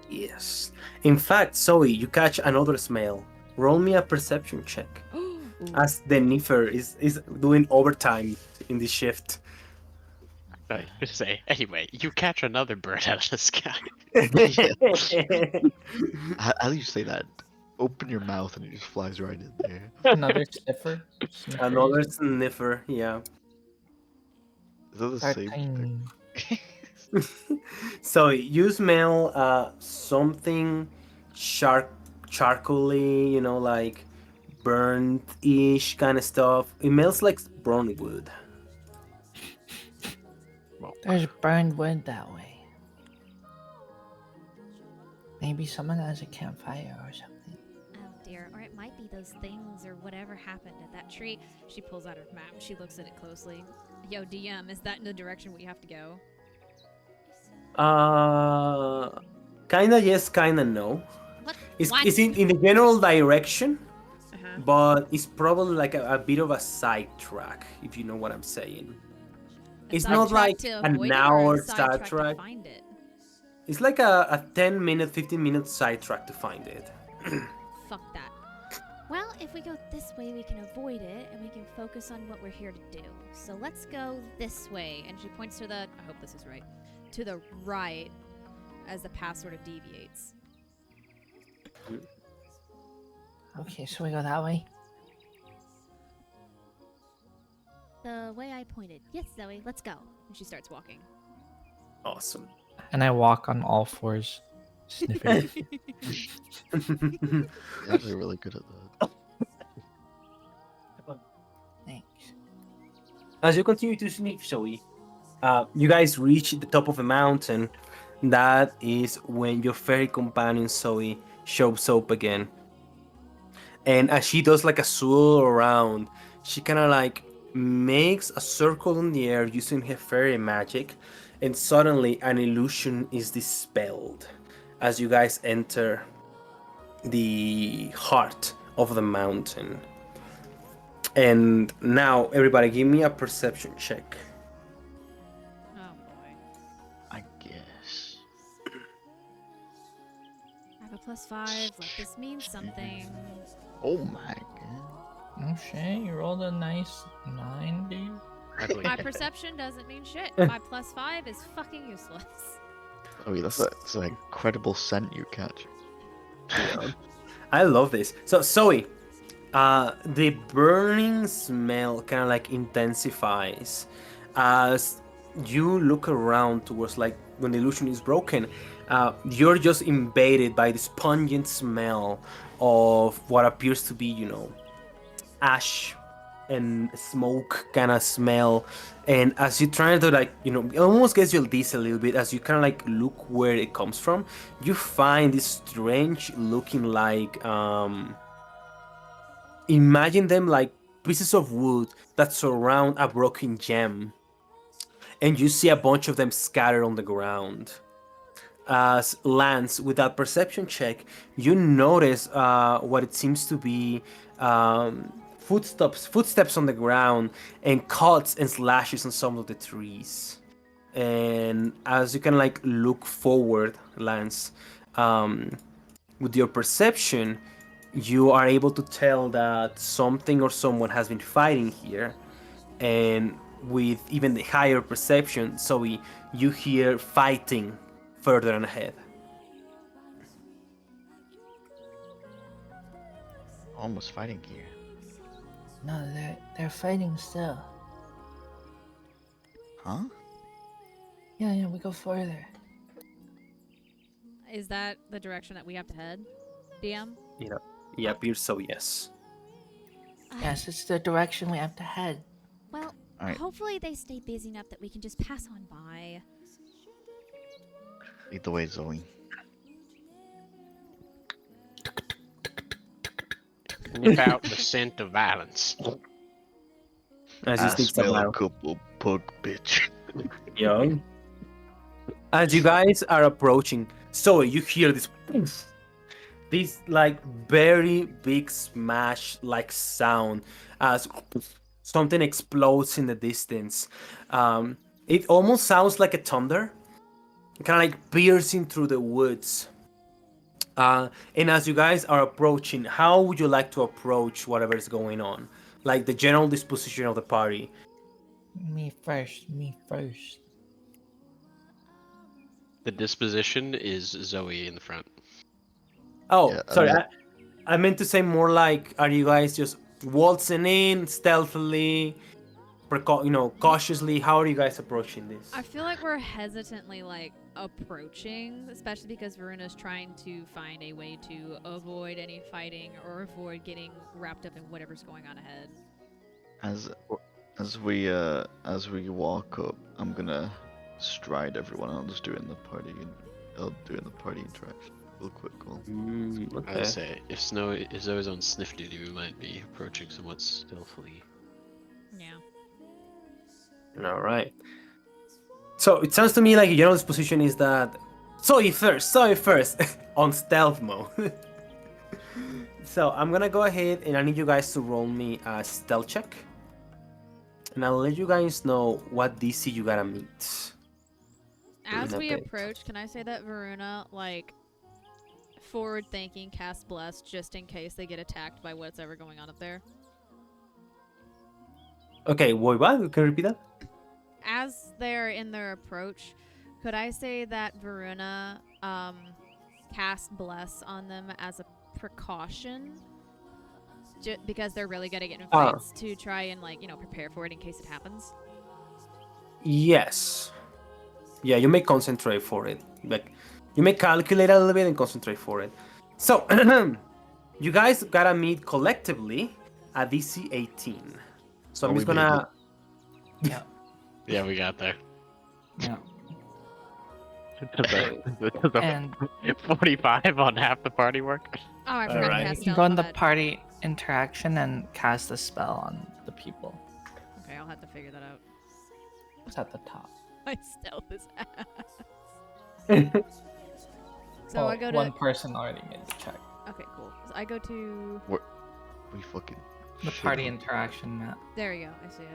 S3: Yes. In fact, Zoe, you catch another smell. Roll me a perception check. As the Niffer is doing overtime in the shift.
S2: Just say, anyway, you catch another bird out of the sky.
S4: How do you say that? Open your mouth and it just flies right in there.
S7: Another sniffer.
S3: Another sniffer, yeah.
S4: Is that the same thing?
S6: 13.
S3: So you smell something charcoaly, you know, like burnt-ish kind of stuff. It smells like burnt wood.
S6: There's burned wood that way. Maybe someone has a campfire or something.
S5: Oh dear, or it might be those things or whatever happened at that tree. She pulls out her map, she looks at it closely. Yo, DM, is that in the direction we have to go?
S3: Kinda yes, kinda no.
S5: What?
S3: It's in the general direction,
S5: Uh-huh.
S3: but it's probably like a bit of a side track, if you know what I'm saying. It's not like an hour side track.
S5: To find it?
S3: It's like a 10-minute, 15-minute side track to find it.
S5: Fuck that. Well, if we go this way, we can avoid it, and we can focus on what we're here to do. So let's go this way. And she points to the, I hope this is right, to the right, as the path sort of deviates.
S6: Okay, so we go that way?
S5: The way I pointed. Yes, Zoe, let's go. And she starts walking.
S3: Awesome.
S7: And I walk on all fours, sniffing.
S4: You're actually really good at that.
S6: Thanks.
S3: As you continue to sniff, Zoe, you guys reach the top of the mountain. That is when your fairy companion Zoe shows up again. And as she does like a swirl around, she kind of like makes a circle in the air using her fairy magic, and suddenly an illusion is dispelled as you guys enter the heart of the mountain. And now, everybody, give me a perception check.
S5: Oh boy.
S4: I guess.
S5: I have a +5. Let this mean something.
S4: Oh my god.
S7: Oh shit, you rolled a nice 9, dude.
S5: My perception doesn't mean shit. My +5 is fucking useless.
S4: Oh, that's an incredible scent you catch.
S3: Yeah. I love this. So, Zoe, the burning smell kind of like intensifies as you look around towards like when the illusion is broken. You're just invaded by this pungent smell of what appears to be, ash and smoke kind of smell. And as you try to like, it almost gets you this a little bit as you kind of like look where it comes from. You find this strange looking like imagine them like pieces of wood that surround a broken gem, and you see a bunch of them scattered on the ground. As Lance, with that perception check, you notice what it seems to be footsteps on the ground, and cuts and slashes on some of the trees. And as you can like look forward, Lance, with your perception, you are able to tell that something or someone has been fighting here. And with even the higher perception, so you hear fighting further and ahead.
S4: Almost fighting here.
S6: No, they're fighting still.
S4: Huh?
S6: Yeah, we go further.
S5: Is that the direction that we have to head, DM?
S3: Yeah, appears so, yes.
S6: Yes, it's the direction we have to head.
S5: Well,
S4: Alright.
S5: hopefully they stay busy enough that we can just pass on by.
S4: Lead the way, Zoe.
S2: Sniff out the scent of violence.
S3: As you
S4: I
S3: sneak
S4: smell a
S3: about.
S4: couple pug bitch.
S3: Young. As you guys are approaching, so you hear this poof, this like very big smash like sound as something explodes in the distance. It almost sounds like a thunder, kind of like piercing through the woods. And as you guys are approaching, how would you like to approach whatever is going on? Like the general disposition of the party.
S6: Me first.
S2: The disposition is Zoe in the front.
S3: Oh,
S4: Yeah,
S3: sorry. I meant to say more like, are you guys just waltzing in stealthily, cautiously? How are you guys approaching this?
S5: I feel like we're hesitantly like approaching, especially because Varuna's trying to find a way to avoid any fighting or avoid getting wrapped up in whatever's going on ahead.
S4: As we walk up, I'm gonna stride everyone. I'll just do it in the party. I'll do it in the party interaction. Real quick call.
S2: I
S3: Okay.
S2: would say if Zoe's on sniff duty, we might be approaching somewhat stealthily.
S5: Yeah.
S3: All right. So it sounds to me like this position is that Zoe first on stealth mode. So I'm gonna go ahead and I need you guys to roll me a stealth check, and I'll let you guys know what DC you gotta meet.
S5: As
S3: In a
S5: we
S3: bit.
S5: approach, can I say that Varuna, like, forward thinking, cast Bless just in case they get attacked by what's ever going on up there?
S3: Okay, wait, what? Can you repeat that?
S5: As they're in their approach, could I say that Varuna cast Bless on them as a precaution? Because they're really good at getting in fights to try and, like, prepare for it in case it happens?
S3: Yes. Yeah, you may concentrate for it. Like, you may calculate a little bit and concentrate for it. So, you guys gotta meet collectively at DC 18. So
S4: Oh,
S3: I'm just
S4: we made
S3: gonna.
S2: Yeah, we got there.
S6: Yeah.
S2: The
S6: And
S2: 45 on half the party work.
S5: Oh, I forgot
S3: Alright.
S5: to
S6: you
S5: cast
S6: can
S5: stealth.
S6: go in
S5: my
S6: the
S5: bad.
S6: party interaction and cast a spell on the people.
S5: Okay, I'll have to figure that out.
S6: It's at the top.
S5: My stealth is ass. So
S6: Well,
S5: I go to.
S6: one person already made the check.
S5: Okay, cool. So I go to.
S4: We fucking.
S6: The
S4: shit
S6: party
S4: on-
S6: interaction map.
S5: There we go. I see it.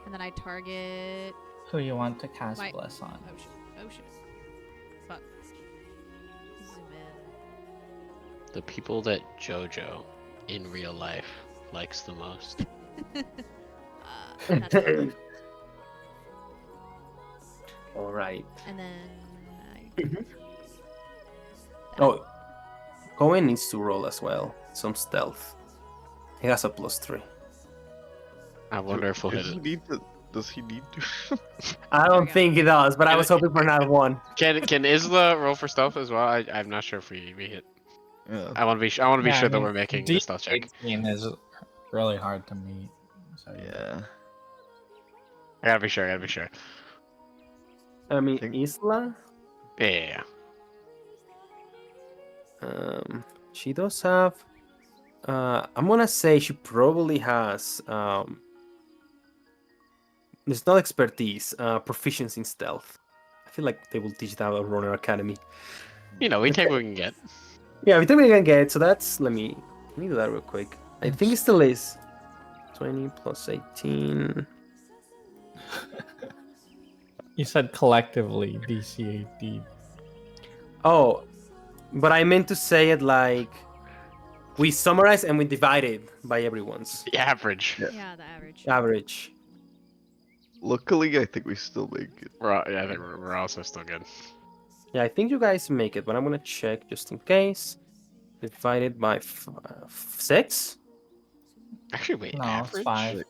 S5: And then I target.
S6: Who you want to cast
S5: My-
S6: bless on?
S5: Oh shit. Oh shit. Fuck. Zoom in.
S2: The people that JoJo in real life likes the most.
S5: That's fine.
S3: All right.
S5: And then.
S3: Oh, Cohen needs to roll as well. Some stealth. He has a +3.
S2: I wonder if we'll
S4: Does
S2: hit
S4: he
S2: it.
S4: need to? Does he need to?
S3: I
S5: There
S3: don't
S5: we go.
S3: think he does, but I
S2: Can
S3: was
S2: it-
S3: hoping for another one.
S2: Can Isla roll for stealth as well? I'm not sure if we hit.
S4: Yeah.
S2: I want to be. I want to be
S7: Yeah,
S2: sure
S7: I
S2: that
S7: mean,
S2: we're making the stealth check.
S7: D18 is really hard to meet. So
S4: Yeah.
S2: I gotta be sure. I gotta be sure.
S3: I mean,
S4: Think-
S3: Isla.
S2: Yeah.
S3: She does have. I'm gonna say she probably has. There's not expertise. Proficiency in stealth. I feel like they will teach that at Runner Academy.
S2: You know, we
S3: Okay.
S2: take what we can get.
S3: Yeah, we think we can get it. So that's. Let me do that real quick. I think it still is. 20 plus 18.
S7: You said collectively DC 18.
S3: Oh, but I meant to say it like we summarize and we divide it by everyone's
S2: The average.
S4: Yeah.
S5: Yeah, the average.
S3: average.
S4: Luckily, I think we still make it.
S2: Yeah, I think we're also still good.
S3: Yeah, I think you guys make it, but I'm gonna check just in case. Divided by 6?
S2: Actually, wait.
S7: No,
S2: average?
S7: it's 5.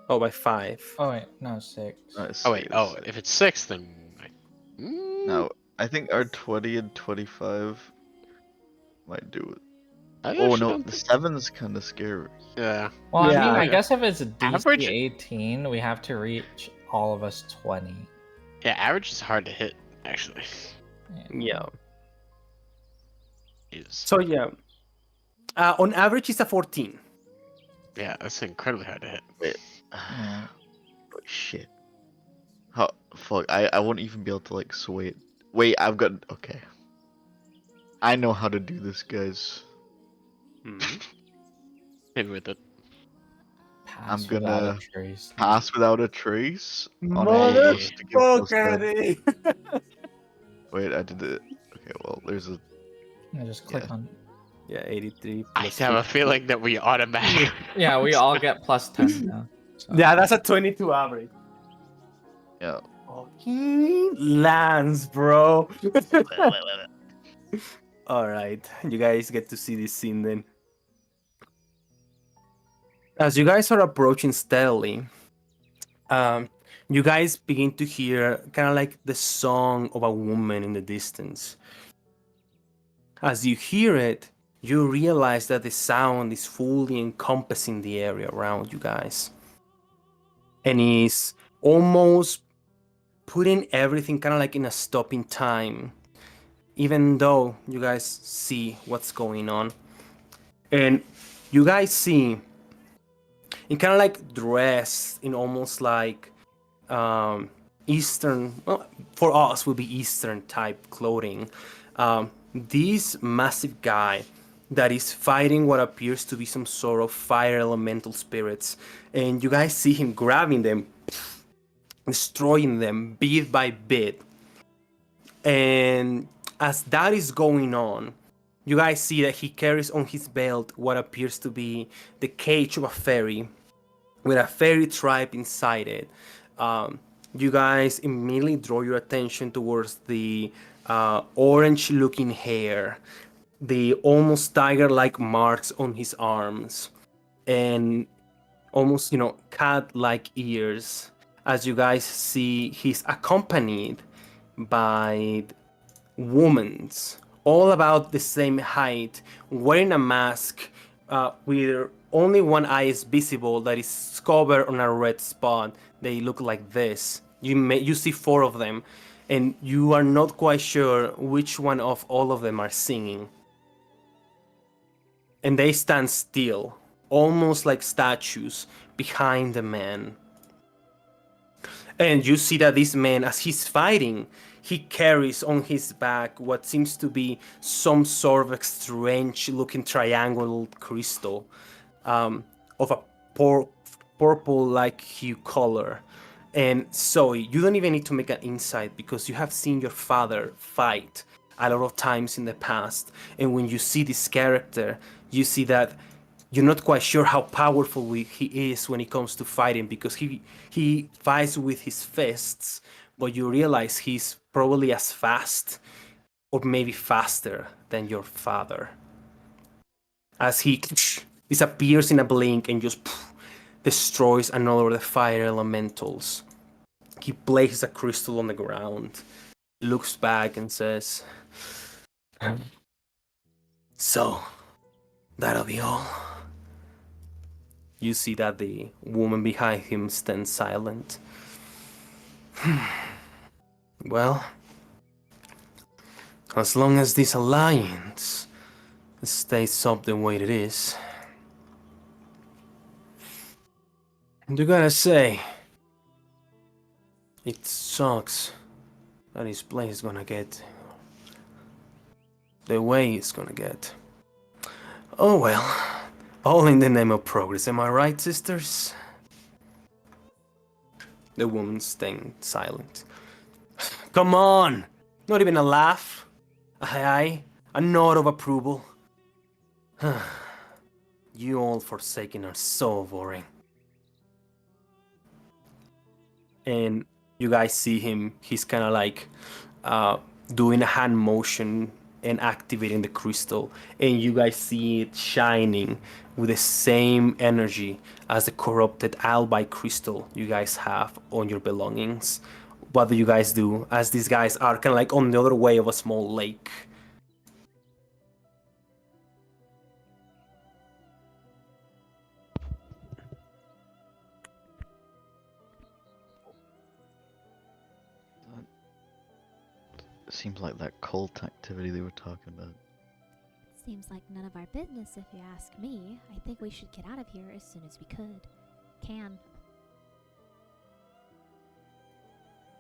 S3: Oh, by 5.
S7: Oh wait, no, 6.
S2: Oh wait. Oh, if it's 6, then.
S4: No, I think our 20 and 25 might do it.
S2: I
S4: Oh
S2: actually
S4: no,
S2: don't
S4: the
S2: think-
S4: 7's kind of scary.
S2: Yeah.
S7: Well, I
S3: Yeah.
S7: mean, I guess if it's DC
S2: Average-
S7: 18, we have to reach all of us 20.
S2: Yeah. Average is hard to hit. Actually.
S3: Yeah.
S2: Is.
S3: So yeah, on average it's a 14.
S2: Yeah, that's incredibly hard to hit.
S7: Yeah.
S4: Oh, shit. How fuck? I won't even be able to like sway it. Wait, I've got okay. I know how to do this, guys.
S2: Hit with it.
S7: Pass
S4: I'm
S7: without a
S4: gonna
S7: trace.
S4: Pass without a trace. On all of us to give plus 10. Wait, I did it. Okay, well, there's a.
S7: Yeah, just click
S4: Yeah.
S7: on.
S3: Yeah, 83.
S2: I
S3: plus
S2: have a
S3: 50.
S2: feeling that we automatically.
S7: Yeah, we all get plus 10 now. So.
S3: Yeah, that's a 22 average.
S4: Yeah.
S3: Fucking lands, bro. All right, you guys get to see this scene then. As you guys are approaching steadily, you guys begin to hear kind of like the song of a woman in the distance. As you hear it, you realize that the sound is fully encompassing the area around you guys. And is almost putting everything kind of like in a stopping time, even though you guys see what's going on. And you guys see in kind of like dressed in almost like Eastern, well, for us would be Eastern type clothing. This massive guy that is fighting what appears to be some sort of fire elemental spirits. And you guys see him grabbing them, destroying them bit by bit. And as that is going on, you guys see that he carries on his belt what appears to be the cage of a fairy with a fairy tribe inside it. You guys immediately draw your attention towards the orange looking hair, the almost tiger like marks on his arms, and almost, cat like ears. As you guys see, he's accompanied by women's, all about the same height, wearing a mask with only one eye is visible that is covered on a red spot. They look like this. You see 4 of them, and you are not quite sure which one of all of them are singing. And they stand still, almost like statues, behind the man. And you see that this man, as he's fighting, he carries on his back what seems to be some sort of strange looking triangle crystal of a purple like hue color. And so you don't even need to make an insight because you have seen your father fight a lot of times in the past. And when you see this character, you see that you're not quite sure how powerful he is when it comes to fighting, because he fights with his fists, but you realize he's probably as fast, or maybe faster, than your father. As he disappears in a blink and just destroys another of the fire elementals. He places a crystal on the ground, looks back and says, "So, that'll be all." You see that the woman behind him stands silent. Well, as long as this alliance stays up the way it is, you gotta say, it sucks that his place is gonna get the way it's gonna get. Oh well, all in the name of progress, am I right, sisters? The woman staying silent. Come on! Not even a laugh? Aye, a nod of approval? You all Forsaken are so boring. And you guys see him, he's kind of like doing a hand motion and activating the crystal, and you guys see it shining with the same energy as the corrupted albite crystal you guys have on your belongings. What do you guys do as these guys are kind of like on the other way of a small lake?
S4: Seems like that cult activity they were talking about.
S5: Seems like none of our business, if you ask me. I think we should get out of here as soon as we can.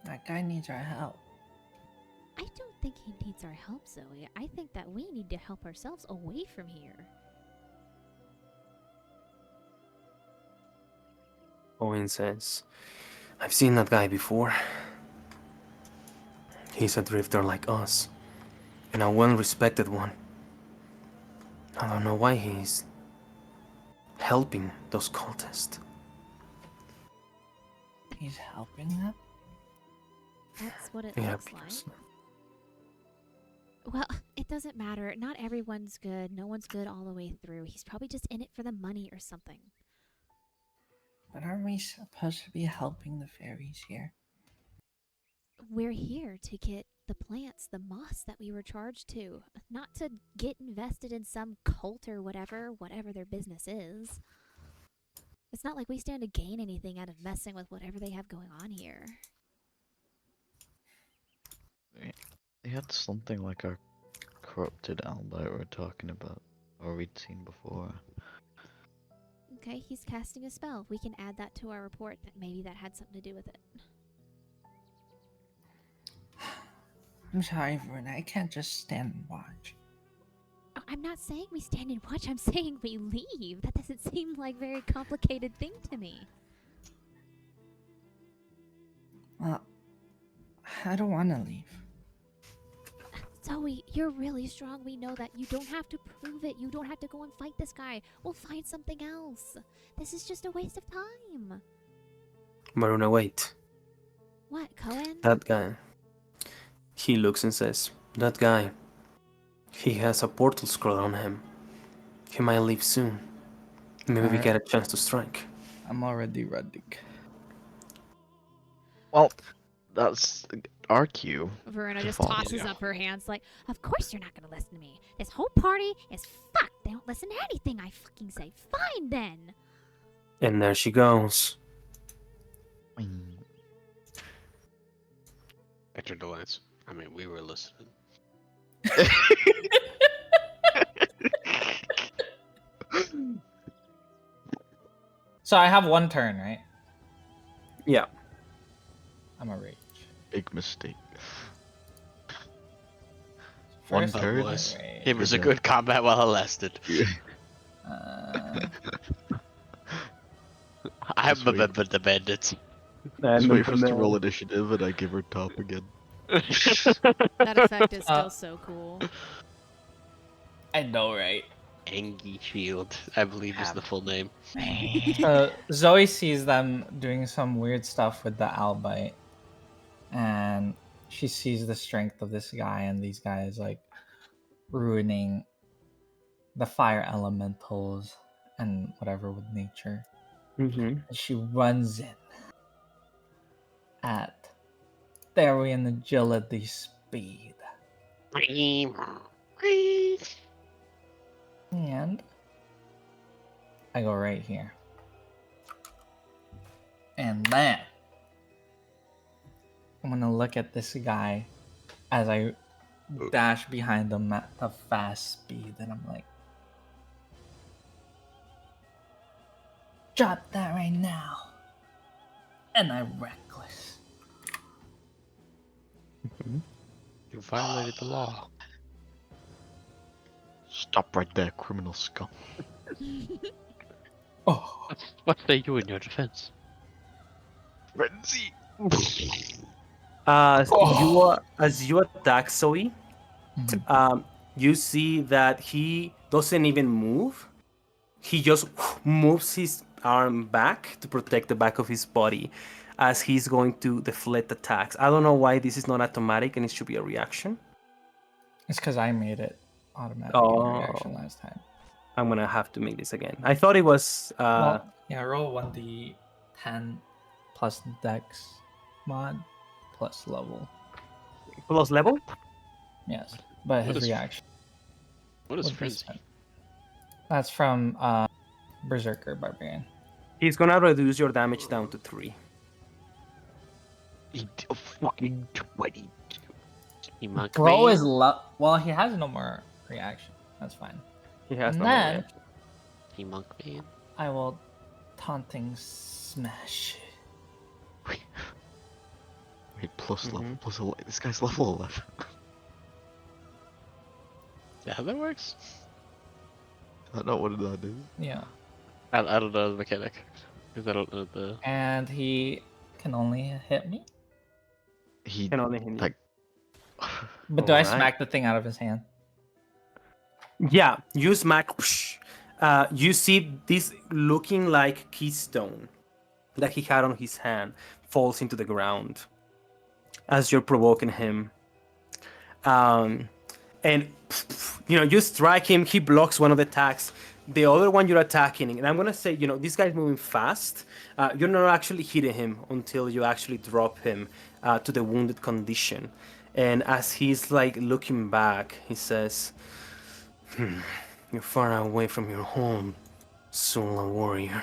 S6: That guy needs our help.
S5: I don't think he needs our help, Zoe. I think that we need to help ourselves away from here.
S3: Owen says, I've seen that guy before. He's a drifter like us, and a well-respected one. I don't know why he's helping those cultists.
S6: He's helping them?
S5: That's what it
S3: Yeah,
S5: looks
S3: because
S5: like. Well, it doesn't matter. Not everyone's good. No one's good all the way through. He's probably just in it for the money or something.
S6: But aren't we supposed to be helping the fairies here?
S5: We're here to get the plants, the moss that we were charged to. Not to get invested in some cult or whatever their business is. It's not like we stand to gain anything out of messing with whatever they have going on here.
S4: They had something like a corrupted albite we were talking about, or we'd seen before.
S5: Okay, he's casting a spell. We can add that to our report that maybe that had something to do with it.
S6: I'm sorry, Verna. I can't just stand and watch.
S5: Oh, I'm not saying we stand and watch. I'm saying we leave. That doesn't seem like a very complicated thing to me.
S6: Well, I don't want to leave.
S5: Zoe, you're really strong. We know that. You don't have to prove it. You don't have to go and fight this guy. We'll find something else. This is just a waste of time.
S3: Maruna, wait.
S5: What, Cohen?
S3: That guy. He looks and says, that guy. He has a portal scroll on him. He might leave soon. Maybe we
S7: Alright.
S3: get a chance to strike.
S7: I'm already running.
S4: Well, that's our cue.
S5: Verona
S4: to
S5: just
S4: follow.
S5: tosses
S2: Yeah.
S5: up her hands like, of course you're not going to listen to me. This whole party is fucked. They don't listen to anything I fucking say. Fine then.
S3: And there she goes.
S2: Enter the lines. I mean, we were listening.
S7: So I have one turn, right?
S3: Yeah.
S7: I'm a rage.
S4: Big mistake. One
S7: First,
S4: turn?
S7: I'm a
S2: Was-
S7: rage.
S2: It was a
S4: Yeah.
S2: good combat while it lasted. I'm
S4: Just wait.
S2: remember the bandits.
S4: Just wait for us to roll initiative and I give her top again.
S5: That effect is
S7: still
S5: so cool.
S7: I know, right?
S2: Angie Shield, I believe is the full name.
S7: So Zoe sees them doing some weird stuff with the albite, and she sees the strength of this guy, and these guys like ruining the fire elementals and whatever with nature.
S3: Mm-hmm.
S7: And she runs in at Therian agility speed. And I go right here. And then I'm gonna look at this guy as I dash behind him at a fast speed, and I'm like, drop that right now. And I reckless.
S2: You violated the law.
S4: Stop right there, criminal scum.
S7: Oh,
S2: What say you in your defense?
S4: Frenzy!
S3: As you attack Zoe,
S7: mhm.
S3: you see that he doesn't even move. He just moves his arm back to protect the back of his body as he's going to deflect attacks. I don't know why this is not automatic and it should be a reaction.
S7: It's because I made it automatic
S3: Oh.
S7: reaction last time.
S3: I'm gonna have to make this again. I thought it was
S7: Well, yeah, roll 1d10 plus dex mod plus level.
S3: plus level.
S7: Yes, but
S2: What
S7: his
S2: is-
S7: reaction.
S2: What is
S7: would be
S2: frenzy?
S7: spent. That's from Berserker Barbarian.
S3: He's gonna reduce your damage down to 3.
S4: A fucking 20.
S2: You monk
S7: Bro
S2: man?
S7: is well, he has no more reaction. That's fine.
S3: He has
S7: And
S3: no more
S7: then-
S3: reaction.
S2: You monk man?
S7: I will taunting smash.
S4: Wait, plus level,
S3: Mhm.
S4: plus 11. This guy's level 11.
S2: Is that how that works?
S4: I don't know what that is.
S7: Yeah,
S2: I don't know the mechanic. Because I don't know the...
S7: and he can only hit me.
S4: He,
S3: Can only hit you.
S4: like,
S7: But do I
S3: Alright.
S7: smack the thing out of his hand?
S3: Yeah, you smack. You see this looking like keystone that he had on his hand falls into the ground as you're provoking him. And you strike him. He blocks one of the attacks. The other one you're attacking, and I'm gonna say, this guy's moving fast. You're not actually hitting him until you actually drop him to the wounded condition. And as he's like looking back, he says, "You're far away from your home, Sula warrior."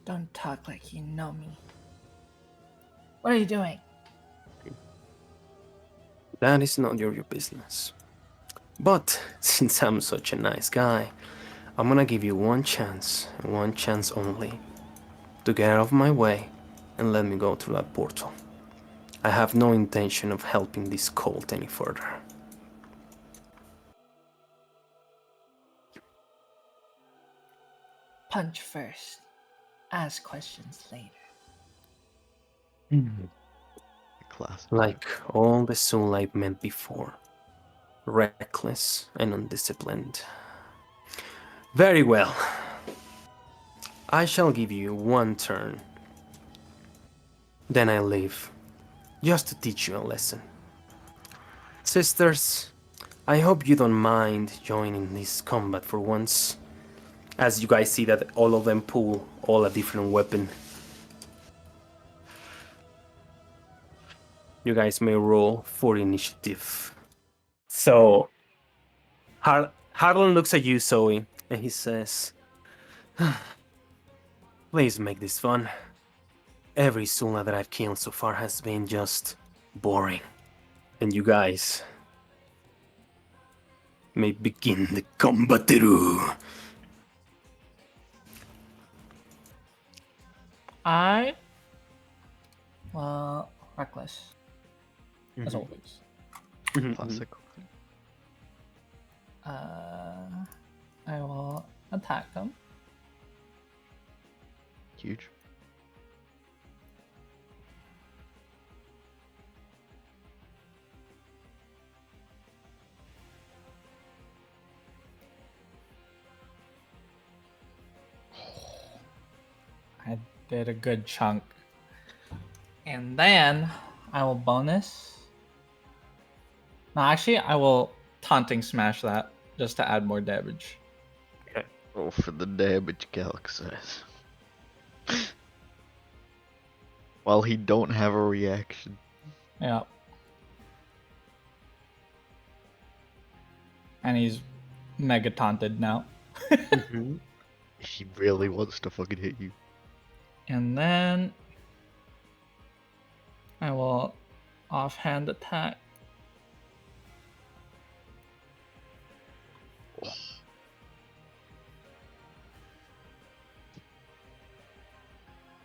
S6: Don't talk like you know me. What are you doing?
S3: That is not your business. But since I'm such a nice guy, I'm gonna give you one chance, and one chance only, to get out of my way and let me go through that portal. I have no intention of helping this cult any further.
S6: Punch first. Ask questions later.
S4: class.
S3: Like all the soul I've met before. Reckless and undisciplined. Very well. I shall give you one turn. Then I leave. Just to teach you a lesson. Sisters, I hope you don't mind joining this combat for once. As you guys see that all of them pull all a different weapon. You guys may roll for initiative. So, Harlan looks at you, Zoe, and he says, "Please make this fun. Every Sula that I've killed so far has been just boring. And you guys may begin the combat.
S7: Reckless. As always.
S4: Classic.
S7: I will attack him.
S4: Huge.
S7: did a good chunk. And then I will bonus. No, actually, I will taunting smash that just to add more damage.
S4: Oh, for the damage calc size. While he don't have a reaction.
S7: Yeah. And he's mega taunted now.
S3: Mhm.
S4: He really wants to fucking hit you.
S7: And then I will offhand attack.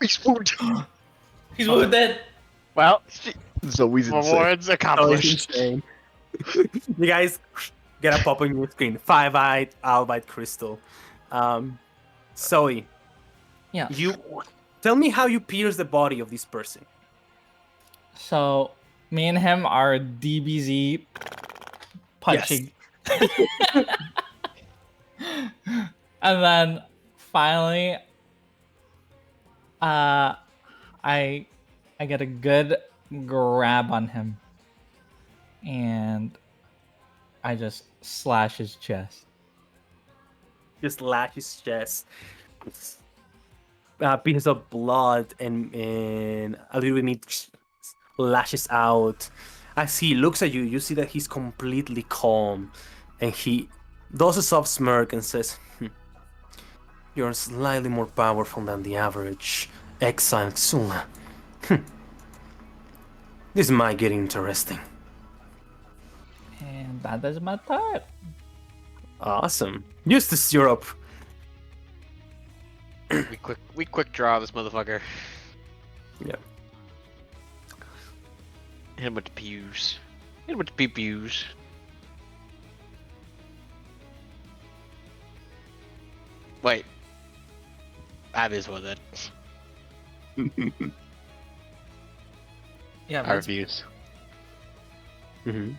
S4: He's wounded.
S6: He's wounded.
S2: Well,
S4: Zoe's insane.
S2: rewards
S3: Oh,
S2: accomplished.
S3: it's insane. You guys get a pop on your screen. 5-eyed albite crystal. Zoe,
S7: Yeah.
S3: you tell me how you pierce the body of this person.
S7: So me and him are DBZ punching. And then finally I get a good grab on him and I just slash his chest.
S3: Just lash his chest. Pieces of blood and a little bit lashes out. As he looks at you, you see that he's completely calm, and he does a soft smirk and says, "You're slightly more powerful than the average exile Xula. This might get interesting."
S7: And that is my turn.
S3: Awesome. Eustace, you're up.
S2: we quick draw this motherfucker.
S3: Yeah.
S2: Hit him with the pews. Hit him with the pews. Wait. That is one then.
S7: Yeah,
S2: I refuse.
S3: Mm-hmm.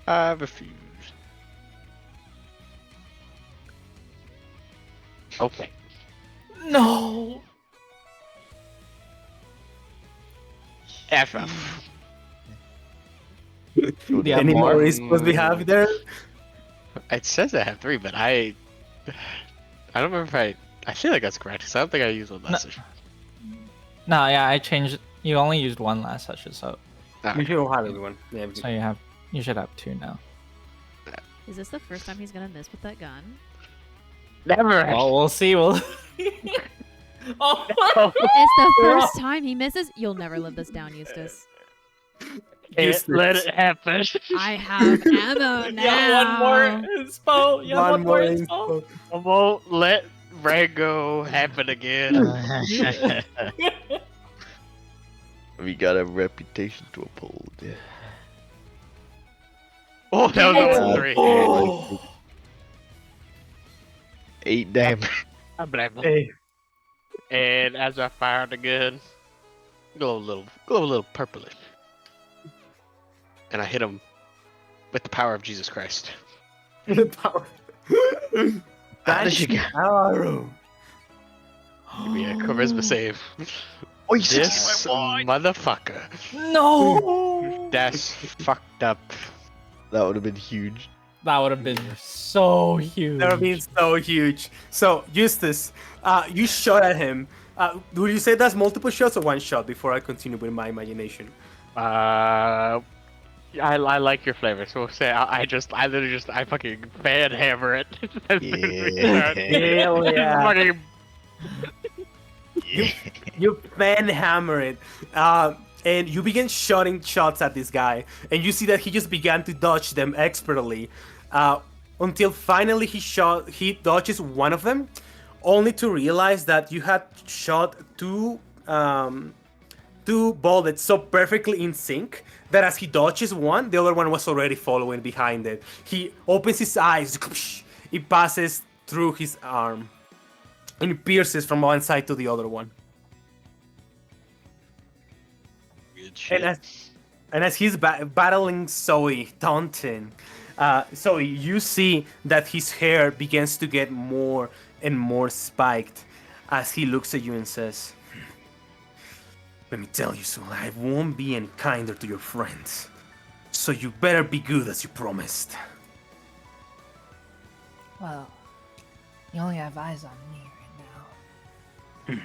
S2: I refuse. Okay.
S7: no.
S2: F.
S7: Yeah,
S3: Any more
S7: more?
S3: supposed we have there?
S2: It says I have 3, but I don't remember if I feel like that's correct, because I don't think I used one last session.
S7: No, yeah, I changed. You only used one last session, so
S3: You should have everyone. Yeah,
S7: you should have 2 now.
S5: Is this the first time he's gonna miss with that gun?
S2: Never.
S7: Well, we'll see. We'll. Oh.
S5: It's the first time he misses. You'll never live this down, Eustace.
S2: Can't let it happen.
S5: I have ammo now.
S7: Yeah, one more inspo. Yeah, one more inspo.
S2: I won't let Rango happen again.
S4: We got a reputation to uphold.
S2: Oh, that was a 3.
S7: Oh.
S4: 8 damage.
S2: I blame him.
S3: Hey.
S2: And as I fired the gun, glow a little purplish. And I hit him with the power of Jesus Christ.
S3: The power.
S4: How did you get?
S3: Arrow.
S2: Give me a charisma save.
S4: Oh, you
S2: This motherfucker.
S7: No.
S2: That's fucked up.
S4: That would have been huge.
S7: That would have been so huge.
S3: That would be so huge. So, Eustace, you shot at him. Would you say that's multiple shots or one shot before I continue with my imagination?
S2: I like your flavor, so we'll say I fucking fan hammer it.
S3: Hell yeah.
S2: Fucking
S3: You fan hammer it. And you begin shooting shots at this guy. And you see that he just began to dodge them expertly. Until finally he dodges one of them. Only to realize that you had shot two bullets so perfectly in sync that as he dodges one, the other one was already following behind it. He opens his eyes, it passes through his arm, and it pierces from one side to the other one.
S2: good shit.
S3: And as he's battling Zoe, taunting, Zoe, you see that his hair begins to get more and more spiked. as he looks at you and says, "Let me tell you, so I won't be any kinder to your friends. So you better be good as you promised."
S6: Well, you only have eyes on me right now.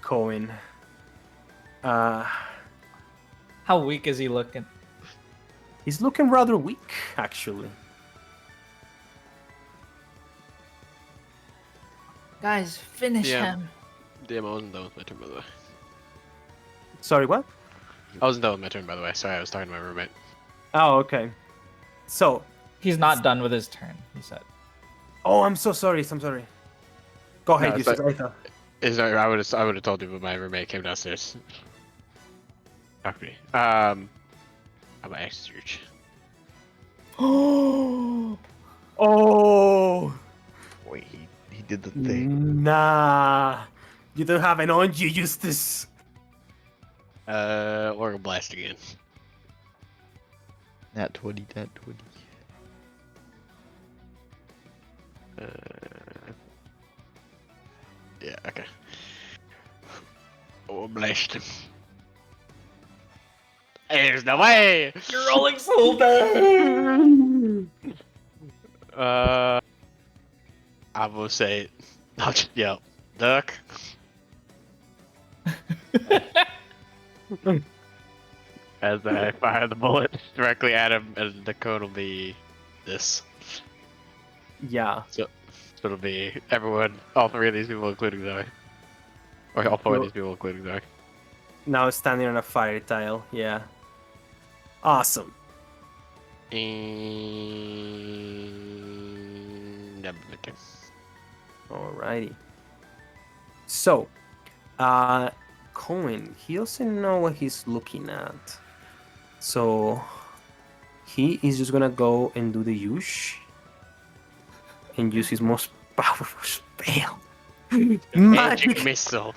S3: Cohen.
S7: How weak is he looking?
S3: He's looking rather weak, actually.
S6: Guys, finish
S2: Yeah.
S6: him.
S2: Damn, I wasn't done with my turn, by the way.
S3: Sorry, what?
S2: I wasn't done with my turn, by the way. Sorry, I was talking to my roommate.
S3: Oh, okay. So,
S7: He's not done with his turn, he said.
S3: oh, I'm so sorry. I'm sorry. Go ahead,
S2: No, it's
S3: Eustace.
S2: like-
S3: I thought-
S2: I would have told you, but my roommate came downstairs. Talk to me. How about Execution?
S3: Oh,
S4: Wait, he did the thing.
S3: nah. You don't have an on you, Eustace.
S2: Organ Blast again.
S4: Nat 20, nat 20.
S2: Yeah, okay. Oh, blast him. There's no way!
S7: You're rolling so bad!
S2: I will say it. I'll just yell, duck. As I fire the bullet directly at him, and the code will be this.
S3: Yeah.
S2: So it'll be everyone, all three of these people, including Zoe. Or all four of these people, including Zoe.
S3: Now standing on a fire tile. Yeah. Awesome.
S2: And... yeah, my turn.
S3: Alrighty. So, Cohen, he doesn't know what he's looking at. So, he is just gonna go and do the use. And use his most powerful spell.
S2: Magic missile.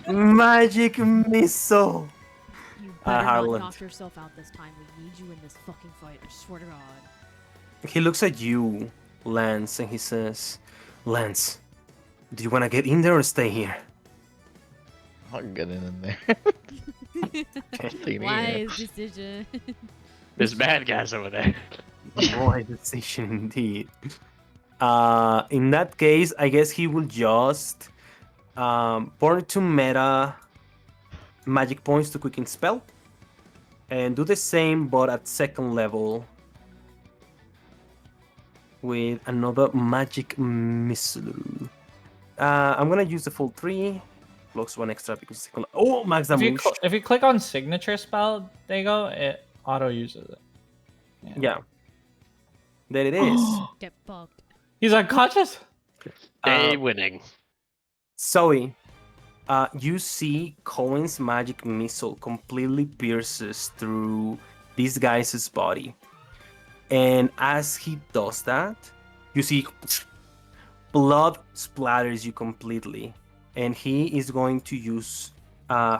S3: Magic missile.
S1: You better not
S3: Harland.
S1: knock yourself out this time. We need you in this fucking fight. I swear to God.
S3: He looks at you, Lance, and he says, "Lance, do you want to get in there or stay here?"
S4: I'll get in there. Stay near.
S1: Wise decision.
S2: There's bad guys over there.
S3: Boy, decision indeed. In that case, I guess he will just burn 2 meta magic points to quicken spell, and do the same but at second level with another magic missile. I'm gonna use the full 3 plus 1 extra because second. Oh, max damage.
S7: If you click on signature spell, Dago, it auto uses it.
S3: Yeah, there it is.
S1: Get fucked.
S7: He's unconscious?
S2: Stay winning.
S3: Zoe, you see Cohen's magic missile completely pierces through this guy's body. And as he does that, you see blood splatters you completely. And he is going to use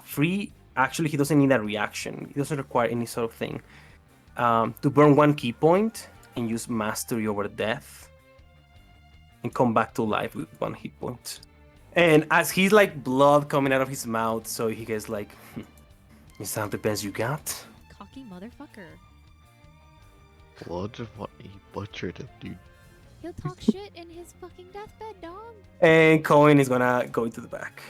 S3: free. Actually, he doesn't need a reaction. He doesn't require any sort of thing. To burn 1 key point and use Mastery over Death. And come back to life with 1 hit point. And as he's like blood coming out of his mouth, so he gets like, "Is that the best you got?"
S1: Cocky motherfucker.
S4: Blood of what he butchered him, dude.
S1: He'll talk shit in his fucking deathbed, dog.
S3: And Cohen is gonna go into the back.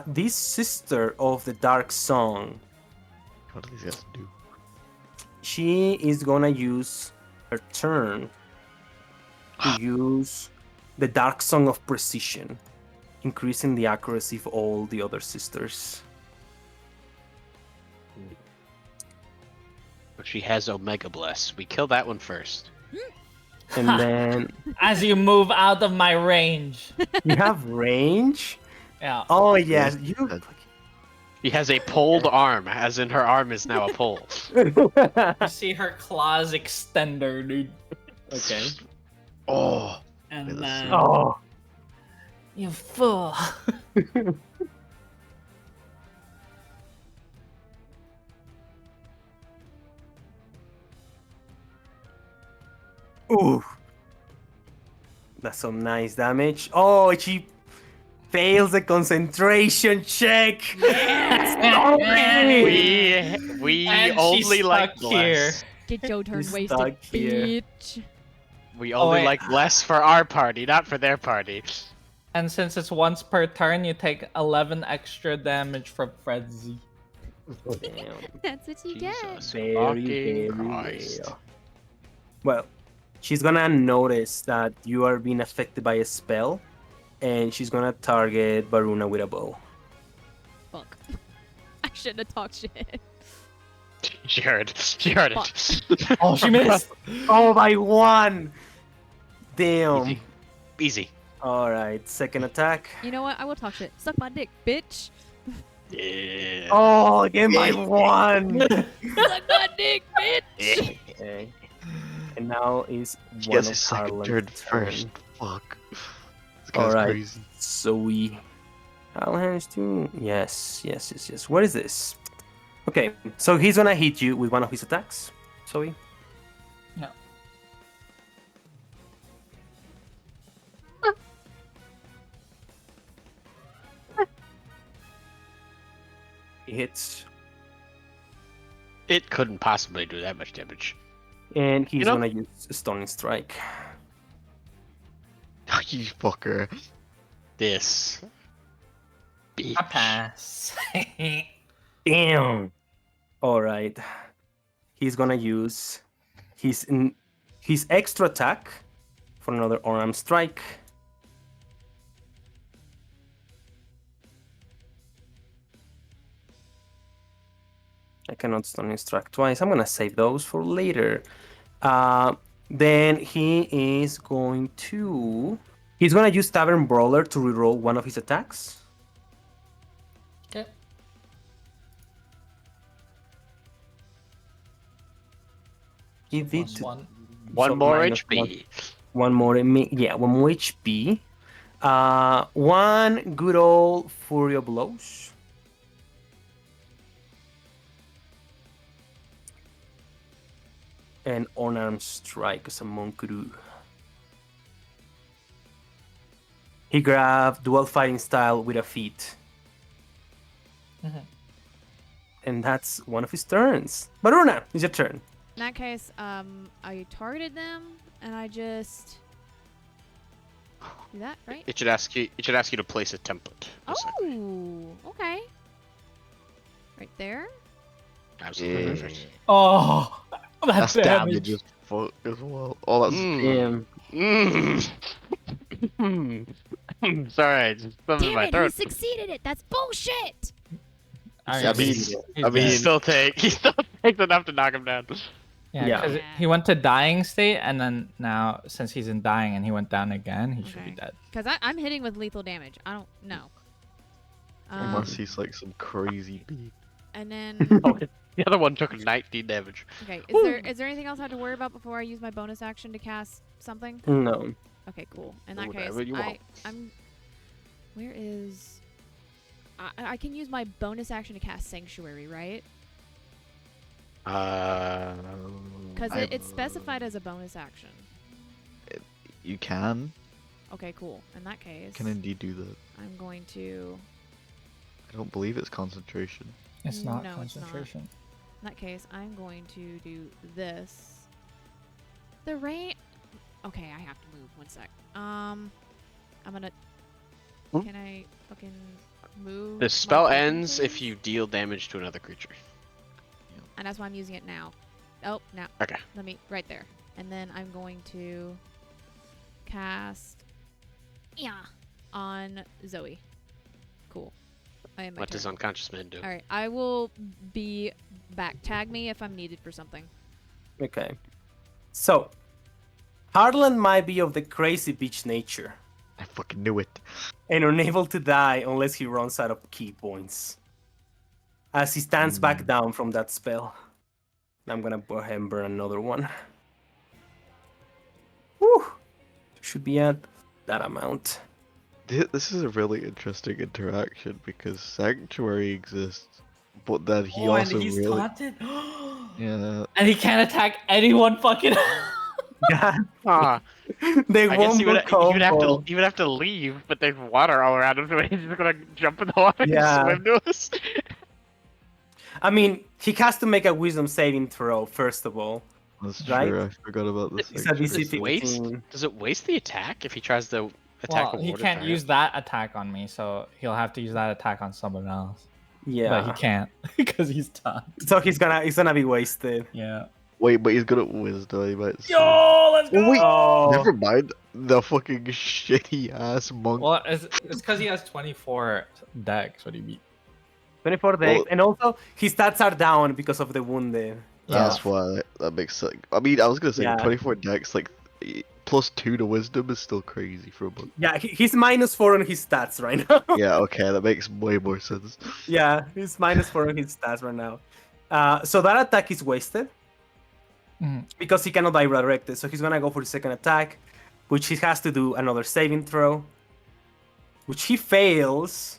S3: This sister of the Darksong,
S4: What do these guys do?
S3: she is gonna use her turn to use the Darksong of Precision, increasing the accuracy of all the other sisters.
S2: She has Omega Bless. We kill that one first.
S3: And then
S7: As you move out of my range.
S3: you have range.
S7: Yeah.
S3: Oh yes, you.
S2: She has a pulled arm, as in her arm is now a pole.
S7: You see her claws extender, dude.
S3: Okay.
S4: Oh,
S6: And
S4: let's
S6: then,
S4: see.
S3: Oh.
S6: you fool.
S3: Ooh. That's some nice damage. Oh, she fails the concentration check.
S2: We
S7: And
S2: only
S7: she's
S2: like
S7: stuck here.
S2: less.
S5: Get your turn
S3: You're
S5: wasted,
S3: stuck here.
S5: bitch.
S2: We only
S7: wait.
S2: like less for our party, not for their party.
S7: And since it's once per turn, you take 11 extra damage from frenzy.
S3: Damn.
S5: That's what you get.
S2: Jesus
S3: Very,
S2: fucking
S3: very
S2: Christ.
S3: well. She's gonna notice that you are being affected by a spell, and she's gonna target Varuna with a bow.
S5: Fuck. I shouldn't have talked shit.
S2: She heard. She heard it.
S7: Oh, she missed!
S3: Oh, by 1! Damn.
S2: Easy. Easy.
S3: Alright, second attack.
S5: You know what? I will talk shit. Suck my dick, bitch.
S2: Yeah.
S3: Oh, again by 1!
S5: Suck my dick, bitch.
S3: Okay. And now is
S4: She
S3: one
S4: gets
S3: of
S4: his second
S3: Harlan's
S4: turn
S3: turn.
S4: first. Fuck. This guy's
S3: Alright.
S4: crazy.
S3: Zoe. Harlan's too. Yes. What is this? Okay, so he's gonna hit you with one of his attacks. Zoe.
S7: No.
S3: He hits.
S2: It couldn't possibly do that much damage.
S3: And he's
S2: You know-
S3: gonna use a stunning strike.
S4: You fucker.
S2: This.
S7: I
S2: Bitch.
S7: pass.
S3: Damn. Alright. He's gonna use his extra attack for another unarmed strike. I cannot stunning strike twice. I'm gonna save those for later. Then he is going to. He's gonna use Tavern Brawler to reroll one of his attacks.
S7: Okay.
S3: Give it
S7: Plus
S3: to
S7: one.
S2: One
S3: So
S2: more
S3: minus
S2: HP.
S3: one more. Yeah, one more HP. One good old Fury of Blows. And unarmed strike as a Monkaru. He grabbed dual fighting style with a feat.
S7: Mhm.
S3: And that's one of his turns. Varuna, it's your turn.
S5: In that case, I targeted them, and I just do that, right?
S2: It should ask you. It should ask you to place a template. basically.
S5: Oh, okay. Right there.
S2: Absolutely
S4: Yeah.
S2: perfect.
S7: Oh,
S4: That's
S7: that's
S4: damage
S7: damage.
S4: as fuck as well. Oh, that's
S2: Mm. It's alright. Just some in
S5: Damn
S2: my
S5: it! He
S2: throat.
S5: succeeded it. That's bullshit.
S7: I
S4: Yeah,
S7: mean,
S4: I mean-
S7: he's
S2: He
S7: dead.
S2: still takes enough to knock him down.
S7: Yeah,
S3: Yeah.
S7: because he went to dying state, and then now, since he's in dying and he went down again, he should be
S5: Okay.
S7: dead.
S5: Because I'm hitting with lethal damage. I don't know.
S4: unless he's like some crazy beast.
S5: And then
S2: Oh, the other one took 19 damage.
S5: okay, is there anything else I have to worry about before I use my bonus action to cast something?
S3: No.
S5: Okay, cool. In that
S2: Whatever
S5: case,
S2: you want.
S5: I'm. Where is? I can use my bonus action to cast Sanctuary, right? Because
S4: I-
S5: it's specified as a bonus action.
S4: You can
S5: Okay, cool. In that case,
S4: indeed do that.
S5: I'm going to.
S4: I don't believe it's concentration.
S7: It's not
S5: No, it's not.
S7: concentration.
S5: In that case, I'm going to do this. The rain. Okay, I have to move. 1 sec. I'm gonna.
S2: Hmm?
S5: Can I fucking move?
S2: The
S5: my
S2: spell
S5: token,
S2: ends if
S5: please?
S2: you deal damage to another creature.
S5: And that's why I'm using it now. Oh, now.
S2: Okay.
S5: Let me right there. And then I'm going to cast on Zoe. Cool. I am my
S2: What
S5: turn.
S2: does unconscious man do?
S5: All right. I will be back. Tag me if I'm needed for something.
S3: Okay. So, Harlan might be of the crazy bitch nature
S4: I fucking knew it.
S3: and unable to die unless he runs out of key points. As he stands back down from that spell. I'm gonna go ahead and burn another one. Whew. Should be at that amount.
S4: This is a really interesting interaction because Sanctuary exists, but then he
S7: Oh,
S4: also
S7: and he's
S4: really
S7: taunted.
S4: yeah.
S7: And he can't attack anyone fucking.
S3: Yeah,
S2: Ah,
S3: the
S2: I guess
S3: wombo combo.
S2: you would have to leave, but there's water all around him, so he's just gonna jump in the water
S3: Yeah.
S2: and swim to us.
S3: I mean, he has to make a wisdom saving throw first of all.
S4: That's
S3: Right?
S4: true. I forgot about this.
S3: It's a
S4: actually.
S3: DC 15.
S2: Does it waste the attack if he tries to attack
S7: Well,
S2: a
S7: he
S2: water
S7: can't
S2: giant?
S7: use that attack on me, so he'll have to use that attack on someone else.
S3: Yeah.
S7: But he can't because he's done.
S3: So he's gonna be wasted.
S7: Yeah.
S4: Wait, but he's good at wisdom. He might save.
S7: Yo, let's go!
S4: Oh, wait.
S3: Oh,
S4: Never mind. The fucking shitty ass monk.
S7: Well, it's because he has 24 decks. What do you mean?
S3: 24 dex,
S4: Well-
S3: and also his stats are down because of the wounded.
S4: That's why that makes sense. I mean, I was gonna say
S3: Yeah.
S4: 24 decks, like +2 to wisdom is still crazy for a monk.
S3: Yeah, he's -4 on his stats right now.
S4: Yeah, okay, that makes way more sense.
S3: Yeah, he's -4 on his stats right now. So that attack is wasted
S7: Mhm.
S3: because he cannot be redirected. So he's gonna go for the second attack, which he has to do another saving throw, which he fails.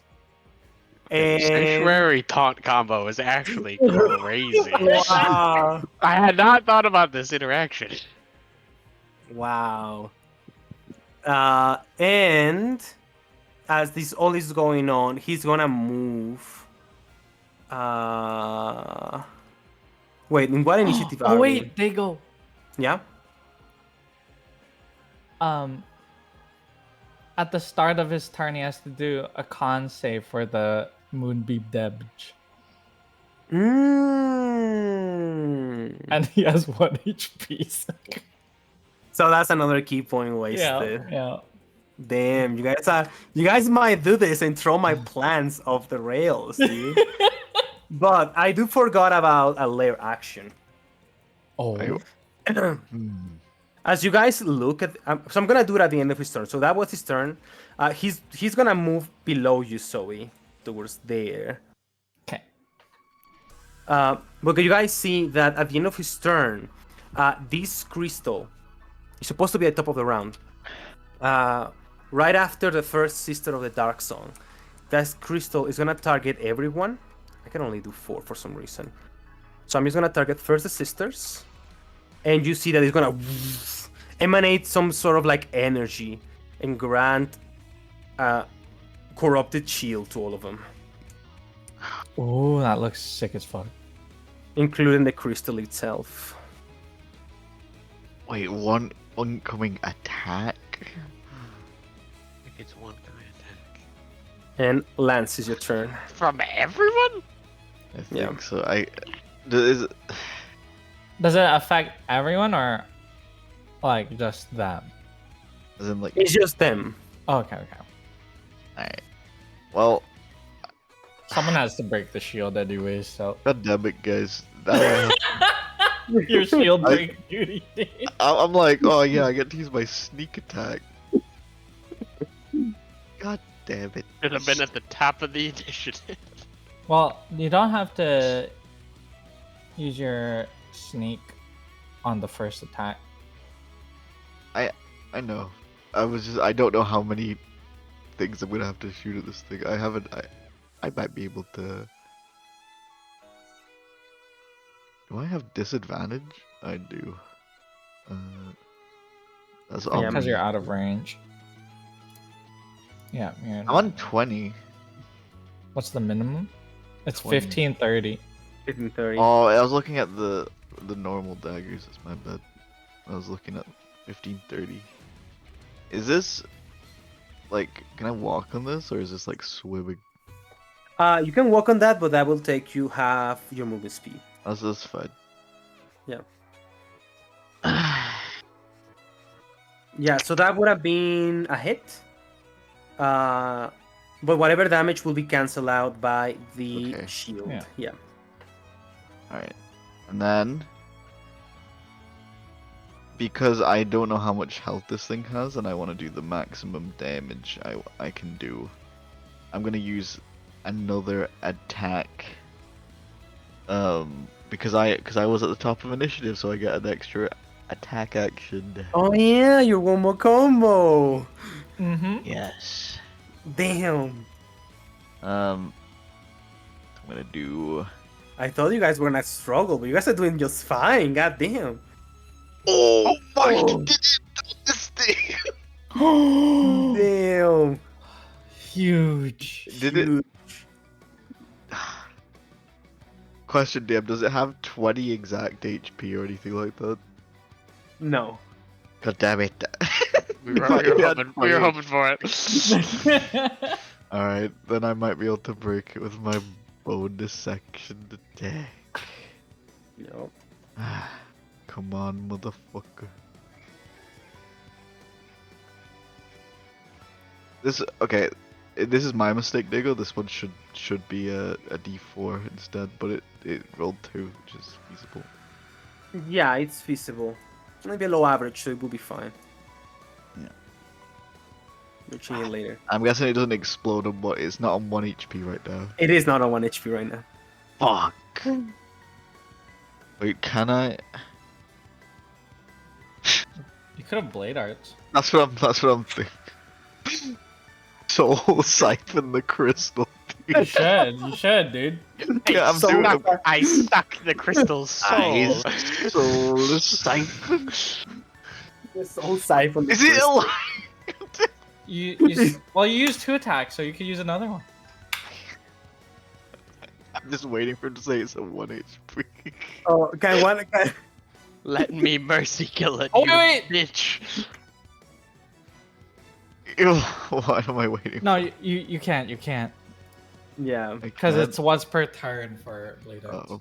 S3: And
S2: Sanctuary taunt combo is actually crazy.
S3: wow,
S2: I had not thought about this interaction.
S3: wow. And as all this is going on, he's gonna move. Wait, in what initiative are
S7: Oh
S3: we?
S7: wait, they go.
S3: Yeah.
S7: At the start of his turn, he has to do a con save for the Moonbeam damage, and he has 1 HP.
S3: So that's another key point wasted.
S7: Yeah.
S3: Damn, you guys might do this and throw my plans off the rails, dude. But I do forgot about a layer action.
S7: Oh.
S3: As you guys look at, so I'm gonna do it at the end of his turn. So that was his turn. He's gonna move below you, Zoe, towards there.
S7: Okay.
S3: But you guys see that at the end of his turn, this crystal is supposed to be at the top of the round. Right after the first sister of the Darksong, that crystal is gonna target everyone. I can only do 4 for some reason. So I'm just gonna target first the sisters, and you see that it's gonna emanate some sort of like energy and grant corrupted shield to all of them,
S7: Oh, that looks sick as fuck.
S3: including the crystal itself.
S4: Wait, one oncoming attack?
S2: It's one kind of attack.
S3: And Lance, is your turn.
S2: From everyone?
S4: I think
S3: Yeah.
S4: so. Is it,
S7: Does it affect everyone or like just them?
S4: as in like,
S3: It's just them.
S7: Oh, okay.
S4: alright. Well,
S7: Someone has to break the shield anyways, so
S4: god damn it, guys. Now I have-
S7: your shield
S4: I-
S7: break duty.
S4: I'm like, oh yeah, I get to use my sneak attack. God damn it.
S2: Should have been at the top of the initiative.
S7: Well, you don't have to use your sneak on the first attack.
S4: I know. I don't know how many things I'm gonna have to shoot at this thing. I might be able to. Do I have disadvantage? I do. That's all.
S3: Yeah,
S7: Because you're out of range. Yeah,
S4: I'm on 20.
S7: What's the minimum? It's
S4: 20.
S7: 1530.
S3: 15:30.
S4: Oh, I was looking at the normal daggers. That's my bad. I was looking at 1530. Is this like, can I walk on this, or is this like swimming?
S3: You can walk on that, but that will take you half your movement speed.
S4: That's fine.
S3: Yeah. Yeah, so that would have been a hit. But whatever damage will be cancelled out by the
S4: Okay.
S3: shield.
S7: Yeah.
S3: Yeah.
S4: Alright. And then, because I don't know how much health this thing has, and I want to do the maximum damage I can do, I'm gonna use another attack. Because I was at the top of initiative, so I get an extra attack action.
S3: Oh yeah, your one more combo.
S7: Mm-hmm.
S4: Yes.
S3: Damn.
S4: I'm gonna do.
S3: I thought you guys were gonna struggle, but you guys are doing just fine. God damn.
S4: Oh my!
S3: Oh.
S4: Did it do this thing?
S3: Damn.
S7: Huge.
S4: Did it?
S3: Huge.
S4: Question, DM. Does it have 20 exact HP or anything like that?
S3: No.
S4: God damn it!
S2: We were
S4: Yeah,
S2: hoping for it.
S4: Alright, then I might be able to break it with my bonus section today.
S3: No.
S4: Come on, motherfucker. Okay. This is my mistake, Diggle. This one should be a D4 instead, but it rolled 2, which is feasible.
S3: Yeah, it's feasible. Maybe a low average, so it will be fine.
S4: Yeah.
S3: We'll change it later.
S4: I'm guessing it doesn't explode on what it's not on 1 HP right now.
S3: It is not on 1 HP right now.
S4: Fuck. Wait, can I?
S7: You could have blade arts.
S4: That's what I'm thinking. Soul siphon the crystal.
S7: You should, dude.
S4: Yeah, I'm doing it.
S2: I suck the crystal's soul.
S4: Soul siphon.
S3: The soul siphon.
S4: Is it alive?
S7: You used 2 attacks, so you could use another one.
S4: I'm just waiting for him to say it's a 1 HP.
S3: Oh, can
S2: Let me mercy kill it,
S7: Oh,
S2: you
S7: wait.
S2: bitch.
S4: Ew, why am I waiting?
S7: No, you can't.
S3: Yeah.
S7: Because it's once per turn for blade arts.
S4: Oh,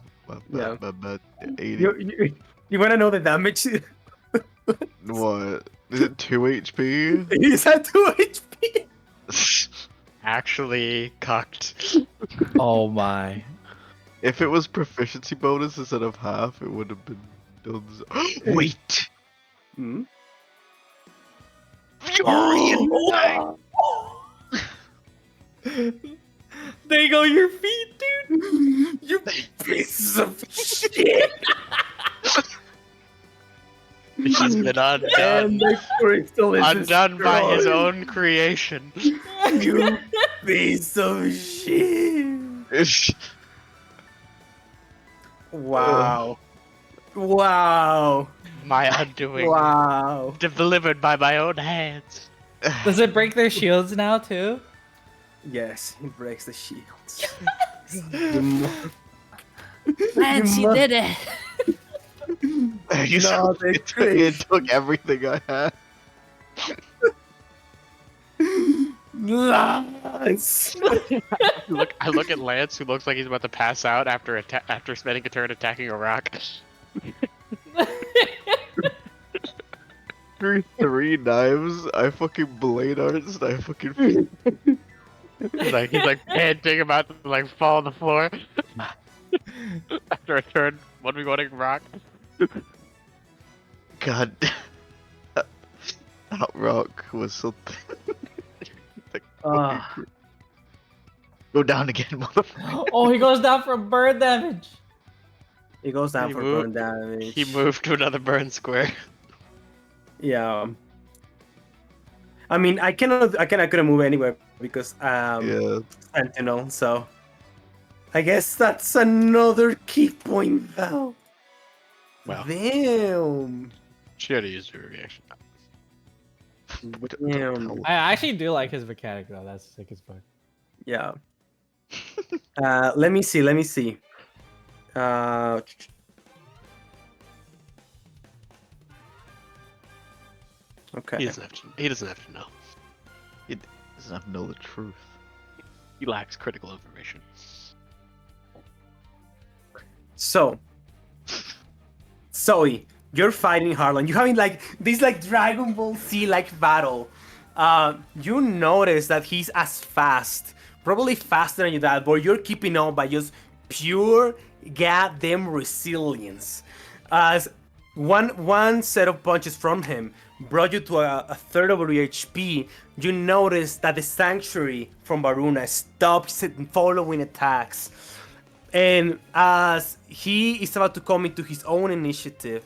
S3: Yeah.
S4: my 80.
S3: You want to know the damage?
S4: What? Is it 2 HP?
S3: He's at 2 HP.
S2: Actually cucked.
S7: Oh my.
S4: If it was proficiency bonus instead of half, it would have been done. Wait!
S3: Hmm?
S4: Fury and
S7: There you go, your feet, dude.
S3: You piece of shit.
S2: He's been undone.
S3: And the crystal is
S2: Undone by his
S3: destroyed.
S2: own creation.
S3: You piece of shit. Wow. Wow.
S2: My undoing.
S3: Wow.
S2: Delivered by my own hands.
S7: Does it break their shields now too?
S3: Yes, he breaks the shields. You mo-
S1: Lance, you
S3: mu-
S1: did it.
S3: No, they
S4: it took everything I had.
S3: Lance.
S2: I look at Lance, who looks like he's about to pass out after after spending a turn attacking a rock.
S4: Through 3 knives, I fucking blade arts, and I fucking.
S2: He's like panting, about to like fall on the floor. After a turn, 1v1ing rock.
S4: God. That rock was something. Go down again, motherfucker.
S7: Oh, he goes down from burn damage.
S3: He goes down
S2: He
S3: for
S2: moved-
S3: burn damage.
S2: He moved to another burn square.
S3: Yeah. I mean, I couldn't move anywhere because
S4: Yeah.
S3: Sentinel. So, I guess that's another key point though.
S2: Wow.
S3: Damn.
S2: She already used her reaction.
S3: Damn.
S7: I actually do like his mechanic though. That's sick as fuck.
S3: Yeah. Let me see. Okay.
S2: He doesn't have to know.
S4: It doesn't have to know the truth.
S2: He lacks critical information.
S3: So, Zoe, you're fighting Harlan. You're having like this like Dragon Ball Z like battle. You notice that he's as fast, probably faster than your dad, but you're keeping on by just pure goddamn resilience. As one set of punches from him brought you to a third of your HP, you notice that the sanctuary from Varuna stops following attacks. And as he is about to come into his own initiative,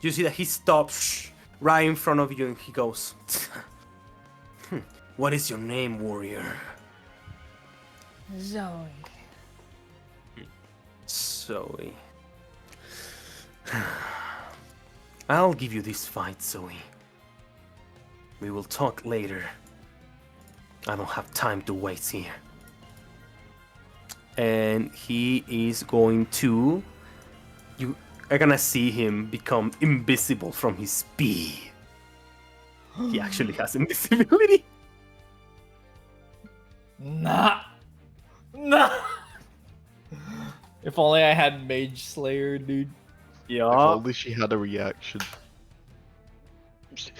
S3: you see that he stops right in front of you and he goes, "What is your name, warrior?"
S6: Zoe.
S3: Zoe. I'll give you this fight, Zoe. We will talk later. I don't have time to wait here. And he is going to... You are gonna see him become invisible from his speed. He actually has invisibility.
S7: Nah. If only I had Mage Slayer, dude.
S4: If
S3: Yeah.
S4: only she had a reaction.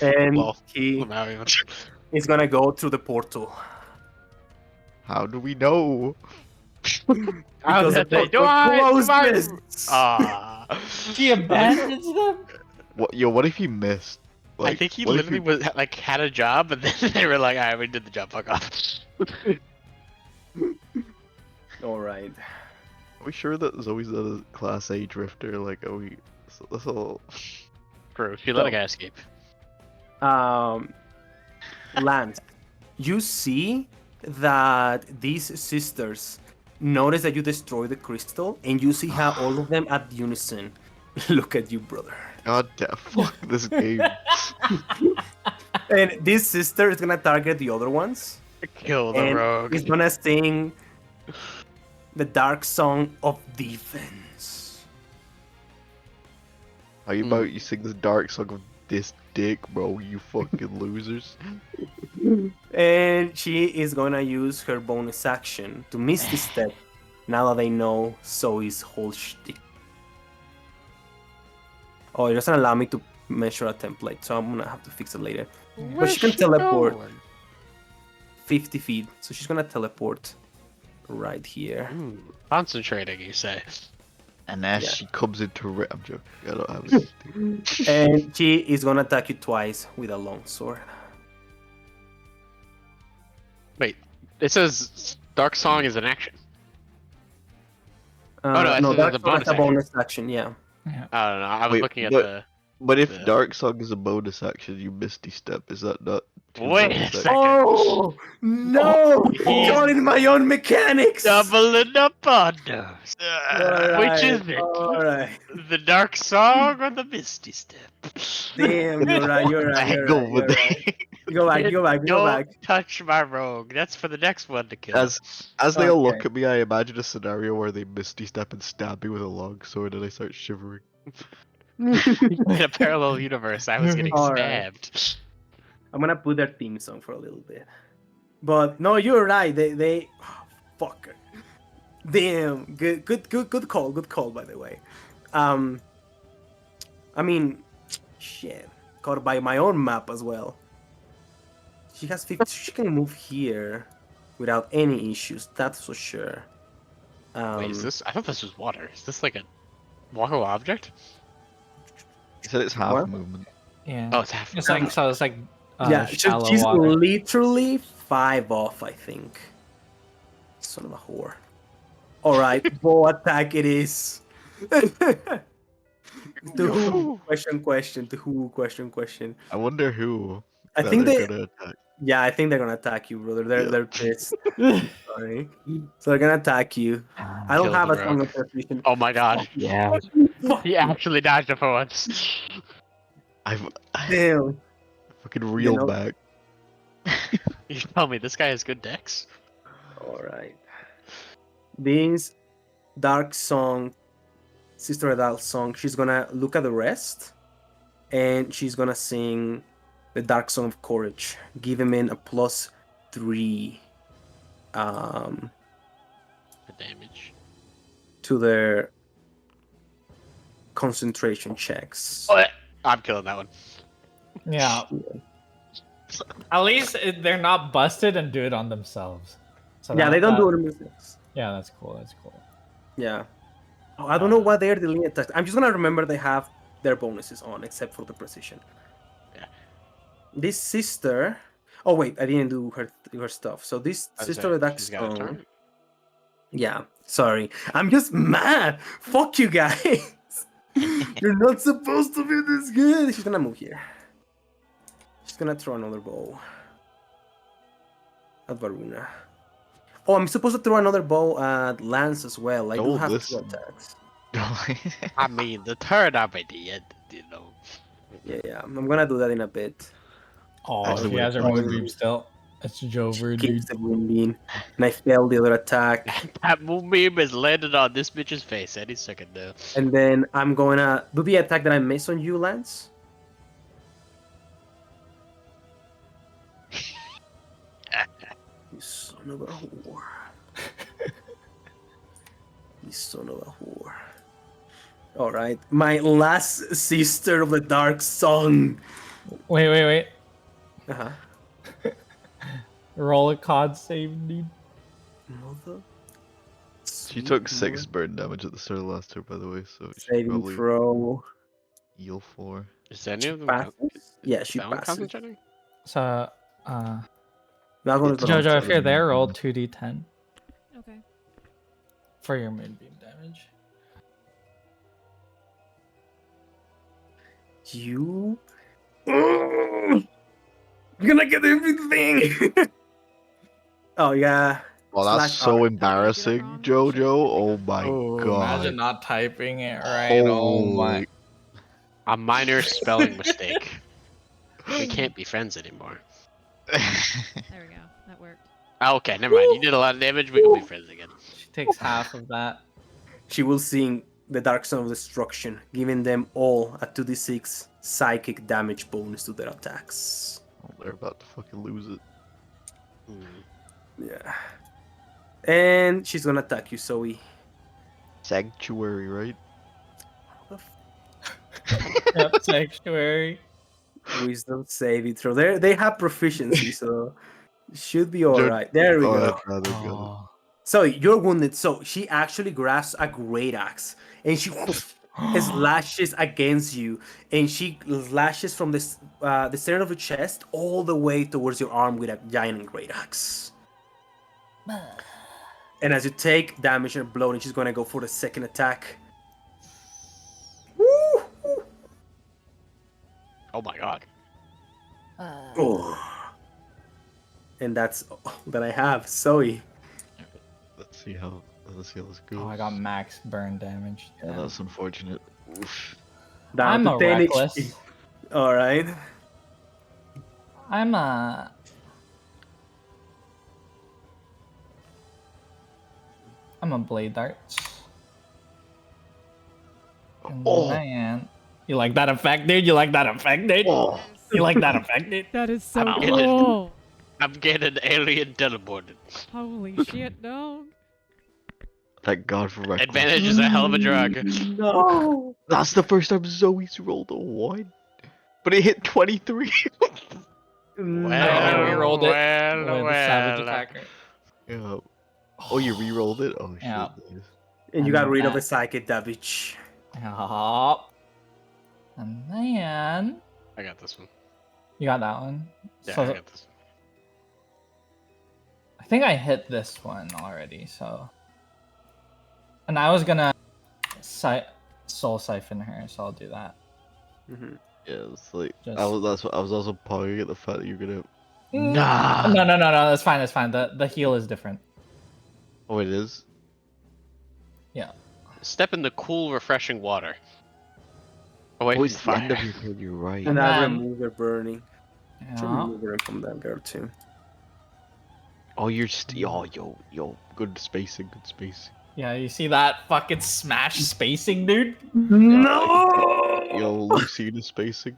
S3: And
S2: Well,
S3: he
S2: Mario.
S3: is gonna go through the portal.
S4: How do we know?
S3: Because
S2: did
S3: of
S2: they
S3: the
S2: do I?
S3: closeness.
S2: Ah.
S7: She abandons them?
S4: What? Yo, what if he missed?
S2: I think he
S4: what if
S2: literally was like had a job, and then they were like, "Alright, we did the job. Fuck off."
S3: All right.
S4: Are we sure that Zoe's not a class A drifter? Like, are we? That's all.
S2: True. She let a guy escape.
S3: Lance, you see that these sisters notice that you destroy the crystal, and you see how all of them at unison look at you, brother.
S4: God damn! Fuck this game.
S3: And this sister is gonna target the other ones,
S2: Kill the
S3: and
S2: rogue.
S3: is gonna sing the Darksong of Defense.
S4: How you about you sing this Darksong of this dick, bro? You fucking losers.
S3: And she is gonna use her bonus action to Misty Step. Now that they know Zoe's whole shtick. Oh, it doesn't allow me to measure a template, so I'm gonna have to fix it later. But she can teleport 50 feet, so she's gonna teleport right here.
S2: Concentrating, you say?
S4: And as
S3: Yeah.
S4: she comes into I'm joking. I don't have it.
S3: And she is gonna attack you twice with a long sword.
S2: Wait, it says Dark Song is an action.
S3: No,
S2: it says
S3: that's
S2: it's a bonus
S3: a bonus action, yeah.
S2: I don't know. I was
S4: Wait,
S2: looking at
S4: but-
S2: the.
S4: But if
S2: Yeah.
S4: Darksong is a bonus action, you Misty Step. Is that not? two
S2: Wait a
S4: bonus actions?
S2: second.
S3: Oh no!
S2: He's-
S3: Got in my own mechanics.
S2: Doubling up on those. Which is it?
S3: All right.
S2: The Dark Song or the Misty Step?
S3: Damn, you're right. You're right. You're
S4: Back
S3: right.
S4: over
S3: You're
S4: there.
S3: right. Go back. Go back. Go
S2: Don't
S3: back.
S2: touch my rogue. That's for the next one to kill.
S4: As they all look
S3: Okay.
S4: at me, I imagine a scenario where they Misty Step and stab me with a long sword, and I start shivering.
S2: In a parallel universe, I was getting
S3: Alright.
S2: stabbed.
S3: I'm gonna put their theme song for a little bit. But no, you're right. They oh, fuck. Damn. Good call. Good call, by the way. I mean, shit. Caught by my own map as well. She has 50. She can move here without any issues. That's for sure.
S2: Wait, is this? I thought this was water. Is this like a walkable object?
S4: He said it's half
S3: What?
S4: movement.
S7: Yeah.
S2: Oh, it's half.
S7: It's like so. It's like
S3: Yeah,
S7: shallow
S3: she's
S7: water.
S3: literally 5 off, I think. Son of a whore. All right, bow attack it is. To who? Question. To who? Question.
S4: I wonder who.
S3: I
S4: that
S3: think
S4: they're
S3: they.
S4: gonna attack.
S3: Yeah, I think they're gonna attack you, brother.
S4: Yeah.
S3: They're pissed. Sorry. So they're gonna attack you. I don't
S2: Kill
S3: have
S2: the
S3: a strong
S2: rogue.
S3: precision.
S2: Oh my god.
S7: Yeah.
S2: He actually dodged it for once.
S4: I
S3: Damn.
S4: fucking reel
S3: know-
S4: back.
S2: You tell me this guy has good decks.
S3: All right. This Darksong, Sister Darksong, she's gonna look at the rest, and she's gonna sing the Darksong of Courage. Give him in a +3
S2: The damage.
S3: to their concentration checks.
S2: What? I'm killing that one.
S7: Yeah. At least they're not busted and do it on themselves. So
S3: Yeah, they don't do it themselves.
S7: Yeah, that's cool. That's cool.
S3: Yeah. Oh, I don't know why they're dealing attacks. I'm just gonna remember they have their bonuses on, except for the precision.
S2: Yeah.
S3: This sister. Oh wait, I didn't do her stuff. So this sister of
S2: She's got a
S3: Darksong.
S2: turn.
S3: Yeah, sorry. I'm just mad. Fuck you guys. You're not supposed to be this good. She's gonna move here. She's gonna throw another bow at Farula. Oh, I'm supposed to throw another bow at Lance as well. I do
S4: Oh,
S3: have
S4: listen.
S3: 2 attacks.
S2: I mean, the turn I'm at the end, you know.
S3: Yeah. I'm gonna do that in a bit.
S7: Oh,
S4: Actually,
S7: she
S4: wait,
S7: has her
S4: no,
S7: moonbeam still. It's Jover,
S3: Keeps
S7: dude.
S3: the moonbeam, and I failed the other attack.
S2: That moonbeam is landed on this bitch's face any second now.
S3: And then I'm gonna do the attack that I missed on you, Lance. You son of a whore. You son of a whore. Alright, my last sister of the Darksong.
S7: Wait.
S3: Uh-huh.
S7: Roll a con save, dude.
S3: Mother.
S4: She took 6 burn damage at the start of the last turn, by the way, so she
S3: Saving
S4: probably
S3: throw.
S4: heal 4.
S2: Is any
S3: She
S2: of them
S3: passes? Yeah, she
S2: that one
S3: passes.
S2: concentrating?
S7: So,
S3: That one is
S4: It's
S3: not
S7: Jojo, if you're
S3: concentrating.
S7: there, roll 2d10
S5: Okay.
S7: for your moonbeam damage.
S3: You. You're gonna get everything! Oh, yeah.
S4: Oh, that's
S3: Slash
S4: so
S3: R.
S4: embarrassing,
S5: wrong.
S4: Jojo.
S5: Shit.
S4: Oh my god.
S7: Imagine not typing it right. Oh my.
S4: Holy-
S2: A minor spelling mistake. We can't be friends anymore.
S5: There we go. That worked.
S2: Okay, never mind. You did a lot of damage. We can be friends again.
S7: She takes half of that.
S3: She will sing the Dark Song of Destruction, giving them all a 2d6 psychic damage bonus to their attacks.
S4: Oh, they're about to fucking lose it.
S3: Yeah. And she's gonna attack you, Zoe.
S4: Sanctuary, right?
S7: Yep, sanctuary.
S3: Wisdom saving throw. They have proficiency, so should be alright. There we
S4: Oh,
S3: go.
S4: that's rather good.
S7: Oh.
S3: So you're wounded. So she actually grabs a great axe and she slashes against you, and she lashes from the center of your chest all the way towards your arm with a giant great axe. And as you take damage and blow, and she's gonna go for the second attack. Woo!
S2: Oh my god.
S3: Oh. And that's all that I have. Zoe.
S4: Let's see how this goes.
S7: Oh, I got max burn damage.
S4: Yeah, that's unfortunate. Oof.
S3: Down
S7: I'm
S3: to
S7: a
S3: 10
S7: reckless.
S3: HP. Alright.
S7: I'm a blade darts. And
S4: Oh.
S7: man, you like that effect, dude? You like that effect, dude?
S4: Oh.
S7: You like that effect, dude?
S1: That is so
S2: I'm getting-
S1: cool.
S2: I'm getting alien teleported.
S1: Holy shit, dog.
S4: Thank God for reckless.
S2: Advantage is a hell of a drug.
S3: No.
S4: That's the first time Zoe's rolled a 1. But it hit 23.
S7: I rerolled it
S2: well,
S7: with Savage
S2: well.
S7: Attacker.
S4: Yeah. Oh, you re-rolled it? Oh, shit.
S7: Yeah.
S4: Nice.
S3: And you got
S7: And
S3: rid of
S7: that-
S3: the psychic damage.
S7: Yup. And then
S2: I got this one.
S7: you got that one.
S2: Yeah,
S7: So
S2: I got this.
S7: I think I hit this one already. So, and I was gonna soul siphon her, so I'll do that.
S3: Mm-hmm.
S4: Yeah, it's like
S7: Just-
S4: I was also pogging at the fact that you're gonna.
S7: Nah. No. That's fine. That's fine. The heal is different.
S4: Oh, it is.
S7: Yeah.
S2: Step in the cool, refreshing water. Away
S4: Oh,
S2: from
S4: it's
S2: the
S4: the end
S2: fire.
S4: of your turn. You're right.
S3: And I
S7: then-
S3: remove the burning. Should
S7: Yeah.
S3: remove her from that girl too.
S4: Oh, you're yo, good spacing, good spacing.
S7: Yeah. You see that fucking smash spacing, dude?
S3: No!
S4: Yo, Lucina spacing.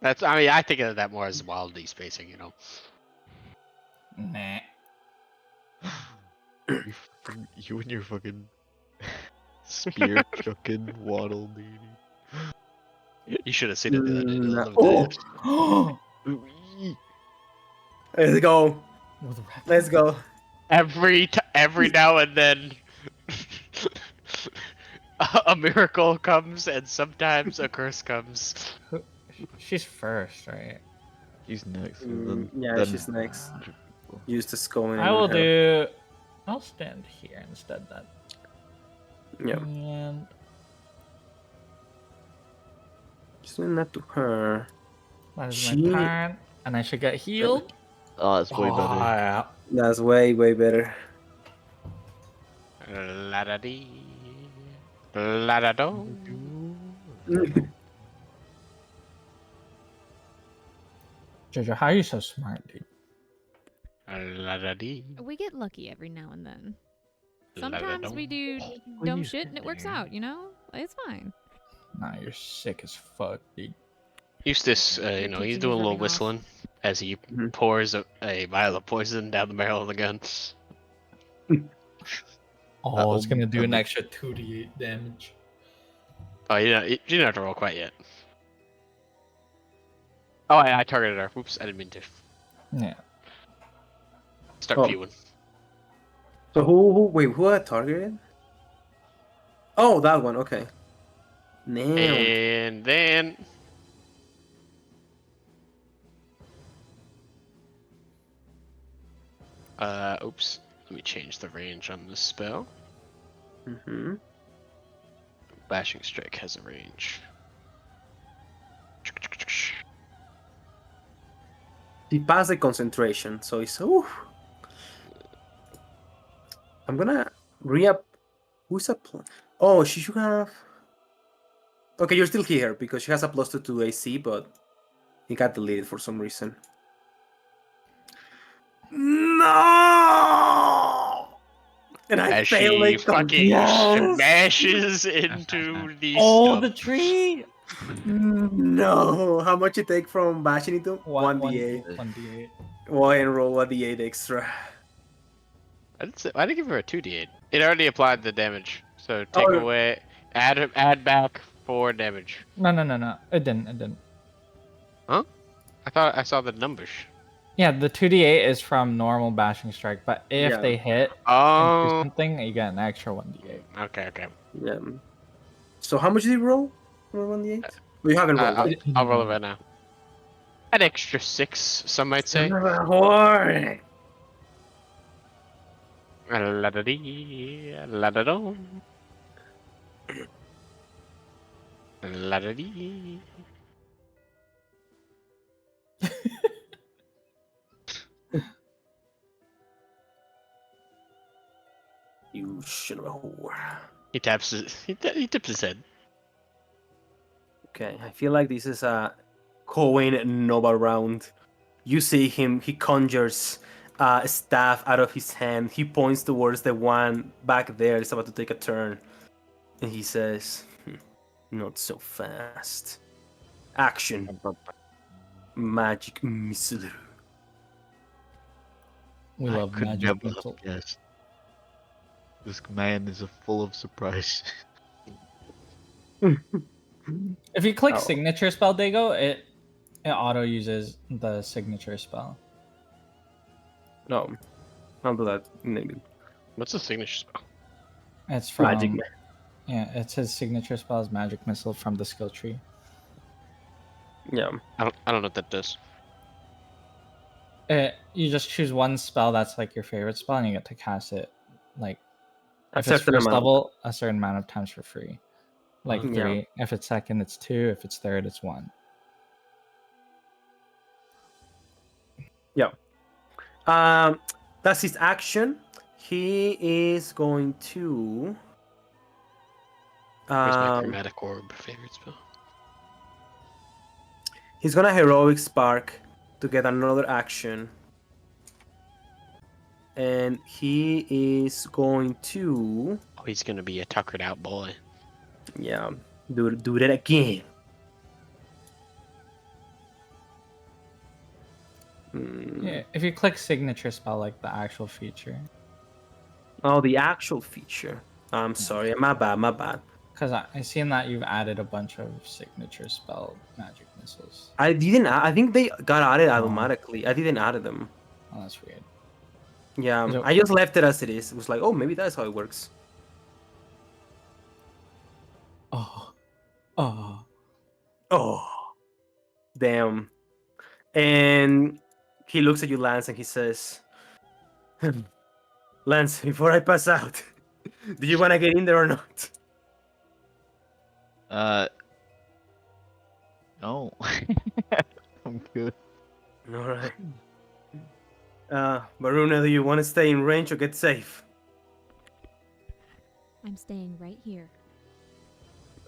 S2: That's. I mean, I think of that more as wild spacing. You know.
S7: Nah.
S4: You and your fucking spear chucking waddle, dude.
S2: You should have seen it the other day.
S3: No.
S2: Let me tell you.
S7: Oh.
S3: Let's go. Let's go.
S2: Every now and then, a miracle comes, and sometimes a curse comes.
S7: She's first, right?
S4: He's next.
S3: Yeah, she's next. Eustace going.
S7: I will do. I'll stand here instead then.
S3: Yeah.
S7: And
S3: Just doing that to her.
S7: that is
S3: She-
S7: my turn, and I should get healed.
S4: Oh, that's way better.
S7: Yeah.
S3: That's way better.
S2: La da dee, la da do.
S7: Jojo, how are you so smart, dude?
S2: La-da-dee,
S5: We get lucky every now and then.
S2: la-da-dum.
S5: Sometimes we do dumb shit and it works out, you know? It's fine.
S7: Nah, you're sick as fuck, dude.
S2: Eustace,
S5: Your
S2: he's
S5: kitchen
S2: doing
S5: is
S2: a little
S5: rubbing off.
S2: whistling as he
S3: Mhm.
S2: pours a vial of poison down the barrel of the gun.
S7: Oh, it's gonna do an
S4: Omit.
S7: extra 2d8 damage.
S2: Oh, you didn't have to roll quite yet. Oh, I targeted her. Oops, I didn't mean to.
S7: Yeah.
S2: Start
S3: Oh.
S2: viewing.
S3: So who had targeted? Oh, that one. Okay. Damn.
S2: And then oops. Let me change the range on this spell.
S3: Mm-hmm.
S2: Bashing strike has a range.
S3: He passed the concentration, so he's I'm gonna re-up. Who's a plus? Oh, she should have. Okay, you're still here because she has a +2 to AC, but he got deleted for some reason. No! And I
S2: As
S3: failed
S2: she
S3: it.
S2: fucking
S7: Yes!
S2: smashes into the
S7: Oh,
S2: stuff.
S7: the tree!
S3: No! How much you take from bashing into? 1d8.
S7: 1d8.
S3: Well, and roll 1d8 extra.
S2: I didn't give her a 2d8. It already applied the damage. So take
S3: Oh.
S2: away, add back 4 damage.
S7: No. It didn't.
S2: Huh? I thought I saw the numbers.
S7: Yeah, the 2d8 is from normal bashing strike, but if
S3: Yeah.
S7: they hit and do
S2: Oh.
S7: something, you get an extra 1d8.
S2: Okay.
S3: Yeah. So how much did you roll for 1d8? Well, you haven't rolled
S2: I'll,
S3: it.
S2: I'll roll it right now. An extra 6, some might say.
S3: Son of a whore!
S2: La-da-dee, la-da-dum. La-da-dee.
S3: You son of a whore.
S2: He taps he tips his head.
S3: Okay, I feel like this is a Cohen Nova round. You see him, he conjures a staff out of his hand. He points towards the one back there. It's about to take a turn. And he says, not so fast. Action. Magic missile.
S7: We
S4: I
S7: love
S4: could
S7: magic
S4: never have
S7: missile.
S4: guessed. This man is full of surprise.
S7: If you click
S3: Oh.
S7: signature spell, Dago, it auto uses the signature spell.
S3: No, I'll do that. Maybe.
S2: What's the signature spell?
S7: It's from
S3: Magic.
S7: Yeah, it's his signature spell is magic missile from the skill tree.
S3: Yeah.
S2: I don't know what that does.
S7: You just choose one spell that's like your favorite spell, and you get to cast it like
S3: A
S7: if it's
S3: certain
S7: first
S3: amount.
S7: level, a certain amount of times for free. Like
S3: Yeah.
S7: 3. If it's second, it's 2. If it's third, it's 1.
S3: Yeah. That's his action. He is going to.
S2: Where's my chromatic orb favorite spell?
S3: He's gonna heroic spark to get another action. And he is going to.
S2: Oh, he's gonna be a tuckered out boy.
S3: Yeah. Do that again.
S7: Yeah, if you click signature spell, like the actual feature,
S3: Oh, the actual feature. I'm sorry. My bad.
S7: because I seen that you've added a bunch of signature spell magic missiles.
S3: I didn't. I think they got added
S7: Oh.
S3: automatically. I didn't add them.
S7: Oh, that's weird.
S3: Yeah,
S7: So-
S3: I just left it as it is. It was like, oh, maybe that's how it works.
S7: Oh,
S3: Oh, damn. And he looks at you, Lance, and he says, Lance, before I pass out, do you want to get in there or not?
S4: No. I'm good.
S3: All right. Varuna, do you want to stay in range or get safe?
S5: I'm staying right here.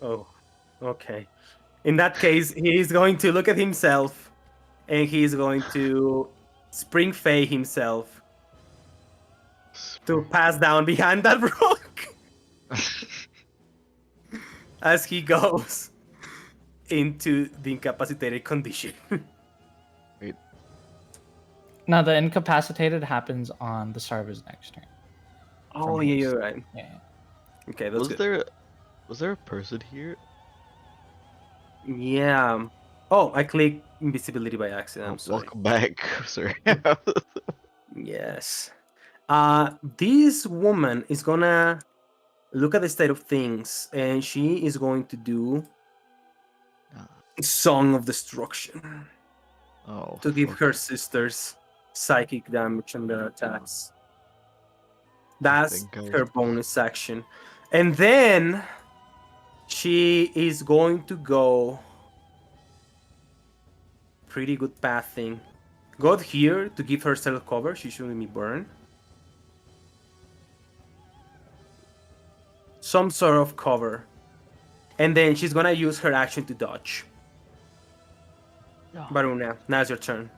S3: Oh, Okay. In that case, he is going to look at himself, and he is going to spring fey himself to pass down behind that rock as he goes into the incapacitated condition.
S7: Now the incapacitated happens on the start of his next turn.
S3: Oh,
S7: From
S3: yeah,
S7: haste.
S3: you're right.
S7: Yeah.
S3: Okay, that's good.
S4: Was there a person here?
S3: Yeah. Oh, I clicked invisibility by accident. I'm sorry.
S4: Welcome back. Sorry.
S3: Yes. This woman is gonna look at the state of things, and she is going to do Song of Destruction
S4: Oh,
S3: to give
S4: fuck.
S3: her sisters psychic damage on their attacks. That's
S4: think I-
S3: her bonus action. And then she is going to go pretty good pathing. Go here to give herself cover. She shouldn't be burned. Some sort of cover. And then she's gonna use her action to dodge. Baruna, now's your turn.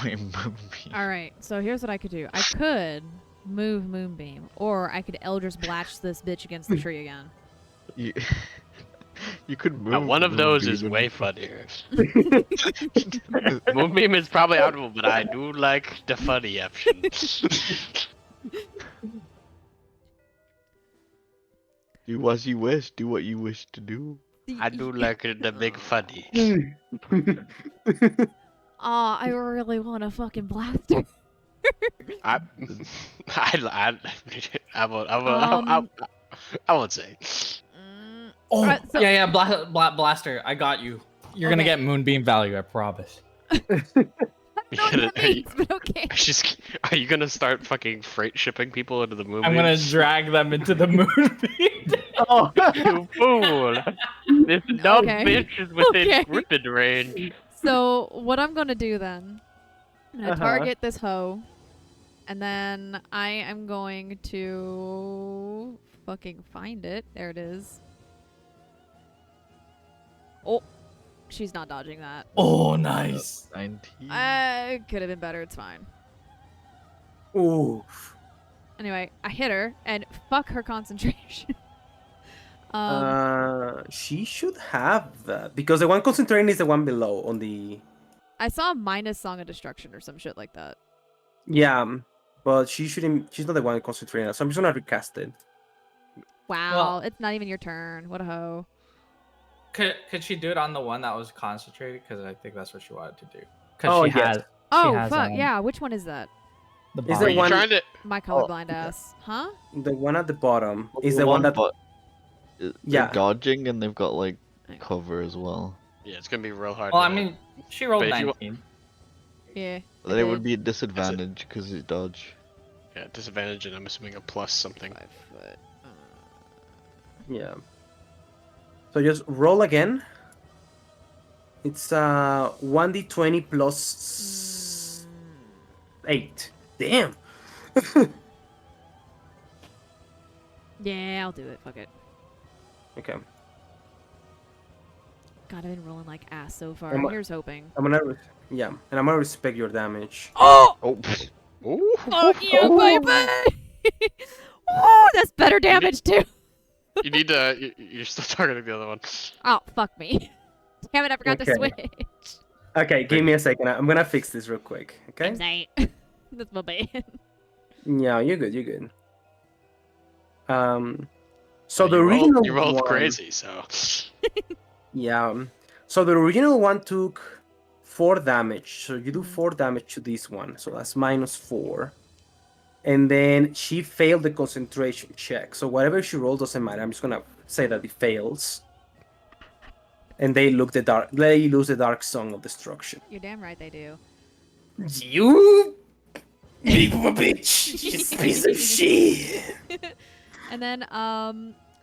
S4: Wait, Moonbeam.
S5: All right, so here's what I could do. I could move Moonbeam, or I could Eldritch Blast this bitch against the tree again.
S4: You, you could move.
S2: Now, one of those is
S4: Moonbeam
S2: way funnier. Moonbeam is probably audible, but I do like the funny option.
S4: Do as you wish. Do what you wish to do.
S2: I do like the big funny.
S5: Aw, I really want to fucking blast her.
S2: I won't say.
S7: Oh,
S5: Alright, so-
S7: yeah, Blaster. I got you. You're gonna
S5: Okay.
S7: get Moonbeam value, I promise.
S5: I don't know what that means, but okay.
S2: Are you gonna start fucking freight shipping people into the movie?
S7: I'm gonna drag them into the Moonbeam.
S3: Oh,
S2: You fool! This dumb
S5: Okay.
S2: bitch is within
S5: Okay.
S2: gripping range.
S5: So what I'm gonna do then? I'm gonna
S3: Uh-huh.
S5: target this hoe, and then I am going to fucking find it. There it is. Oh, she's not dodging that.
S7: Oh, nice.
S4: 19.
S5: Could have been better. It's fine.
S3: ooh.
S5: Anyway, I hit her, and fuck her concentration.
S3: She should have that because the one concentrating is the one below on the.
S5: I saw minus Song of Destruction or some shit like that.
S3: Yeah, but she shouldn't. She's not the one concentrating. So I'm just gonna recast it.
S5: Wow,
S7: Well-
S5: it's not even your turn. What a hoe.
S7: Could she do it on the one that was concentrated? Because I think that's what she wanted to do. Because
S3: Oh,
S7: she
S3: yes.
S7: has.
S5: Oh,
S7: has,
S5: fuck, yeah. Which one is that?
S7: The
S3: Is
S2: Are
S3: the
S7: bottom.
S2: you
S3: one-
S2: trying to?
S5: My colorblind ass. Huh?
S3: The one at the bottom is the one that.
S4: But they're
S3: Yeah.
S4: dodging and they've got like
S5: Hang on.
S4: cover as well.
S2: Yeah, it's gonna be real hard.
S7: Well,
S2: to
S7: I
S2: hit.
S7: mean, she rolled
S2: But if you-
S7: 19.
S5: Yeah.
S4: Then it would
S5: did.
S4: be a disadvantage because it dodge.
S2: Yeah, disadvantage, and I'm assuming a plus something.
S5: 5 foot.
S3: Yeah. So just roll again. It's 1d20 plus 8. Damn.
S5: Yeah, I'll do it. Fuck it.
S3: Okay.
S5: God, I've been rolling like ass so far.
S3: I'm-
S5: Here's hoping.
S3: I'm gonna. Yeah, and I'm gonna respect your damage.
S5: Oh!
S4: Oh,
S2: Ooh.
S5: Fuck you, baby! Oh, that's better damage too.
S2: You need to. You're still targeting the other one.
S5: Oh, fuck me. Damn it, I forgot to
S3: Okay.
S5: switch.
S3: Okay, give me a second. I'm gonna fix this real quick. Okay.
S5: Insight. That's my bad.
S3: Yeah, you're good. You're good. So the
S2: you
S3: original
S2: you rolled
S3: one,
S2: crazy, so.
S3: Yeah. So the original one took 4 damage. So you do 4 damage to this one. So that's -4. And then she failed the concentration check. So whatever she rolled doesn't matter. I'm just gonna say that it fails. And they lose the Darksong of Destruction.
S5: You're damn right they do.
S3: You big of a bitch! You piece of shit!
S5: And then,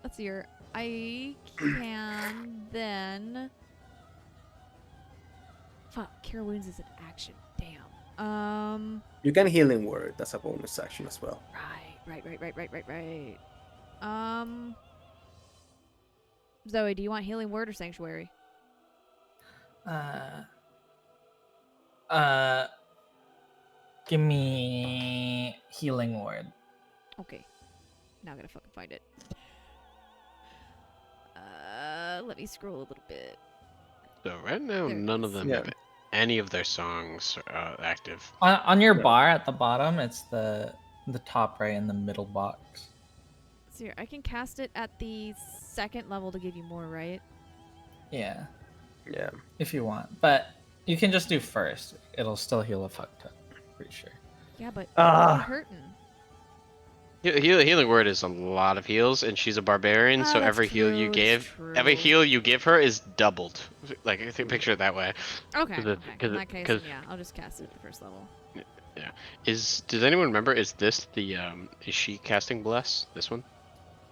S5: let's see here. I can then. Fuck, Cure Wounds is an action. Damn.
S3: You can Healing Word. That's a bonus action as well.
S5: Right. Zoe, do you want healing word or sanctuary?
S7: Give me healing word.
S5: Okay. Now I gotta fucking find it. Let me scroll a little bit.
S2: So right now,
S5: There it
S2: none of
S5: is.
S2: them
S3: Yeah.
S2: have any of their songs active.
S7: On your
S3: Yeah.
S7: bar at the bottom, it's the top right in the middle box.
S5: So here, I can cast it at the 2nd level to give you more, right?
S7: Yeah,
S3: Yeah.
S7: if you want, but you can just do first. It'll still heal a fuck ton. Pretty sure.
S5: Yeah, but
S3: Ah.
S5: you're hurting.
S2: Healing word is a lot of heals, and she's a barbarian, so
S5: that's
S2: every heal you
S5: true, that's
S2: every
S5: true.
S2: heal you give her is doubled. Like I think picture it that way.
S5: Okay,
S2: 'Cause
S5: okay. In that case, then
S2: 'cause-
S5: yeah, I'll just cast it at the 1st level.
S2: Does anyone remember? Is this the is she casting bless? This one?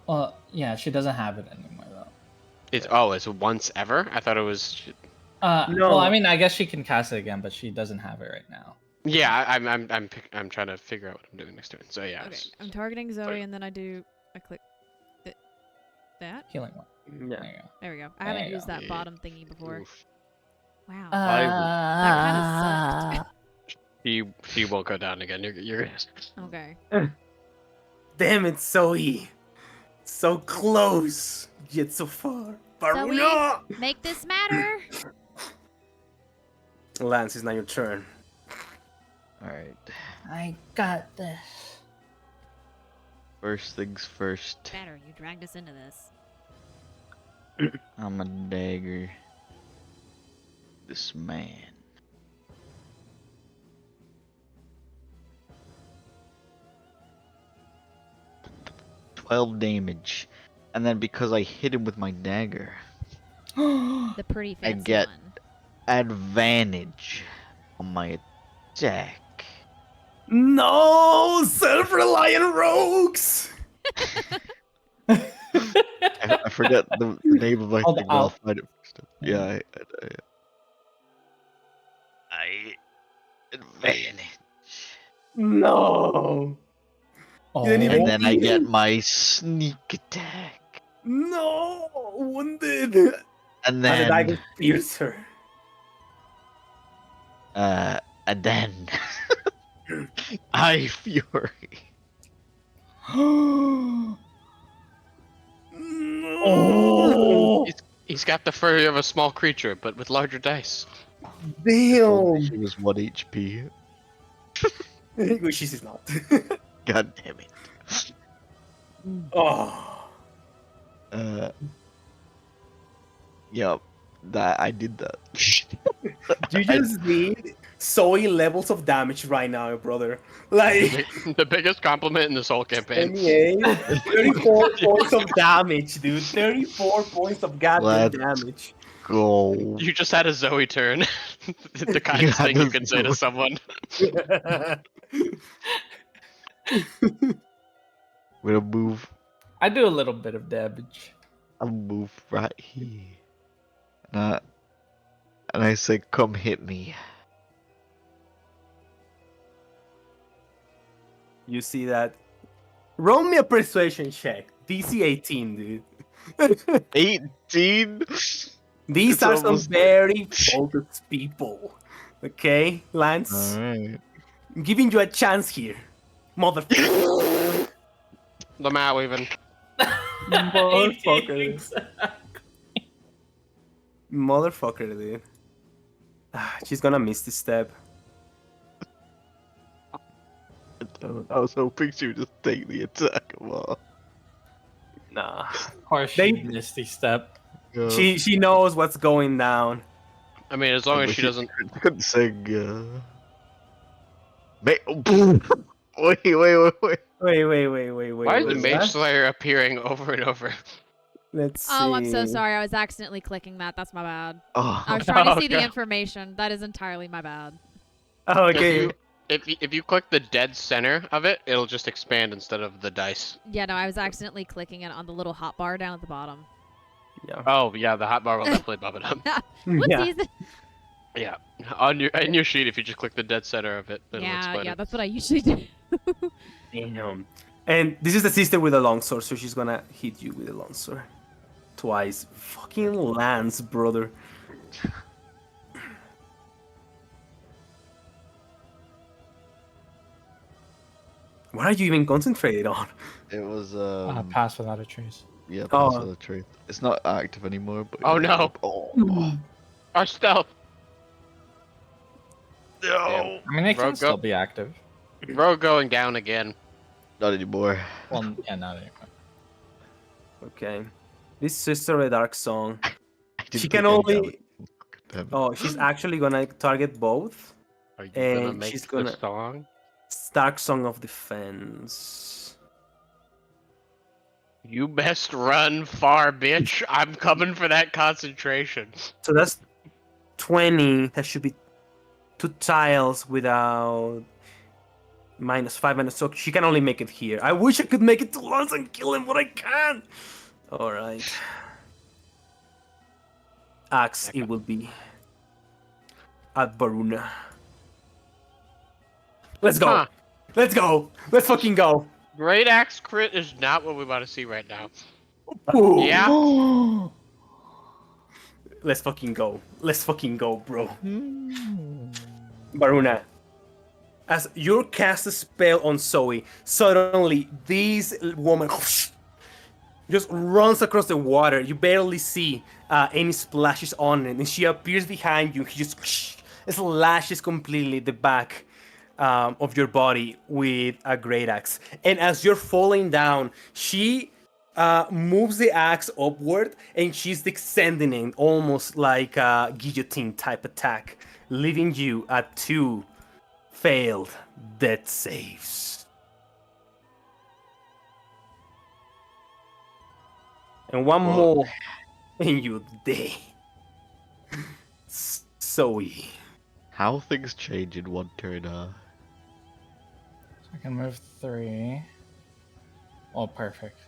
S7: Well, yeah, she doesn't have it anymore though.
S2: It's once ever. I thought it was.
S3: No.
S7: Well, I mean, I guess she can cast it again, but she doesn't have it right now.
S2: Yeah, I'm trying to figure out what I'm doing next turn. So yeah.
S5: Okay,
S2: it's-
S5: I'm targeting Zoe, and then I click that.
S7: Healing one.
S3: Yeah.
S7: There you go.
S5: There we go. I
S7: There
S5: haven't
S7: you
S5: used
S7: go.
S5: that
S2: Yeah.
S5: bottom thingy before.
S2: Oof.
S5: Wow.
S7: That
S5: kinda
S2: She won't go down again. You're
S5: Okay.
S3: Damn it, Zoe. So close, yet so far. Farula!
S5: Make this matter.
S3: Lance, it's now your turn.
S4: Alright.
S6: I got this.
S4: First things first.
S5: Better. You dragged us into this.
S4: I'm a dagger. This man. "12 damage. And then because I hit him with my dagger,
S5: The pretty
S4: I
S5: fancy
S4: get-
S5: one.
S4: advantage on my attack.
S3: No! Self-reliant rogues!
S4: I forgot the name of my
S7: Oh, the
S4: thing, but I'll
S7: Alp.
S4: find it first. Yeah, I advantage.
S3: No!
S7: Oh,
S3: didn't even-
S4: And then I get my sneak attack.
S3: No! Wounded!
S4: And
S3: And the
S4: then
S3: dagger pierces her.
S4: and then I fury.
S3: No!
S2: He's got the fury of a small creature, but with larger dice.
S3: Damn!
S4: She was 1 HP.
S3: Which she's not.
S4: God damn it.
S3: Oh.
S4: Yep. That I did that.
S3: You just need Zoe levels of damage right now, brother. Like,
S2: The biggest compliment in this whole campaign.
S3: 28, 34 points of damage, dude. 34 points of goddamn
S4: Let's
S3: damage.
S4: Go.
S2: You just had a Zoe turn. The kindest
S4: had
S2: thing you
S4: a
S2: can say to
S4: Zoe.
S2: someone.
S4: We're gonna move.
S7: I do a little bit of damage.
S4: I'll move right here. And I say, come hit me.
S3: You see that? Roll me a persuasion check. DC 18, dude.
S4: 18?
S3: These
S4: It's
S3: are some
S4: almost
S3: very focused people. Okay, Lance?
S4: Alright.
S3: I'm giving you a chance here. Motherfucker.
S2: The Mao even.
S3: Motherfucker. Motherfucker, dude. She's gonna miss this step.
S4: I was hoping she would just take the attack. Well,
S3: Nah.
S7: Of course,
S3: They-
S7: she misty step.
S3: She knows what's going down.
S2: I mean, as long as she doesn't.
S4: couldn't sing. Wait. Wait.
S3: Wait.
S2: Why is the
S3: what's
S2: Mage
S3: that?
S2: Slayer appearing over and over?
S3: Let's see.
S5: Oh, I'm so sorry. I was accidentally clicking that. That's my bad. I
S4: Oh,
S5: was trying to see the
S3: Okay.
S5: information. That is entirely my bad.
S3: Oh, okay.
S2: If you click the dead center of it, it'll just expand instead of the dice.
S5: Yeah, no, I was accidentally clicking it on the little hotbar down at the bottom.
S3: Yeah.
S2: Oh yeah, the hotbar will definitely bump it up.
S3: Yeah.
S5: Whoopsies.
S2: Yeah, on your sheet, if you just click the dead center of it, it'll
S5: Yeah,
S2: explain
S5: yeah,
S2: it.
S5: that's what I usually do.
S3: Damn. And this is the sister with a longsword, so she's gonna hit you with a longsword. twice. Fucking lands, brother. What are you even concentrated on?
S4: It was
S7: Pass without a trace.
S4: yeah,
S3: Oh.
S4: pass of the truth. It's not active anymore, but
S2: Oh,
S4: it was
S2: no.
S4: up. Oh.
S2: Our stealth.
S4: No,
S7: I mean, it can
S2: Rogue
S7: still
S2: go-
S7: be active.
S2: Rogue going down again.
S4: not anymore.
S7: Well, yeah, not anymore.
S3: Okay. This sister a Darksong.
S4: I didn't
S3: She
S4: take
S3: can
S4: any
S3: only.
S4: damage. Damn it.
S3: Oh, she's actually gonna target both.
S2: Are you gonna
S3: And
S2: make
S3: she's
S2: the
S3: gonna-
S2: song?
S3: Darksong of Defense.
S2: You best run far, bitch. I'm coming for that concentration.
S3: So that's 20. That should be 2 tiles without -5 so she can only make it here. I wish I could make it to Lance and kill him, but I can't. All right. Axe, it will be at Varuna. Let's go.
S2: Huh.
S3: Let's go. Let's fucking go.
S2: Great axe crit is not what we want to see right now.
S3: Ooh.
S2: Yeah?
S3: Let's fucking go. Let's fucking go, bro. Varuna. As you cast a spell on Zoe, suddenly this woman just runs across the water. You barely see any splashes on it, and she appears behind you. He just slashes completely the back of your body with a great axe. And as you're falling down, she moves the axe upward, and she's descending it almost like a guillotine type attack, leaving you at 2 failed death saves. And one more, and you die. Zoe.
S4: How things change in one turn,
S7: So I can move 3. Oh, perfect.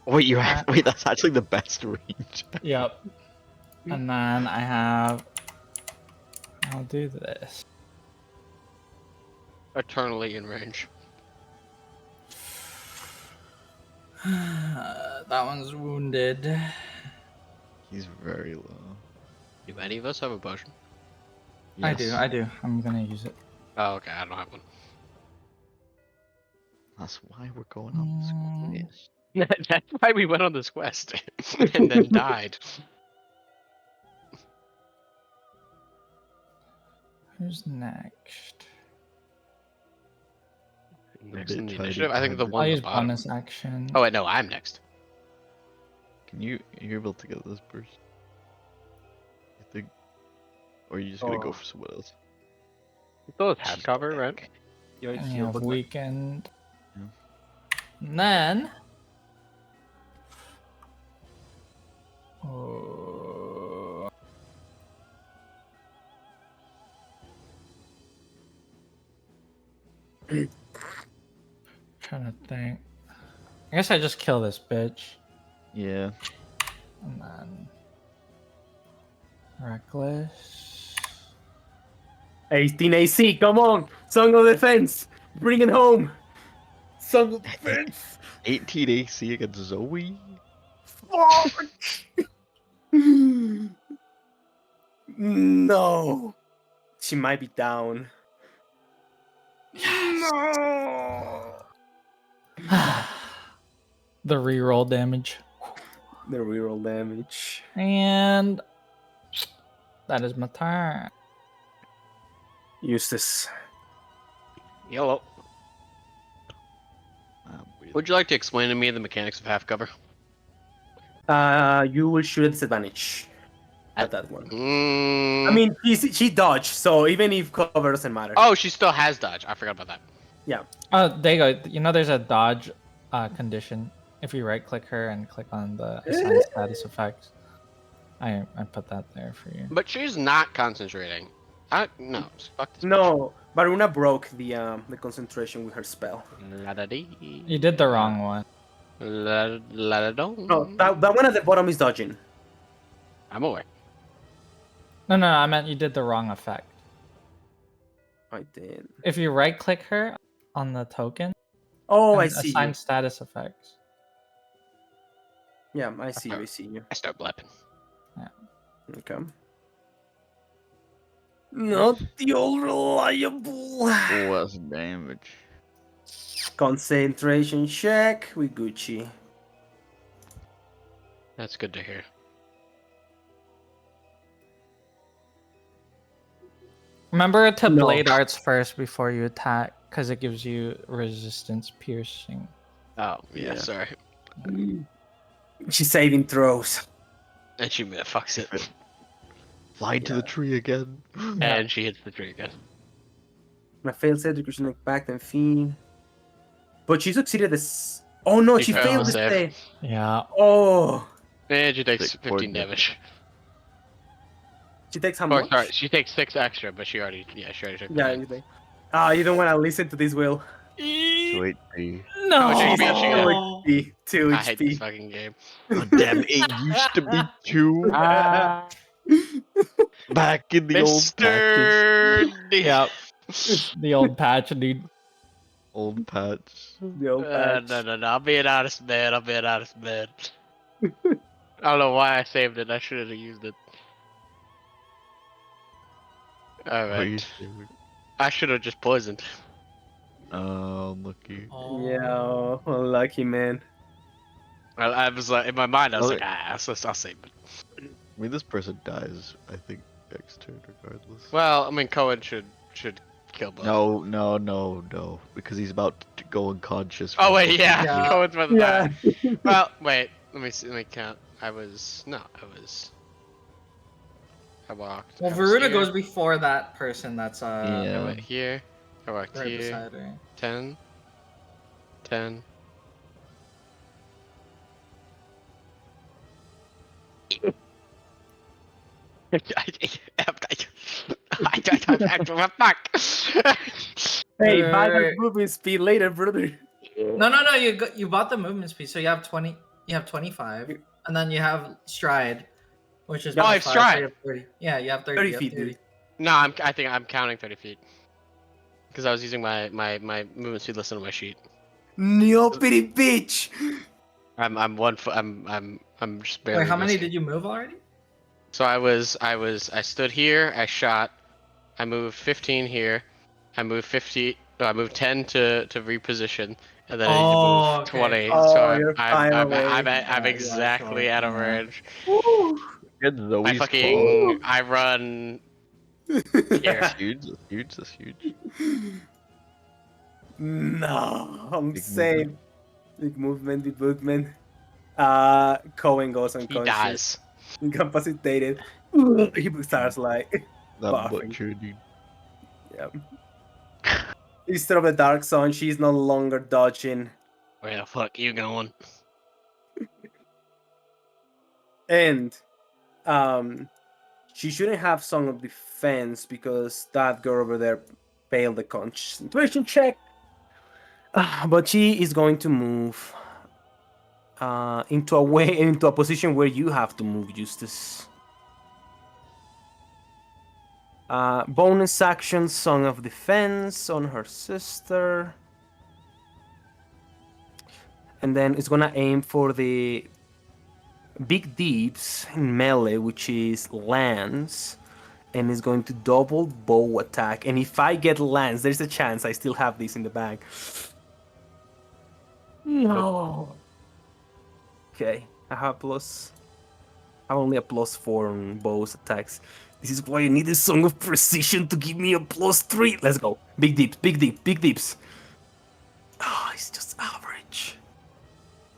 S4: Wait, wait, that's actually the best range.
S7: Yep. And then I have. I'll do this.
S2: Eternally in range.
S7: That one's wounded.
S4: He's very low.
S2: Do any of us have a potion?
S7: I
S4: Yes.
S7: do. I'm gonna use it.
S2: Oh, okay, I don't have one.
S4: That's why we're going on this quest.
S2: That's why we went on this quest and then died.
S7: Who's next?
S2: Next in the
S4: bit tidy
S2: initiative? I think the
S4: behind
S2: one
S7: I'll
S2: at
S7: use
S2: the bottom.
S7: bonus action.
S2: Oh wait, no, I'm next.
S4: Can you're able to get this person? I think. Or are you just gonna go for someone else?
S2: You still have cover, right?
S3: You
S7: And you have weakened.
S4: Yeah.
S7: And then. Oh. Trying to think. I guess I just kill this bitch.
S4: Yeah.
S7: And then. Reckless.
S3: 18 AC, come on! Song of Defense! Bring it home! Song of Defense!
S4: 18 AC against Zoe.
S3: Fuck! No! She might be down. No!
S7: The reroll damage.
S3: The reroll damage.
S7: And. That is my turn.
S3: Eustace.
S2: Yellow. Would you like to explain to me the mechanics of half cover?
S3: You will shoot at disadvantage at that one.
S2: Mm.
S3: I mean, she dodged, so even if cover doesn't matter.
S2: Oh, she still has dodge. I forgot about that.
S3: Yeah.
S7: Oh, there you go. You know, there's a dodge condition. If you right click her and click on the assign status effects, I put that there for you.
S2: But she's not concentrating. No, fuck this.
S3: No, Varuna broke the concentration with her spell.
S2: La-da-dee.
S7: You did the wrong one.
S2: La-da-dong.
S3: No, that one at the bottom is dodging.
S2: I'm aware.
S7: No, I meant you did the wrong effect.
S3: I did.
S7: If you right click her on the token,
S3: Oh, I
S7: and
S3: see
S7: assign
S3: you.
S7: status effects.
S3: Yeah, I see you. I see you.
S2: I start blepping.
S3: Okay. Not the old reliable.
S4: What's damage?
S3: Concentration check with Gucci.
S2: That's good to hear.
S7: Remember to
S3: No.
S7: blade arts first before you attack, because it gives you resistance piercing.
S2: Oh, yeah,
S3: Yeah.
S2: sorry.
S3: She's saving throws.
S2: And she fucks it.
S4: Fly to the tree again.
S2: And she hits the tree again.
S3: My failed save decreases impact and fee. But she succeeded this. Oh no, she failed the
S2: save.
S3: save.
S7: Yeah.
S3: Oh.
S2: And she takes
S4: Six
S2: 15
S4: poison
S2: damage.
S3: She takes how
S2: Or
S3: much?
S2: sorry, she takes 6 extra, but she already took
S3: Yeah,
S2: 9.
S3: you think. Ah, you don't want to listen to this, Will.
S4: 2 HP.
S7: No.
S2: How much HP she got?
S3: 2 HP. 2
S2: I hate this
S3: HP.
S2: fucking game.
S4: Oh, damn, it used to be 2 back in the old patches.
S2: Mr. D.
S7: Yeah. The old patch, dude.
S4: Old patch.
S3: The old patch.
S2: No. I'm being honest, man. I don't know why I saved it. I should have used it.
S4: What are you
S2: Alright.
S4: doing?
S2: I should have just poisoned.
S4: Oh, lucky.
S3: Yeah, unlucky man.
S2: I was like, in my mind, I was
S4: Oh,
S2: like, I'll save it.
S4: I mean, this person dies, I think, next turn regardless.
S2: Well, I mean, Cohen should kill both.
S4: No, because he's about to go unconscious.
S2: Oh
S4: for
S2: wait, yeah.
S7: Yeah.
S2: Cohen's about to die. Well, wait. Let me see. Let me count. I walked.
S7: Well,
S2: I was
S7: Farula
S2: here,
S7: goes before that person that's
S2: I
S4: Yeah.
S2: went here. I walked
S7: right
S2: here.
S7: beside her.
S2: 10. 10. Fuck.
S3: Hey, buy that
S7: Right.
S3: movement speed later, brother.
S7: No. You bought the movement speed, so you have 20. You have 25, and then you have stride, which is
S2: Oh, I have
S7: plus 5, so
S2: stride.
S7: you have 30. Yeah, you have 30.
S3: 30
S7: you have
S3: feet,
S7: 30.
S3: dude.
S2: No, I think I'm counting 30 feet. Because I was using my movement speed listed on my sheet.
S3: Neopity bitch.
S2: I'm 1 foot. I'm just barely.
S7: Wait, how many
S2: missing.
S7: did you move already?
S2: So I stood here. I shot. I moved 15 here. I moved 50. No, I moved 10 to reposition, and then I need to move 20.
S3: Oh,
S2: So
S3: you're fine away.
S2: I'm
S7: Yeah,
S2: exactly
S7: sure.
S2: out of
S7: Yeah.
S2: range.
S4: Get Zoe's
S2: I run here.
S4: That's huge. That's huge.
S3: No, I'm
S4: Big
S3: safe.
S4: movement.
S3: Big movement. Cohen goes
S2: He
S3: unconscious.
S2: dies.
S3: Incapacitated. He starts like
S4: That
S3: buffing.
S4: butcher, dude.
S3: Yeah. Instead of the Darksong, she's no longer dodging.
S2: Where the fuck you going?
S3: And she shouldn't have Song of Defense because that girl over there failed the concentration check. But she is going to move into a position where you have to move, Eustace. Bonus action, Song of Defense on her sister. And then it's gonna aim for the big deeps in melee, which is lance. And it's going to double bow attack. And if I get lance, there's a chance I still have this in the bag. No. Okay, I have only a +4 on bows attacks. This is why I need a Song of Precision to give me a +3. Let's go. Big deeps, big deeps. Oh, it's just average.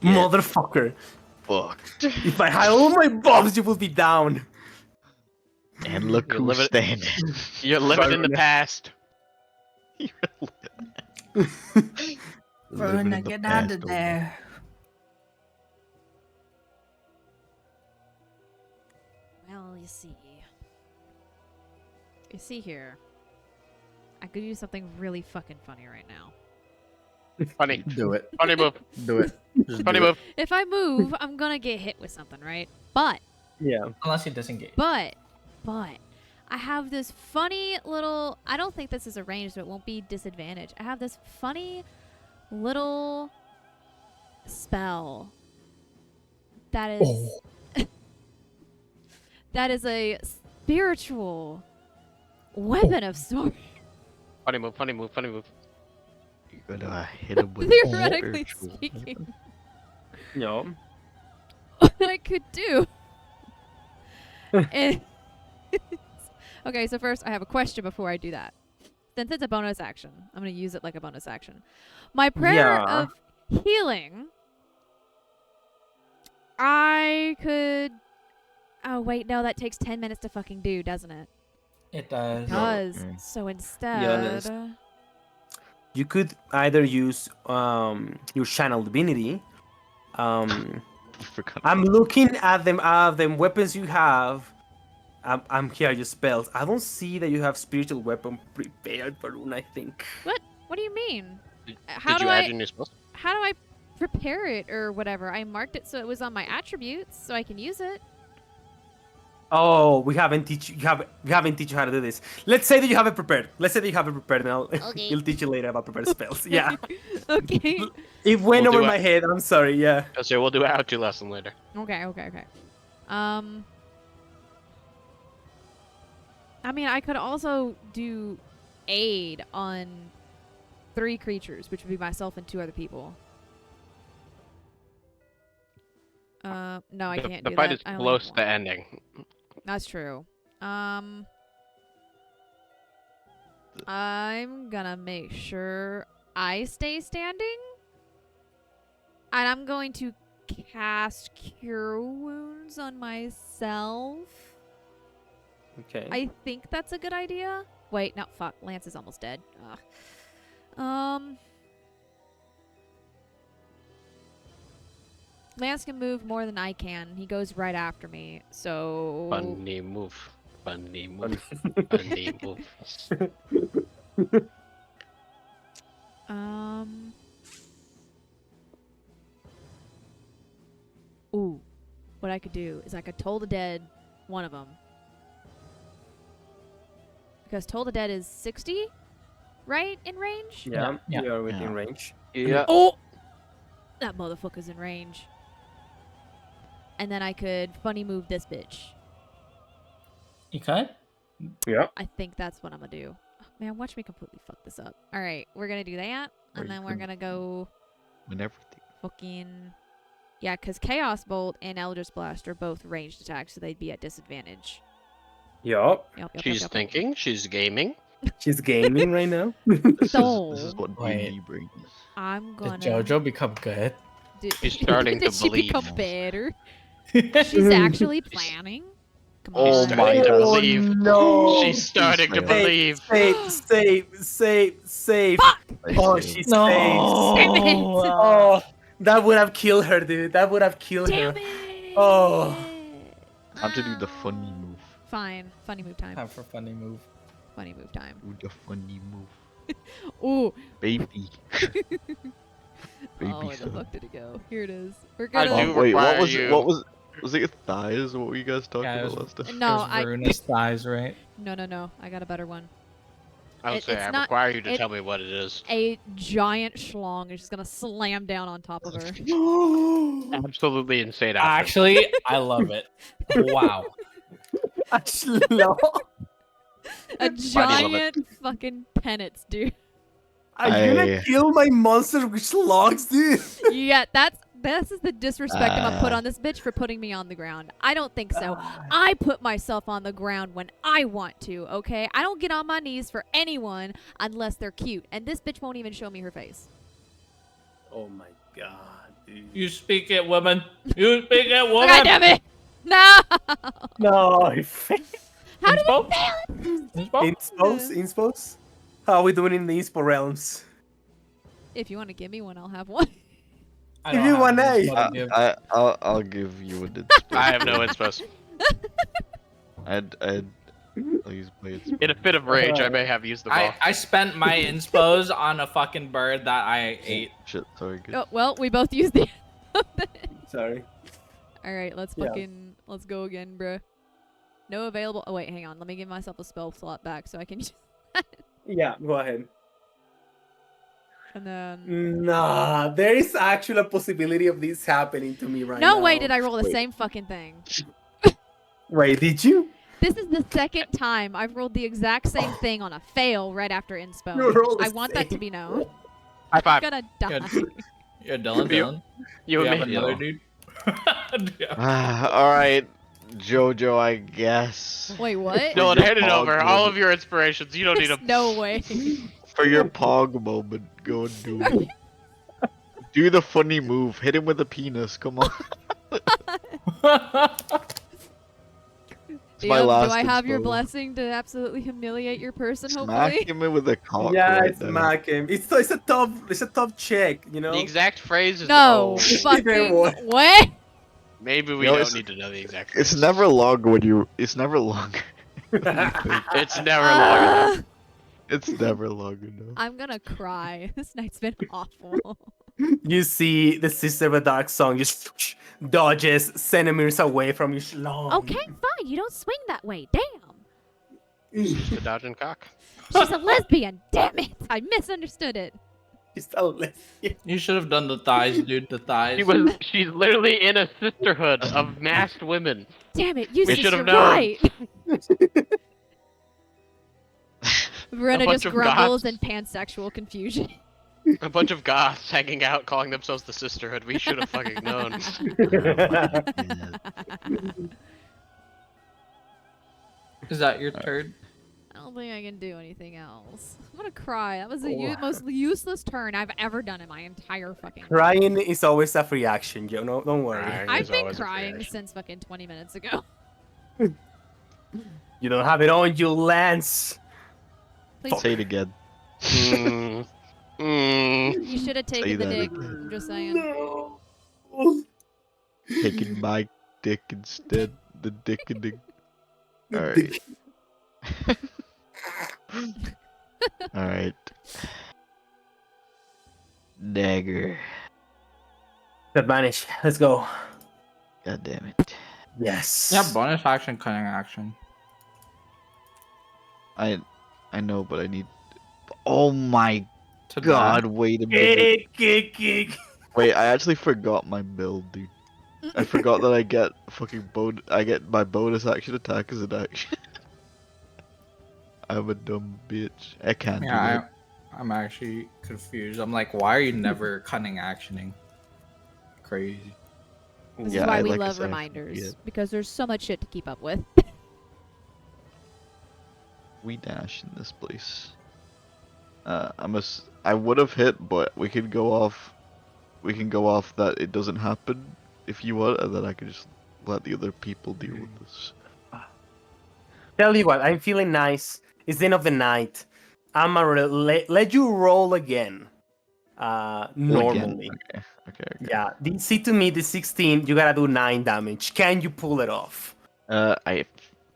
S4: Yeah.
S3: Motherfucker.
S4: Fuck.
S3: If I had all my bombs, you would be down.
S4: And look
S2: You're
S4: who's
S2: living-
S4: standing.
S2: You're living in the past.
S4: Living in the past, oh my.
S5: Well, you see. You see here. I could use something really fucking funny right now.
S2: Funny.
S7: Do it.
S2: Funny move.
S7: Do it. Just
S2: Funny
S7: do it.
S2: move.
S5: If I move, I'm gonna get hit with something, right? But
S3: Yeah.
S7: Unless you disengage.
S5: But I have this funny little. I don't think this is a range, so it won't be disadvantage. I have this funny little spell that is that is a spiritual weapon of sorts.
S2: Funny move, funny move, funny move.
S4: You gotta hit him with
S5: Theoretically
S4: spiritual
S5: speaking,
S4: weapon.
S3: No.
S5: what I could do. is- okay, so first I have a question before I do that. Since it's a bonus action, I'm going to use it like a bonus action. My prayer
S3: Yeah.
S5: of healing, I could... Oh, wait, no, that takes 10 minutes to fucking do, doesn't it?
S7: It does.
S5: It does.
S4: Okay.
S5: So instead...
S3: Yes. You could either use your channel divinity.
S4: Forgot
S3: I'm
S4: about
S3: looking at them weapons you have. I'm here your spells. I don't see that you have spiritual weapon prepared, Balloon, I think.
S5: What? What do you mean?
S2: Did
S5: How
S2: you
S5: do
S2: add
S5: I-
S2: your new spells?
S5: How do I prepare it or whatever? I marked it so it was on my attributes so I can use it.
S3: Oh, we haven't teach you how to do this. Let's say that you have it prepared. Let's say that you have it prepared, and
S5: Okay.
S3: he'll teach you later about prepared spells. Yeah.
S5: Okay.
S3: It went
S2: We'll
S3: over
S2: do
S3: my head. I'm sorry. Yeah.
S2: So we'll do a how-to lesson later.
S5: Okay. I mean, I could also do aid on 3 creatures, which would be myself and 2 other people. No, I can't
S2: The
S5: do
S2: fight
S5: that.
S2: is
S5: I only
S2: close
S5: have
S2: to
S5: one.
S2: ending.
S5: That's true. I'm gonna make sure I stay standing. And I'm going to cast Cure Wounds on myself.
S3: Okay.
S5: I think that's a good idea. Wait, no, fuck. Lance is almost dead. Ugh. Lance can move more than I can. He goes right after me, so...
S2: Funny move. Funny move. Funny move.
S5: Ooh. What I could do is I could Toll the Dead one of them. Because Toll the Dead is 60, right, in range?
S3: Yeah.
S7: Yeah.
S3: You are within
S4: Yeah.
S3: range.
S2: Yeah.
S5: Oh! That motherfucker's in range. And then I could funny move this bitch.
S7: You could?
S3: Yeah.
S5: I think that's what I'm gonna do. Oh, man, watch me completely fuck this up. Alright, we're gonna do that.
S4: Or
S5: And
S4: you
S5: then we're
S4: could-
S5: gonna go
S4: Win everything.
S5: fucking... Yeah, because Chaos Bolt and Eldritch Blast are both ranged attacks, so they'd be at disadvantage.
S3: Yup.
S5: Yep,
S2: She's thinking. She's gaming.
S3: She's gaming right now.
S4: This is
S5: So-
S4: what
S7: Wait.
S4: D&D brings.
S5: I'm
S7: Did
S5: gonna...
S7: JoJo become good?
S2: She's starting
S5: Did
S2: to
S5: she
S2: believe.
S5: become better? She's actually planning. Come on.
S2: Oh my
S3: Oh
S2: believe.
S3: no!
S2: She's starting to
S4: fail.
S2: believe.
S3: Save.
S5: Fuck!
S3: Oh,
S4: Nice
S3: she
S4: save.
S3: saves.
S5: Damn it!
S3: Oh, that would have killed her, dude. That would have killed
S5: Damn
S3: her.
S5: it!
S3: Oh.
S4: Time to do the funny move.
S5: Fine. Funny move time.
S7: Time for funny move.
S5: Funny move time.
S4: Do the funny move.
S5: Ooh.
S4: Baby. Baby
S5: Oh, where the
S4: son.
S5: fuck did it go? Here it is. We're
S2: I
S5: gonna...
S2: do
S4: Wait, what
S2: require
S4: was
S2: you-
S4: it? What was it? Your thighs? What were you guys talking
S7: Yeah, it
S4: about
S7: was-
S4: last time?
S5: No,
S7: It was
S5: I...
S7: Varuna's thighs, right?
S5: No. I got a better one.
S2: I would
S5: It-
S2: say
S5: it's
S2: I
S5: not-
S2: require you to
S5: it-
S2: tell me what it is.
S5: A giant schlong is just gonna slam down on top of her.
S2: Absolutely insane. Outfit.
S7: Actually, I love it. Wow.
S3: Actually, no.
S5: A
S2: love it.
S5: giant fucking penance, dude.
S3: Are you gonna
S4: I-
S3: kill my monster with slugs, dude?
S5: Yeah, this is the disrespect I'm gonna put
S4: Ah.
S5: on this bitch for putting me on the ground. I don't think so. I put myself on the ground when I want to, okay? I don't get on my knees for anyone unless they're cute. And this bitch won't even show me her face.
S3: Oh my god, dude.
S7: You speak it, woman. You speak it, woman.
S5: God damn it! No!
S3: No, he failed.
S5: How did
S7: Inspo?
S5: it fail?
S7: Inspo?
S3: Inspos? How are we doing in the Inspo realms?
S5: If you want to give me one, I'll have one.
S7: I
S3: If
S7: don't
S3: you
S7: have
S3: want
S7: an
S3: A.
S7: inspo to give.
S4: I'll give you an
S2: I have no inspo.
S4: I'll use my inspo.
S2: In a fit of rage, I may have used them all.
S7: I spent my inspos on a fucking bird that I ate.
S4: Shit, sorry, good.
S5: Oh, well, we both used the...
S3: Sorry.
S5: Alright, let's
S3: Yeah.
S5: let's go again, bruh. No available... Oh, wait, hang on. Let me give myself a spell slot back so I can...
S3: Yeah, go ahead.
S5: And then.
S3: Nah, there is actually a possibility of this happening to me right
S5: No
S3: now.
S5: way did I roll the
S3: Wait.
S5: same fucking thing.
S3: Wait, did you?
S5: This is the second time I've rolled the exact same thing on a fail right after inspo.
S3: You rolled the
S5: I want that to
S3: same.
S5: be known.
S2: High
S5: I'm
S2: five.
S5: gonna die.
S6: Yeah, Dylan.
S2: You-
S6: Dylan.
S2: You
S6: Do you
S2: and
S6: have
S2: me.
S6: another dude?
S4: All right, Jojo, I guess.
S5: Wait, what?
S2: Dylan,
S4: your
S2: hand it
S4: pog
S2: over. All
S4: moment.
S2: of your inspirations. You don't need
S5: There's
S2: them.
S5: no way.
S4: For your pog moment, go and do it. Do the funny move. Hit him with a penis. Come on. It's my
S5: Yep,
S4: last
S5: do I have your
S4: inspo.
S5: blessing to absolutely humiliate your person,
S4: Smack
S5: hopefully?
S4: him with a cock
S3: Yeah,
S4: right
S3: it's
S4: now.
S3: smack him. It's a tough check, you know.
S2: The exact phrase is
S5: No,
S2: oh.
S5: fucking
S3: What?
S5: what?
S2: Maybe we
S4: No,
S2: don't
S4: it's-
S2: need to know the exact
S4: It's
S2: phrase.
S4: never long when you. It's never long.
S2: It's never long enough.
S5: Ah,
S4: It's never long enough.
S5: I'm gonna cry. This night's been awful.
S3: You see the sister of a Darksong just dodges centimeters away from your schlong.
S1: Okay, fine. You don't swing that way. Damn.
S2: The dodging cock.
S1: She's a lesbian. Damn it. I misunderstood it.
S3: Just a lesbian.
S6: You should have done the thighs, dude. The thighs.
S2: She's literally in a sisterhood of masked women.
S1: Damn it. You
S2: We
S1: said
S2: should
S1: you're
S2: have known.
S1: right.
S5: Verona
S2: bunch
S5: just
S2: of
S5: grumbles
S2: goths.
S5: in pansexual confusion.
S2: A bunch of goths hanging out, calling themselves the sisterhood. We should have fucking known.
S6: Is that your turn?
S5: I don't think I can do anything else. I'm gonna cry. That was the
S3: Oh.
S5: most useless turn I've ever done in my entire fucking life.
S3: Crying is always a free action, Joe. No, don't worry.
S2: Crying
S5: I've
S2: is
S5: been
S2: always a
S5: crying
S2: reaction.
S5: since fucking 20 minutes ago.
S3: You don't have it on you, Lance.
S5: Please,
S4: Say it again.
S2: Mm. Mm.
S5: you should have
S4: Say
S5: taken the
S4: that
S5: dick.
S4: again.
S5: I'm just saying.
S3: No.
S4: Taking my dick instead. The dickening. Alright. Alright. Dagger.
S3: Advantage. Let's go.
S4: God damn it.
S3: Yes.
S6: Yeah, bonus action, cunning action.
S4: I know, but I need. Oh my
S6: To
S4: god! Wait a minute.
S3: Kick.
S4: Wait, I actually forgot my build, dude. I forgot that I get fucking I get my bonus action attack as an action. I'm a dumb bitch. I can't do
S6: Yeah,
S4: that.
S6: I'm actually confused. I'm like, why are you never cunning actioning? Crazy.
S5: This
S4: Yeah,
S5: is why
S4: I
S5: we
S4: like I
S5: love
S4: said, I
S5: reminders.
S4: forget.
S5: Because there's so much shit to keep up with.
S4: We dash in this place. I would have hit, but we can go off. We can go off that it doesn't happen if you want, and then I can just let the other people deal with this.
S3: Tell you what, I'm feeling nice. It's the end of the night. I'm gonna let you roll again. Normally.
S4: Okay.
S3: Yeah. See to me, the 16, you gotta do 9 damage. Can you pull it off?
S4: I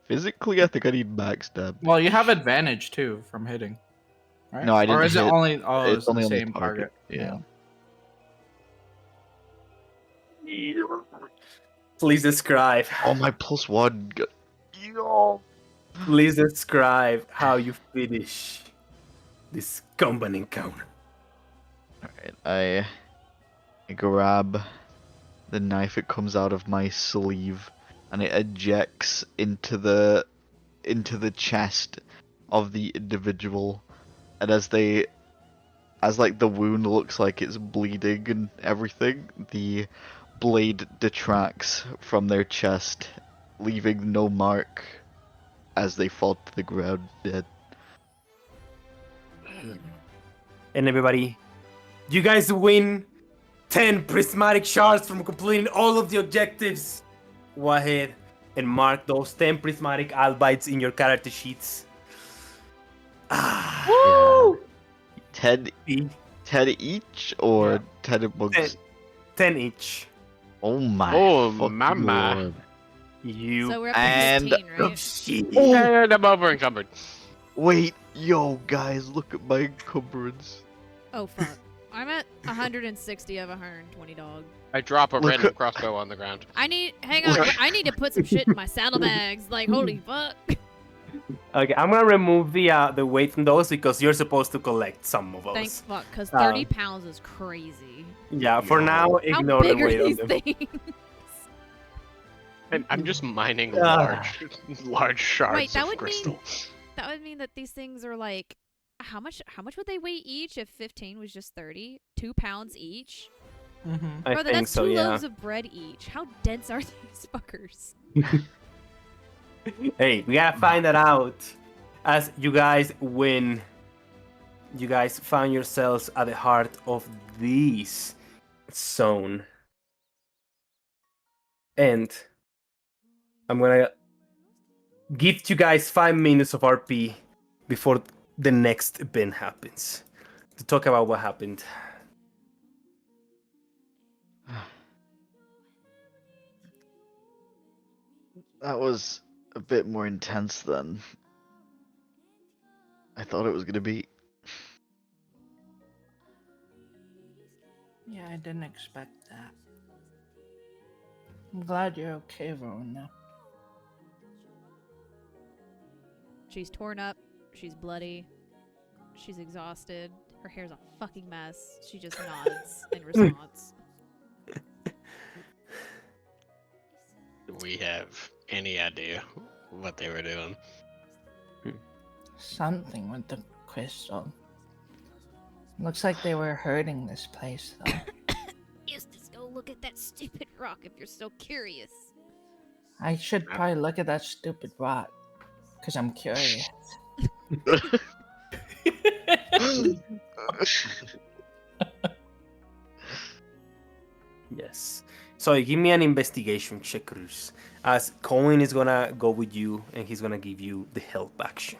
S4: think I need max damage.
S6: Well, you have advantage too from hitting. Right?
S4: No, I didn't
S6: Or is it
S4: hit.
S6: only? Oh,
S4: It's
S6: it's
S4: only
S6: the
S4: on the
S6: same
S4: target,
S6: target.
S4: yeah.
S3: Please describe.
S4: Oh, my +1. Yo.
S3: Please describe how you finish this combat encounter.
S4: Alright, I grab the knife. It comes out of my sleeve, and it ejects into the chest of the individual. And as the wound looks like it's bleeding and everything, the blade detracts from their chest, leaving no mark as they fall to the ground dead.
S3: And everybody, you guys win 10 prismatic shards from completing all of the objectives. Go ahead and mark those 10 prismatic albites in your character sheets.
S4: Woo! 10
S3: See?
S4: 10 each or
S3: Yeah.
S4: 10 amongst?
S3: 10 each.
S4: Oh my!
S2: Oh,
S4: fucking
S2: mama.
S4: lord.
S3: You
S5: So we're up to
S4: And-
S5: 15,
S3: oh,
S5: right?
S3: shit.
S2: And I'm over encumbered.
S4: Wait, yo, guys, look at my encumbrance.
S5: Oh, fuck. I'm at 160 of 120, dog.
S2: I drop a
S4: Look
S2: random
S4: at-
S2: crossbow on the ground.
S5: Hang on. I need to put some shit in my saddlebags. Like, holy fuck.
S3: Okay, I'm gonna remove the weight from those because you're supposed to collect some of those.
S5: Thank fuck, because
S3: Um,
S5: 30 pounds is crazy.
S3: Yeah, for
S2: Yo.
S3: now,
S5: How
S3: ignore the
S5: big are
S3: weight on
S5: these
S3: them.
S5: things?
S2: And I'm just mining
S3: Ah.
S2: large shards
S5: Wait, that
S2: of
S5: would
S2: crystal.
S5: mean that would mean that these things are like how much would they weigh each if 15 was just 30? 2 pounds each?
S7: Mm-hmm.
S3: I
S5: Bro,
S3: think
S5: that's
S3: so,
S5: two
S3: yeah.
S5: loaves of bread each. How dense are these fuckers?
S3: Hey, we gotta find that out. As you guys win, you guys find yourselves at the heart of this zone. And I'm gonna give you guys 5 minutes of RP before the next event happens to talk about what happened.
S4: That was a bit more intense than I thought it was gonna be.
S6: Yeah, I didn't expect that. I'm glad you're okay, Verona.
S5: She's torn up, she's bloody, she's exhausted, her hair's a fucking mess. She just nods in response.
S2: Do we have any idea what they were doing?
S6: Something with the crystal. Looks like they were hurting this place, though.
S5: Eustace, go look at that stupid rock if you're so curious.
S6: I should probably look at that stupid rock, because I'm curious.
S3: Yes. So give me an investigation check, Cruz. As Cohen is gonna go with you and he's gonna give you the help action.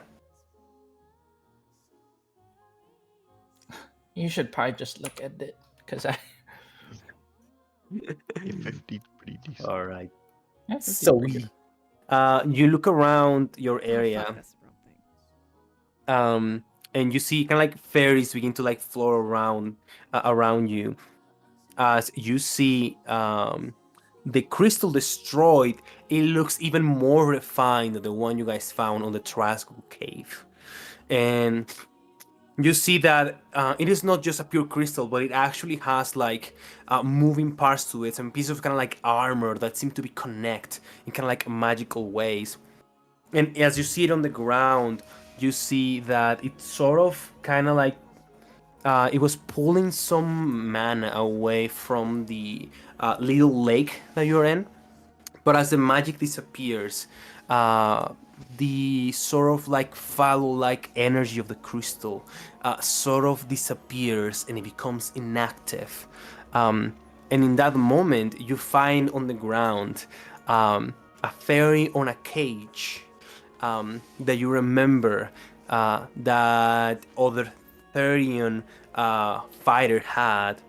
S6: You should probably just look at it, because I...
S4: 50 pretty decent.
S3: All right.
S6: Yeah, 50
S3: So
S6: pretty good.
S3: you look around your
S5: Oh,
S3: area,
S5: fuck, that's the wrong thing.
S3: and you see kind of like fairies begin to like float around you. As you see the crystal destroyed, it looks even more refined than the one you guys found on the Trasgo cave, and you see that it is not just a pure crystal, but it actually has like moving parts to it and pieces of kind of like armor that seem to be connect in kind of like magical ways. And as you see it on the ground, you see that it's sort of kind of like it was pulling some mana away from the little lake that you're in. But as the magic disappears, the sort of like Fallow-like energy of the crystal sort of disappears and it becomes inactive. And in that moment, you find on the ground a fairy on a cage that you remember that other Therian fighter had.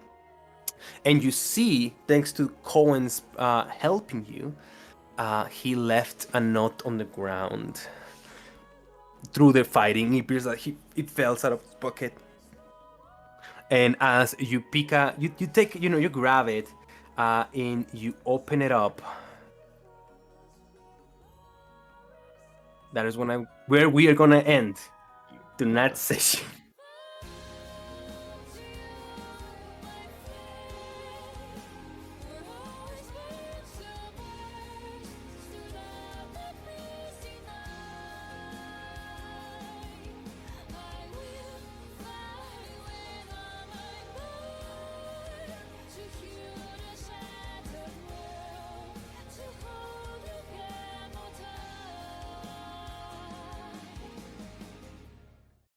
S3: And you see, thanks to Cohen's helping you, he left a note on the ground. Through the fighting, it appears that it fell out of his pocket. And as you pick you take, you grab it, and you open it up. That is where we are gonna end tonight's session.